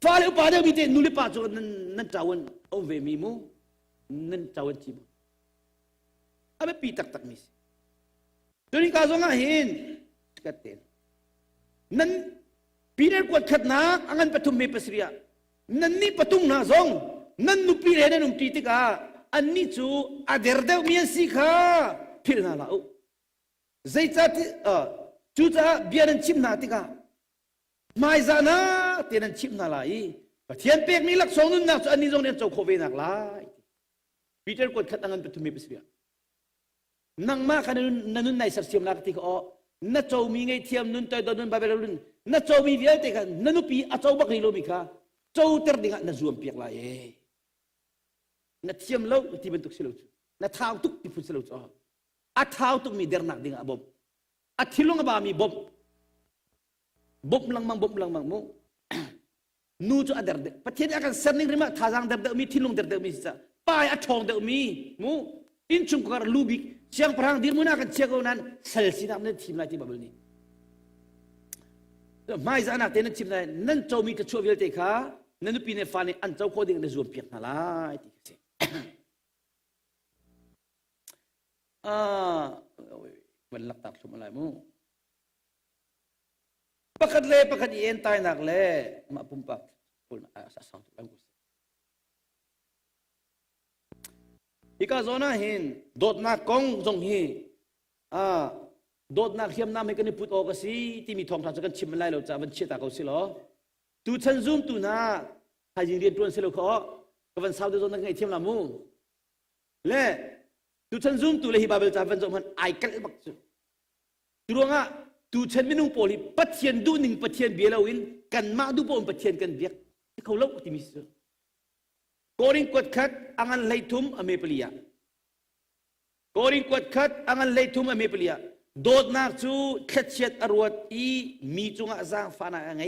fala pa de mi te nu le pa cho na taw o ve mi mo nan taw chi mo abe pi tak tak mi to ni ka zo nga hin ka ten nan pi ne ko khat na angan pathum me pasriya nan ni patung na zong nan nu pi re na num ti tika anni chu ader de mi si kha phil na la o zai cha ti chu cha bian chim na tika mai za na ten chim na lai pathian pek mi lak song nun na chu anni zong nen chau kho ve nak lai peter ko khat angan pathum me pasriya nang ma khan nanun nai sar sim lak ti ko na chau mi ngai thiam nun toy don ba belun na chau mi vial te kan nanu pi a chau bak ri lo mi kha chau ter dinga na zuam piak la na thiam lo ti bentuk silo na thau tuk ti phun silo cho a thau tuk mi der nak dinga bom a thilung ba mi bom lang mang mo nu chu adar de pathian akan serning rima thajang der de mi thilung der de mi sa pai a thong de mi mu in chung kar lubik siang perang dir muna kan chego nan sel sinam ne thim lai ti babel ni mai za na te na chim lai nan chau mi ka chu vel te kha nan pi ne fa ne an chau kho ding na zuam piak na lai ti se wan lak tak chum lai mu pakat yen tai nak le ma pumpak pul na sa sang tu lang ika zona hin dot na kong jong hi โดดนักเขียมน้ำให้กันพุทธออกสิที่มีทองทางจะกันชิมมันไล่เราจะมันเชื่อตาเขาสิหรอตูฉันซูมตูน่าให้ยิงเรียนตัวสิเราขอกับวันเสาร์เดี๋ยวนักไงเทียมลามูเล่ตูฉันซูมตูเลยฮิบาเบลจะวันจอมันไอกันบักจูตัวงะตูฉันไม่นุ่งโพลีปัจเจียนดูหนึ่งปัจเจียนเบียร์เราอินกันมาดูโพลปัจเจียนกันเบียร์เขาเล่าที่มิสโกริงกวดขัดอังันเลยทุ่มอเมเปลียโกริงกวดขัดอังันเลยทุ่มอเมเปลียโดดนักจูขัดเช็ดอรวดอีมีจุงอาจางฟานาไง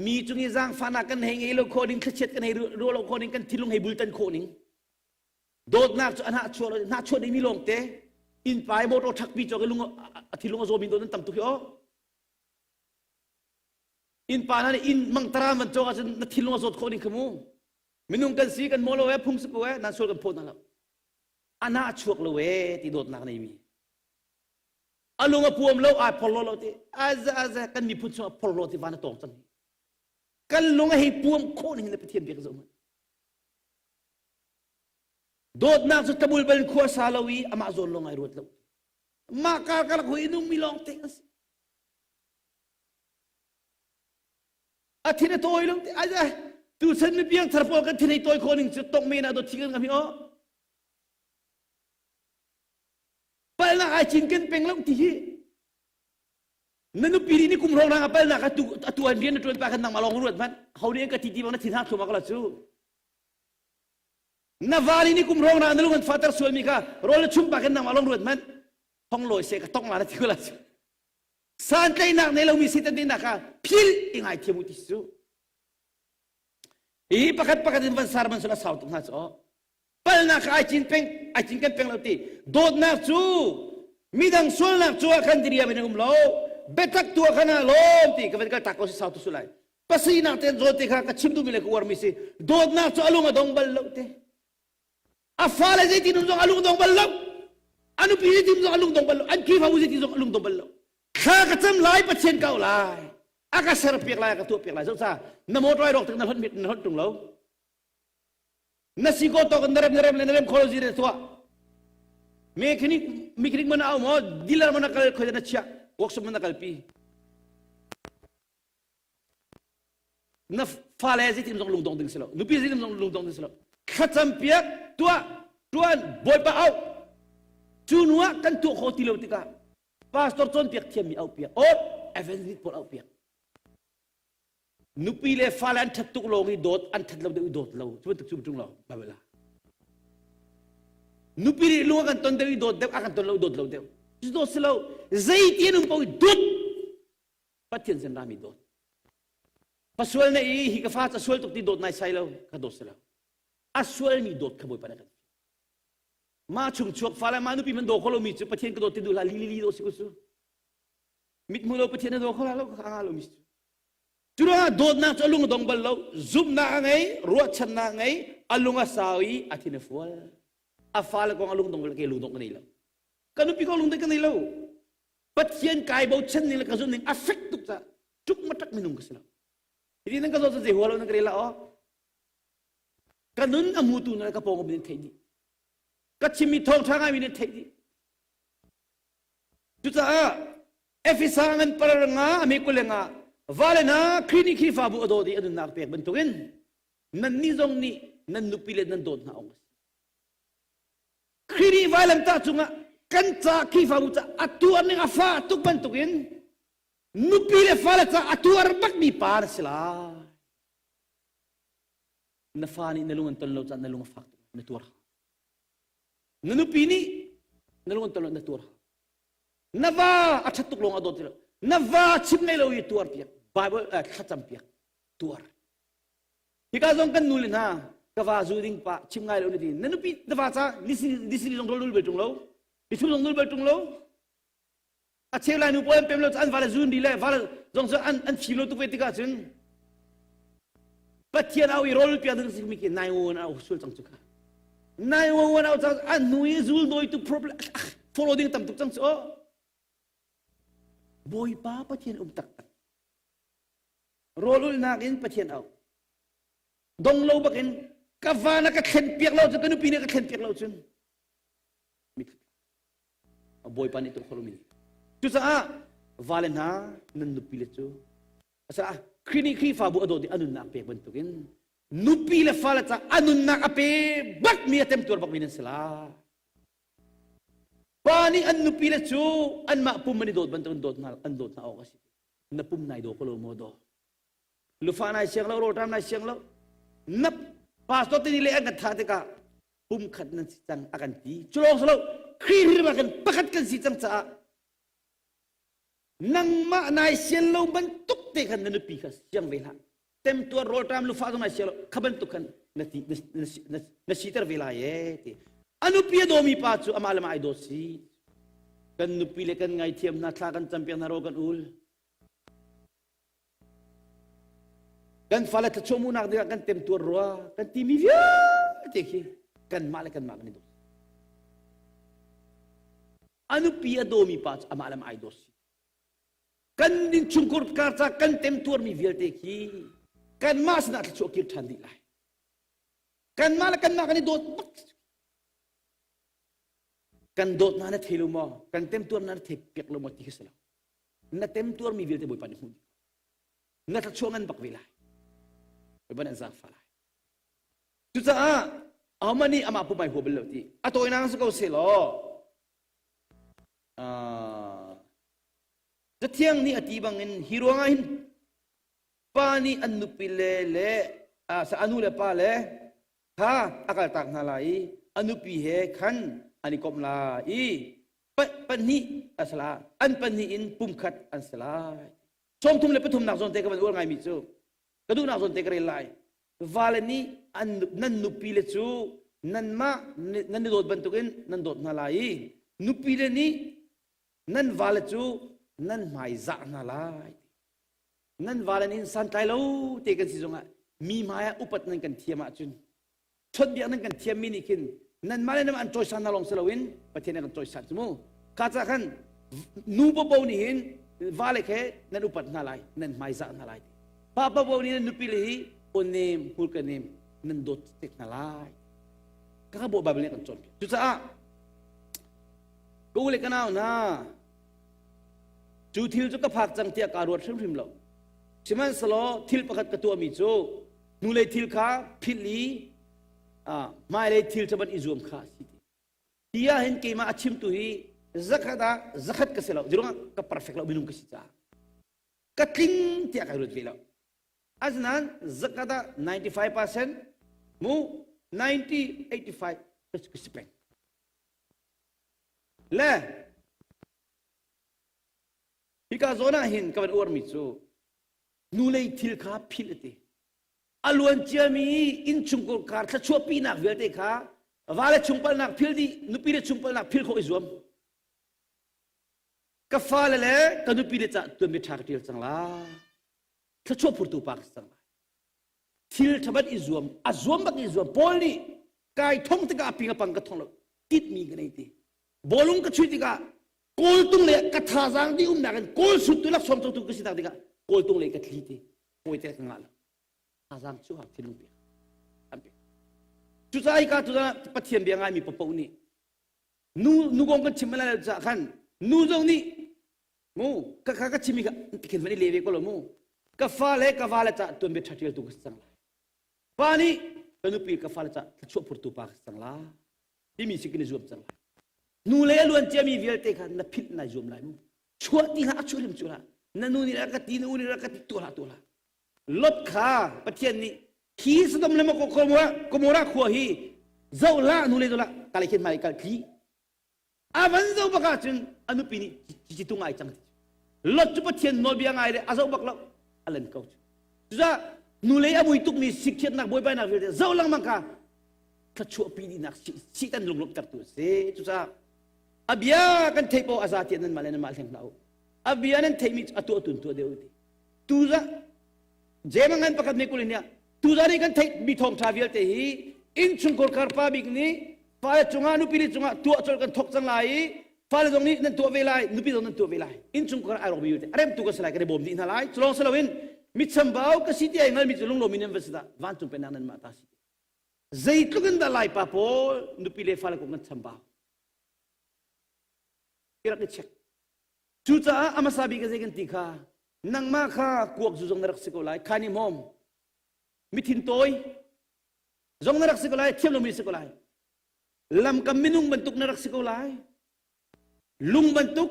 มีจุงอาจางฟานากันให้ไงเราโคดิงขัดเช็ดกันให้รัวเราโคดิงกันทิลุงให้บุลตันโคดิงโดดนักจูอันหาชัวร์หาชัวร์ได้มีลงเตอินไปโมโตทักปีจอกลุงทิลุงโซบินโดนตั้มตุกยออินปานั้นอินมังตรามันจอกจนทิลุงโซโคดิงขมูมินุงกันสีกันโมโลเวพุ่งสกุเวนั่นชัวร์กันโพนั่นแล้วอันหาชัวร์เลยเวที่โดดนักนี่มีอารมณ์พวมเราพอลโลติอาซากันมีพูดว่าพอลโลติวานะตองจังกันลงให้พวมโคนหินในประเทศเบียกซะมันโดดนักสุดตะบุลเป็นขัวซาลาวีอามาโซนลงไอ้รวดแล้วมาการกันคุยนุ่มมีลองเตะสิอาทิตย์นี้ตัวอีลงอาจจะตูเซนไม่เพียงทาร์ปอกันที่ในตัวคนหนึ่งจะต้องมีนะโดดทิ้งกันพี่อ๋อเปล่าไอ้จิงเกินเป็นลงที่นั่นนุปีนี้คุมรองนางเปล่าก็ตัวเรียนตัวไปกันนางมาลองรู้มันเขาเรียนกันที่มันที่ท่าตัวมาก็แล้วจู่นาฟาลีนี่คุมรองนางนั่นลูกมันฟาเตอร์สวยมีค่ะรอลชุ่มไปกันนางมาลองรู้มันห้องลอยเสกต้องมาแล้วที่ก็แล้วจู่สารใจนักในเรามีสิทธิ์ดีนักค่ะพิลยังไงที่มุติจู่อีประกาศที่วันสารมันสุดละสาวตรงนั้นจู่เปล่าก็ไอ้จิงกันเป็นเราที่โดดนักจู่มีดังส่วนนักจู่กันที่เรียนไม่ได้กุมเราเบตักตัวขนาดล้มที่ก็เป็นการตักเอาสิสาวตุสุไลภาษีนักเต้นโจติค่ะก็ชิมดูมิเลกุวาร์มิสิโดดนักจู่อารมณ์ดงบัลลเตอาฟาเลจิตินุ่งอารมณ์ดงบัลลอันนู้ปีจิตินุ่งอารมณ์ดงบัลลอันคีฟาวุจิตินุ่งอารมณ์ดงบัลลข้ากระจำลายปัจเจนเก่าลายอากาศเสรเปียกลายกับตัวเปียกลายสุดซ่านโมตรายดอกถึงนั้นมิดนั้นตรงเรานัสิโกตกันเนรมโคโลจีเรตัวเมคนิกมันเอาหมดดีลาร์มันนักคุยนัชชะworkshopมันนักปีนับฟาเลซิที่มันลุงดงดึงสิแล้วนุปีซิที่มันลุงดงดึงสิแล้วขัดจำเปียกตัวบอยป้าเอาจูนัวกันตัวโคติเลวติกาพาสตอร์จอนเปียกเทียมมีเอาเปียกโอ้เอเวนซิตพอเอาเปียกนุปีเลฟาเลนทัดตุกลงอีโดดอันทัดเราเดือดโดดเราช่วยตึกชุ่มจุงเราบาเวลานุปีเลลุงกันตอนเดือดโดดเดือดอากันตอนเราโดดเราเดือดจุดโดดสิเราใจเย็นนุ่มปอยโดดปัจจัยเส้นรามีโดดพอส่วนนี้ฮิกฟ้าจะส่วนตุกที่โดดในไซเราก็โดดสิเราอาส่วนมีโดดขบวนไปนะครับมาชุมชกฟ้าแล้วมานุปีมันโดดเขาเรามีจุดปัจจัยก็โดดที่ดูลาลีโดดสิกุศลมิดมือเราปัจจัยนั้นโดดเขาเราข้างเรามีจุดนั้นโดดนั่งจะลุงดงบัลเราซุ่มนั่งไงรัวชันนั่งไงอลุงอาสาวีอาทินฟัวอาฟ้าแล้วก็อลุงดงบัลเกลุงดงกันนี่แล้วกันนุปีก็ลุงดงกันนี่แล้วปัจจัยกายบ่ชันนี่แล้วก็ซุ่มนี่อัฟเฟกตุกจ้ะจุกมาตักมินุงกันสิแล้วทีนี้นั่นก็จะหัวเรานั่งกันนี่แล้วอ๋อกันนู้นอามูตุนั่นก็พองบินเทดีก็ชิมิทองทางไอ้บินเทดีจุดจ้ะเอฟิสังเงินปรางาอเมกุเลงาวาเลนะคลินิกที่ฟาบุอโดดีอดุนักเปียกบรรทุกินนั่นนี่ตรงนี้นั่นนุปิเลนั่นโดนหาองค์คลินิกวาเลนตาจุงะกันจากที่ฟาบุจ้าอัตัวนึงอาฟ้าตุกบรรทุกินนุปิเลฟาเลจ้าอัตัวรักมีปาร์สลานาฟานี่นลุงอันตโลจ้านลุงฟักนตัวนั่นนุปินี่นลุงอันตโลนตัวนาฟาอัจฉตุกลงอโดติลนาฟาชิมในโลยตัวเปียกBible khatam piak tuar hika zong kan nulin ha kawa zuding pa chimngai lo ni nanu pi dawa cha lisi zong lul betung lo lisu zong lul betung lo a chela nu poem pem lo an wala zun di le wala zong so an philo tu petika chun pathian au rol pia ding sik mi ke nai won au sul chang chuka nai won au cha an nui zul doi tu problem follow ding tam tuk chang so boy pa pathian tak rolul nakin pathian au dong lo bakin kavana ka khen piak lo chun kanu pina ka khen piak lo chun boy pa ni tu kholomi จุสะวาเลนะนันนุปิเลจูสะครีนี่ครีฟาบุอโดดิอนุนักเปกบันตุกินนุปิเลฟาเลจ้าอนุนักอเปบักมีเต็มตัวบักมินันสลาปานี่อันนุปิเลจูอันมาปุ่มมันโดดบันตุนโดดนาอันโดดนาออกสินับปุ่มนายโดก็โลโมโดลูฟานายเชียงแล้วโรตามนายเชียงแล้วนับพาสตัวที่เลี้ยงกันท่าเด็กะปุ่มขัดนั่นสิจังอากันตีจุลองสโลครีฮิร์มากันประคัดกันสิจังจ้านังมานายเชียงแล้วบันตุกเตกันนันปีกันเชียงเวลาเต็มตัวโรตามลูฟานายเชียงแล้วขบันตุกันนัดนัดชีตร์เวลาเย่ที่อนุปีโดมีป้าจูอามาลมาไอโดซีกันนุปีเล็กันไงเทียมนัดลากันจำเป็นนาโรกันอุลกันฟ้าเลยถ้าชมูนักเดียกันเต็มตัวรัวกันทีมีเวียเด็กกันมาเลยกันมากันนี่ดูอนุปีโดมีป้าจูอามาลมาไอโดซีกันดินชุงกุร์การ์กันเต็มตัวมีเวียเด็กกันมาสนัดโชกิร์ทันดีไลกันมาเลยกันมากันนี่ดูกันโดดนั่นเทลุมอกันเต็มตัวนั่นเทเปียกลมอที่เสลานั่นเต็มตัวมีวิลเตบุยปานิหุ่นนั่นทัดช่วงนั้นบักวิไลไปบ้านอันซาฟาไลจุดจ้าอามันนี่อามาปุ่มไม่หัวเบลล์ที่อัตัวนั้นสักเอาเสลจะเที่ยงนี่อธิบังเงินฮิโร่งินปานี่อันนุปิเลเลสานุเลปาเลฮะอากาศตักนาลายอนุปิเฮขันอันนี้ก็มลาอีปันนี้อัสลาอันปันนี้อินปุ่มขัดอัสลาชมทุ่มเลยปฐุมนักสนเตกันวันอ้วนไงมิจูกระดูนักสนเตกันเลยไล่วาเลนี้อันนั่นนุปีเลจูนั่นมานั่นโดดบรรทุกินนั่นโดดนาลายนุปีเลนี้นั่นวาเลจูนั่นไม่จักนาลายนั่นวาเลนี้สันไตโลเตกันสิจงะมีมายาอุปัตนั่นกันเทียมจุนชดเบียนั่นกันเทียมมินิคินนั่นมาเลยนั่นอันจอยสันนาลงสลาวินประเทศนั้นกันจอยสันสมูข้าจะขันนูบบ่าวนี่เห็นวาเลเคนั่นอุปัตนาลายนั่นไม่จักนาลายป้าบ่าวนี่นั่นนุปิลีโอเนมฮูลกันเนมนั่นโดดเทคนาลายข้าบอกบาเบลเนี่ยกันจอยจุดซ่ากูเลยกันเอานะจูทิลจุกพักจังเตียการวดเชื่อมพิมพ์เราชิมันสโลทิลประคัดกระตัวมีโจนูเลยทิลขาพิลีไม่เลยทิลจะบันอิจวมข้าสิที่ยาเห็นเกี่ยมาอัชิมตุฮีzakat kasi lo jirong ka perfect lo binum kasi ta katling tiya ka rut velo aznan zakata 95% mu 85% le hika zona hin ka ban or mi chu nulei thil kha philate alwan chami in chungkol kar tha chopi nak velte kha wale chungpal nak phildi nupi le chungpal nak phil kho izwam ka fale le ka nupi le cha tu mi thak til changla tha chop purtu pak changla thil thabat izwam azwam bak izwam polni kai thong te ka pinga pang ka thong lo tit mi ganai ti bolung ka chui ti ka kol tung le ka tha jang di na kan kol sut tu lak som tu ka si tak ti ka kol tung le ka thli ti poi te ka ngal tha jang chu hak thilung pi ampe chu sai ka tu da pathiam bia ngai mi popo ni nu gong kan chimala cha khan nu jong ni mu ka chimi ka tikin mani lewe ko lo mu ka fale cha tu me thatil tu sang pani kanu pi ka fale cha chu pur tu pa sang la ti mi sikini zoom sang la nu le luan chemi vial te khan na phit na zoom lai mu chua ti ha chulim chula na nu ni ra ka ti nu ni ra ka ti tu la lot kha pathian ni khi sadom le ma ko mo ra kho hi zau la nu le do la ka le khin mai ka khi avan zau baka chun anu pi ni chi tu ngai chang lot chu pathian no bia ngai le azau bak lo alen kau za nu le amui tuk mi sikhet nak boy bai nak ve zau lang mang ka tha chu pi ni nak si tan lung luk tar tu se chu za abia kan theipo azati nan malen mal hem lau abia nan theimi atu tun tu deu ti tu za jemangan pakat me kulinya tu za ni kan thei bi thom travel te hi in chung kor kar pa big ni fa chunga nu pili chunga tu achol kan thok chang lai fa le dong ni nan tu ve lai nu pi dong nan tu ve lai in chung kor ai ro bi te arem tu ka salai ka bom ni na lai chlong salawin mit sambau ka siti ai ngal mi chulung lo minem vesda van chung pe nan ma ta si zaitlugan da lai pa po nu pile fa le ko ngan sambau kira ke check จูจ้าอามาซาบิกันเจกันติค่ะนังมาค่ะกวกจงนรักสิกอไลคานิมอมมิทินโตยจงนรักสิกอไลเทียมลงมิสิกอไลลำกำมินุงบรรทุกนรักสิกอไลลุงบรรทุก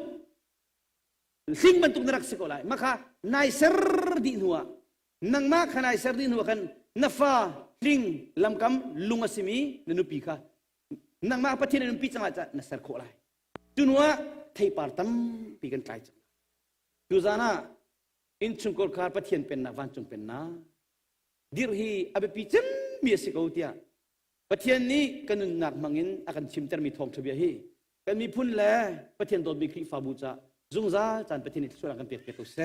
สิงบรรทุกนรักสิกอไลมาค่ะนายเซอร์ดินหัวนังมาค่ะนายเซอร์ดินหัวกันนัฟ้าลิงลำกำลุงอสิมีนนุปีค่ะนังมาปะเทียนนนุปีจังอาจจะนัสเซอร์โคไลจุนว่าไทยปาร์ตัมปีกันไกลจังดูจานะอินชุงกอลคาร์ปะเทียนเป็นนาวันจงเป็นนาดิรฮีอาเบปีจันมีสิกเอาเตียปะเทียนนี้กันหนักมังอินอากันชิมเตอร์มีทองทบีฮีกันมีพุ่นแลปะเทียนโดนบิคลีฟาบูจาจุงซาจันปะเทียนนี้ช่วยกันเปียกเปียกตัวเส